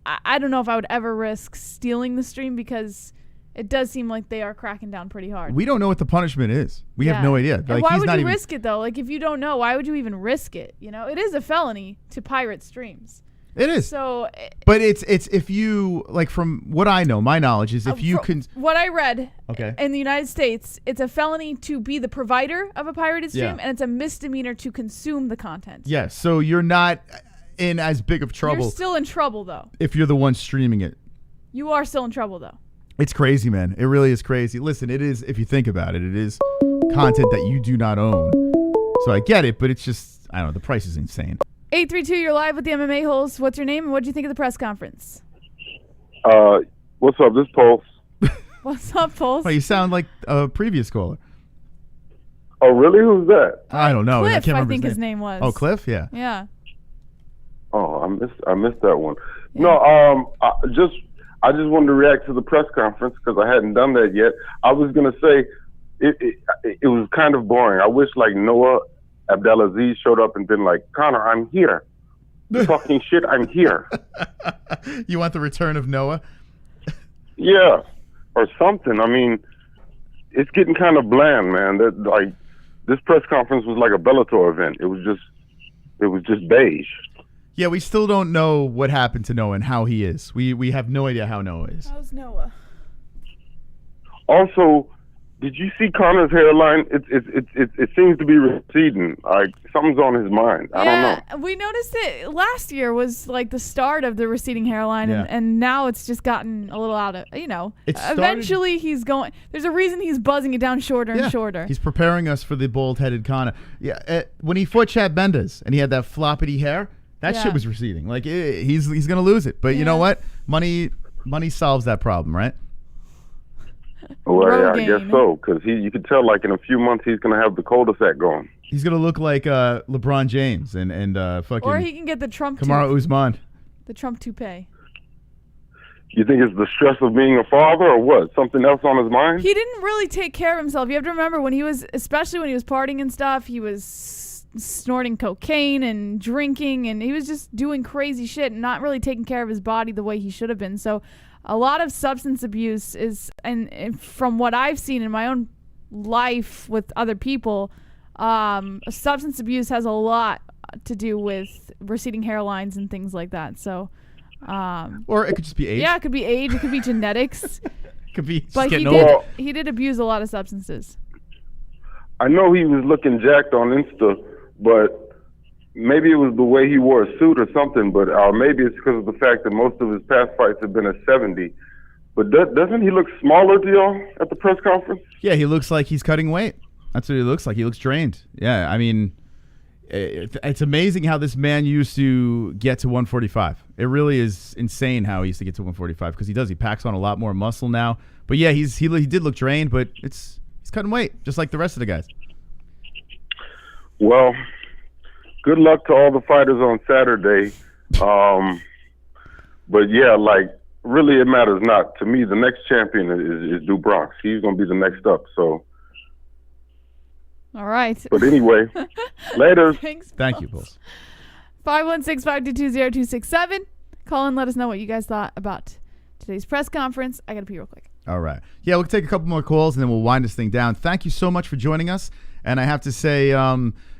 I don't know if I would ever risk stealing the stream because it does seem like they are cracking down pretty hard. We don't know what the punishment is. We have no idea. And Like, why he's would not you even, risk it though? Like if you don't know, why would you even risk it? You know, it is a felony to pirate streams. It is. So, but it's if you, like, from what I know, my knowledge is if you can. What I read Okay. in the United States, it's a felony to be the provider of a pirated stream, Yeah. and it's a misdemeanor to consume the content. Yes. So you're not in as big of trouble You're still in trouble though. if you're the one streaming it. You are still in trouble though. It's crazy, man. It really is crazy. Listen, it is, if you think about it, it is content that you do not own. So I get it, but it's just, I don't know, the price is insane. 832, you're live with the MMA-Holes. What's your name and what do you think of the press conference? What's up? This Pulse. What's up, Pulse? Well, you sound like a previous caller. Oh, really? Who's that? I don't know. Cliff, I can't remember I think his name was. Oh, Cliff? Yeah. Yeah. Oh, I missed that one. No, I just wanted to react to the press conference because I hadn't done that yet. I was gonna say it was kind of boring. I wish like Noah Abdelaziz showed up and been like, Conor, I'm here. Fucking shit, I'm here. You want the return of Noah? Yeah, or something. I mean, it's getting kind of bland, man. That like this press conference was like a Bellator event. It was just beige. Yeah, we still don't know what happened to Noah and how he is. We have no idea how Noah is. How's Noah? Also, did you see Conor's hairline? It seems to be receding. Like something's on his mind. I don't know. We noticed it last year was like the start of the receding hairline, Yeah. and now it's just gotten a little out of, you know. It started- Eventually he's going, there's a reason he's buzzing it down shorter and shorter. He's preparing us for the bald-headed Conor. Yeah, when he fought Chad Mendes and he had that floppity hair, that Yeah. shit was receding. Like he's going to lose it. But you know what? Money solves that problem, right? Well, yeah, I Rogaine. guess so. Because you could tell, like in a few months, he's gonna have the cul-de-sac going. He's going to look like LeBron James and fucking Or he can get the Trump Kamaru Usman. the Trump toupee. You think it's the stress of being a father, or what? Something else on his mind? He didn't really take care of himself. You have to remember when he was, especially when he was partying and stuff, he was snorting cocaine and drinking, and he was just doing crazy shit and not really taking care of his body the way he should have been. So a lot of substance abuse is, and from what I've seen in my own life with other people, substance abuse has a lot to do with receding hairlines and things like that. So, Or it could just be age. yeah, it could be age, it could be genetics. Could be just But getting old. he did abuse a lot of substances. I know he was looking jacked on Insta, but maybe it was the way he wore a suit or something. But maybe it's because of the fact that most of his past fights have been at 70. But doesn't he look smaller to y'all at the press conference? Yeah, he looks like he's cutting weight. That's what he looks like. He looks drained. Yeah, I mean, it's amazing how this man used to get to 145. It really is insane how he used to get to 145 because he does. He packs on a lot more muscle now. But yeah, he did look drained, but he's cutting weight just like the rest of the guys. Well, good luck to all the fighters on Saturday. But yeah, like really, it matters not to me. The next champion is Dubronx. He's going to be the next up. So. All right. But anyway, later. Thanks. Thank you, Bulls. 516-522-0267. Call and let us know what you guys thought about today's press conference. I got to pee real quick. All right. Yeah, we'll take a couple more calls and then we'll wind this thing down. Thank you so much for joining us. And I have to say,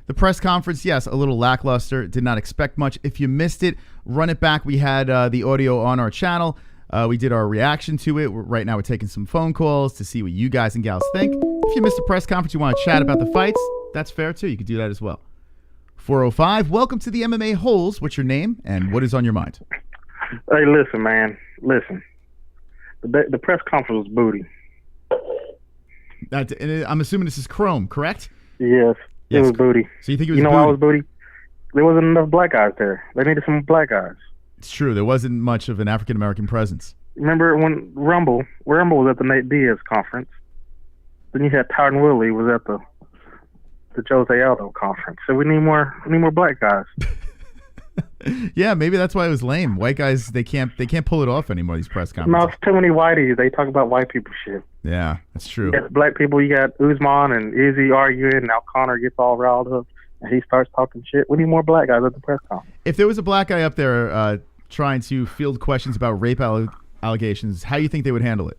the press conference, yes, a little lackluster. Did not expect much. If you missed it, run it back. We had the audio on our channel. We did our reaction to it. Right now we're taking some phone calls to see what you guys and gals think. If you missed the press conference, you want to chat about the fights, that's fair too. You can do that as well. 405, welcome to the MMA-Holes. What's your name and what is on your mind? Hey, listen, man. Listen. The press conference was booty. I'm assuming this is Chrome, correct? Yes, it was booty. So you think it was You know booty? why it was booty? There wasn't enough black guys there. They needed some black guys. It's true. There wasn't much of an African-American presence. Remember when Rumble was at the Nate Diaz conference? Then you had Tyron Woodley was at the Jose Aldo conference. So we need more black guys. Yeah, maybe that's why it was lame. White guys, they can't pull it off anymore, these press No, conferences. it's too many whiteys. They talk about white people shit. Yeah, that's true. You got black people, you got Usman and Izzy arguing. Now Conor gets all riled up and he starts talking shit. We need more black guys at the press conference. If there was a black guy up there trying to field questions about rape allegations, how do you think they would handle it?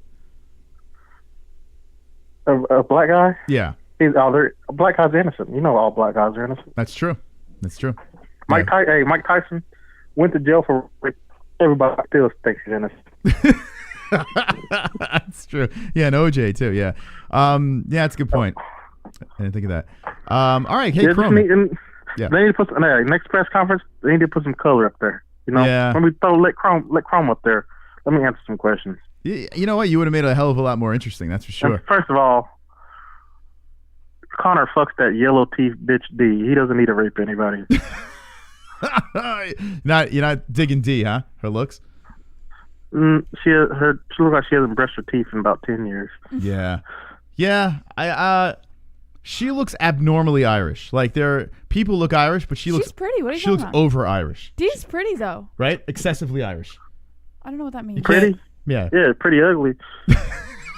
A black guy? Yeah. A black guy's innocent. You know all black guys are innocent. That's true. That's true. Mike Tyson went to jail for rape. Everybody still thinks he's innocent. That's true. Yeah, and OJ too. Yeah. Yeah, that's a good point. I didn't think of that. All right, hey, Chrome. Yeah. They need to put next press conference. They need to put some color up there. You know, Yeah. let me let Chrome up there. Let me answer some questions. You know what? You would have made it a hell of a lot more interesting. That's for sure. And first of all, Conor fucks that yellow teeth bitch D. He doesn't need to rape anybody. You're not digging D, huh? Her looks. She looks like she hasn't brushed her teeth in about 10 years. Yeah. She looks abnormally Irish. Like people look Irish, but she's pretty. What are you she talking looks about? over Irish, Dee's pretty though. right? Excessively Irish. I don't know what that means. Pretty? Yeah. Yeah, pretty ugly.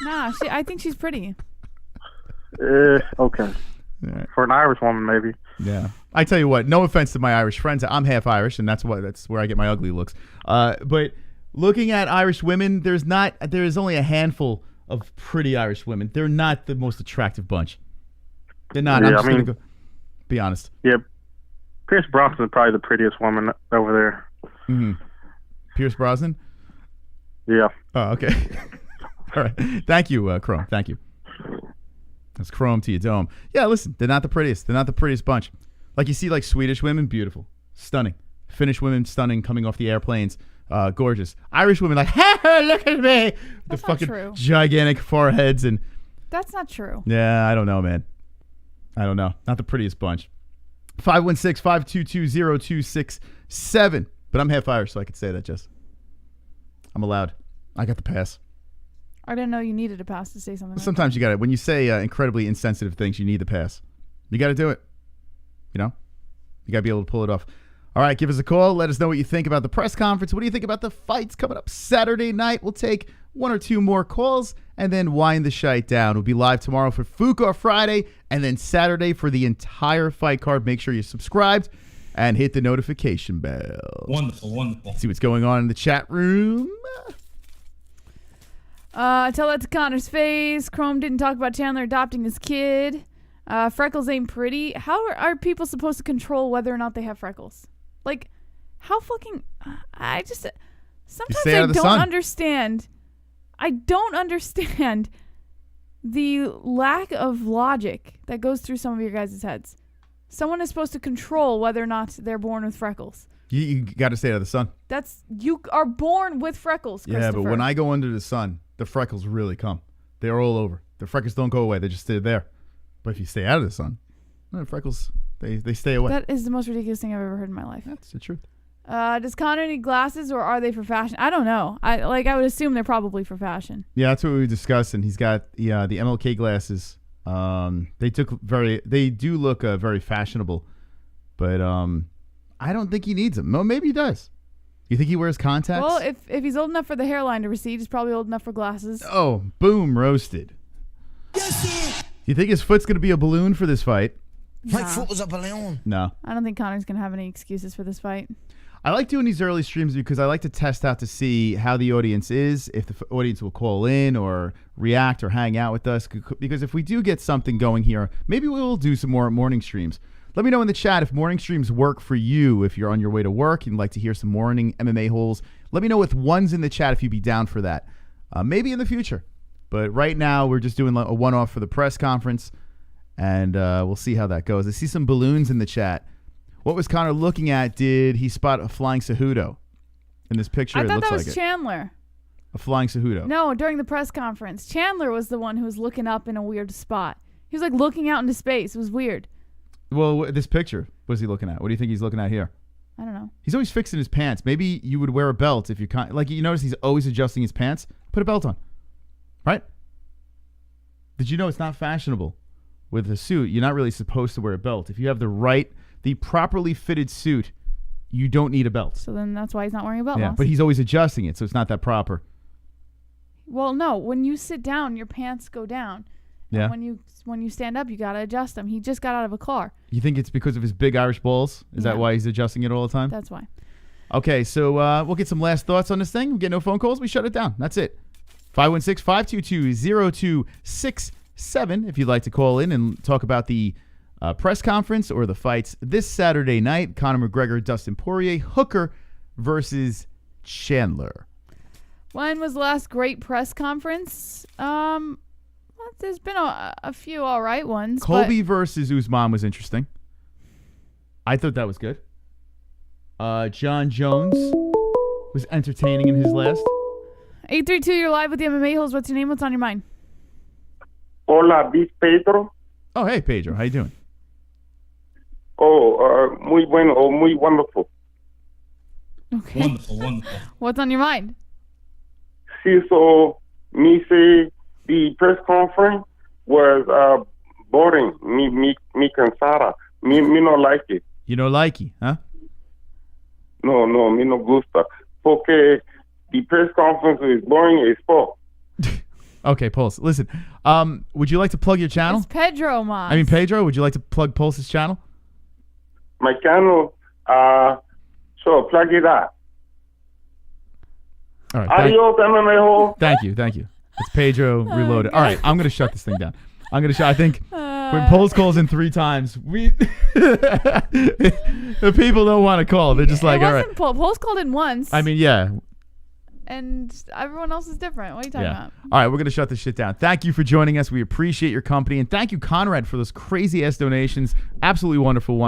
Nah, I think she's pretty. Okay. Right. For an Irish woman, maybe. Yeah. I tell you what, no offense to my Irish friends. I'm half Irish, and that's where I get my ugly looks. But looking at Irish women, there is only a handful of pretty Irish women. They're not the most attractive bunch. They're not. Yeah, I'm just going to be honest. Yeah. Pierce Brosnan is probably the prettiest woman over there. Mm-hmm. Pierce Brosnan? Yeah. Oh, okay. All right. Thank you, Chrome. Thank you. That's Chrome to your dome. Yeah, listen, they're not the prettiest. They're not the prettiest bunch. Like you see, like Swedish women, beautiful, stunning. Finnish women, stunning, coming off the airplanes, gorgeous. Irish women, like, hey, look at me, That's the not fucking true. gigantic foreheads and. That's not true. Yeah, I don't know, man. I don't know. Not the prettiest bunch. 516-522-0267. But I'm half Irish, so I could say that, Jess. I'm allowed. I got the pass. I didn't know you needed a pass to say something. Sometimes you got it. When you say incredibly insensitive things, you need the pass. You got to do it. You know? You got to be able to pull it off. All right, give us a call. Let us know what you think about the press conference. What do you think about the fights coming up Saturday night? We'll take one or two more calls and then wind the shite down. We'll be live tomorrow for Fuka Friday and then Saturday for the entire fight card. Make sure you're subscribed and hit the notification bell. Wonderful, wonderful. See what's going on in the chat room. Tell that to Connor's face. Chrome didn't talk about Chandler adopting his kid. Freckles ain't pretty. How are people supposed to control whether or not they have freckles? Like, how fucking... I just... Sometimes I don't understand. I don't understand the lack of logic that goes through some of your guys' heads. Someone is supposed to control whether or not they're born with freckles. You got to stay out of the sun. You are born with freckles, Yeah, but when I go under the sun, the freckles really come. They're all over. The freckles don't go away. They just stay there. But if you stay out of the sun, the freckles, they stay away. That is the most ridiculous thing I've ever heard in my life. That's the truth. Does Connor need glasses or are they for fashion? I don't know. I would assume they're probably for fashion. Yeah, that's what we discussed. And he's got the MLK glasses. They do look very fashionable, but I don't think he needs them. Well, maybe he does. You think he wears contacts? Well, if he's old enough for the hairline to recede, he's probably old enough for glasses. Oh, boom, roasted. You think his foot's going to be a balloon for this fight? My foot was a balloon. No. I don't think Connor's going to have any excuses for this fight. I like doing these early streams because I like to test out to see how the audience is, if the audience will call in or react or hang out with us. Because if we do get something going here, maybe we will do some more morning streams. Let me know in the chat if morning streams work for you. If you're on your way to work and you'd like to hear some morning MMA holes, let me know with ones in the chat if you'd be down for that. Maybe in the future. But right now, we're just doing a one-off for the press conference, and we'll see how that goes. I see some balloons in the chat. What was Conor looking at? Did he spot a flying Cejudo in this picture? I thought it looks that was like Chandler. A flying Cejudo. No, during the press conference. Chandler was the one who was looking up in a weird spot. He was like looking out into space. It was weird. Well, this picture, what was he looking at? What do you think he's looking at here? I don't know. He's always fixing his pants. Maybe you would wear a belt if you like. You notice he's always adjusting his pants. Put a belt on, right? Did you know it's not fashionable with a suit? You're not really supposed to wear a belt. If you have the properly fitted suit, you don't need a belt. So then that's why he's not wearing a belt. Yeah, Moss. but he's always adjusting it, so it's not that proper. Well, no. When you sit down, your pants go down. Yeah. And when you stand up, you gotta adjust them. He just got out of a car. You think it's because of his big Irish balls? Is that why he's adjusting it all the time? That's why. Okay, so we'll get some last thoughts on this thing. We get no phone calls. We shut it down. That's it. 516-522-0267 if you'd like to call in and talk about the press conference or the fights this Saturday night. Conor McGregor, Dustin Poirier, Hooker versus Chandler. When was the last great press conference? Well, there's been a few all right ones. Colby versus Usman was interesting. I thought that was good. John Jones was entertaining in his last. 832, you're live with the MMA-Holes. What's your name? What's on your mind? Hola, this Pedro. Oh, hey, Pedro. How you doing? Oh, muy bueno, muy wonderful. Okay. Wonderful. What's on your mind? Sí, so, me say the press conference was boring. Me cansada. Me no like it. You don't like it, huh? No, me no gusta. Porque the press conference is boring as fuck. Okay, Pulse. Listen, would you like to plug your channel? It's Pedro, Moss. I mean, Pedro, would you like to plug Pulse's channel? My channel, so plug it up. All right. Adios, MMA-Hole. Thank you. It's Pedro Reloaded. All right, I'm going to shut this thing down. I think when Pulse calls in 3 times, the people don't want to call. They're just like, all right. Pulse called in once. I mean, yeah. And everyone else is different. What are you talking about? All right, we're going to shut this shit down. Thank you for joining us. We appreciate your company. And thank you, Conrad, for those crazy-ass donations. Absolutely wonderful.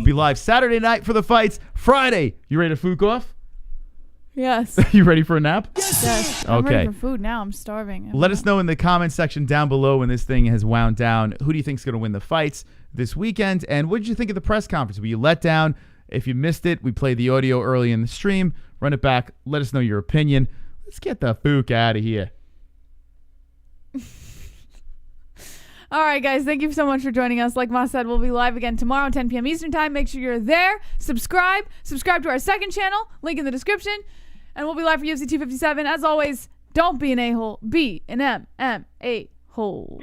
Be live Saturday night for the fights. Friday. You ready to fook off? Yes. You ready for a nap? Yes. I'm ready for food now. I'm starving. Let us know in the comment section down below when this thing has wound down. Who do you think is going to win the fights this weekend? And what did you think of the press conference? Were you let down? If you missed it, we played the audio early in the stream. Run it back. Let us know your opinion. Let's get the fook out of here. All right, guys. Thank you so much for joining us. Like Ma said, we'll be live again tomorrow, 10 p.m. Eastern Time. Make sure you're there. Subscribe to our second channel. Link in the description. And we'll be live for UFC 257. As always, don't be an a-hole. Be an MMA-hole.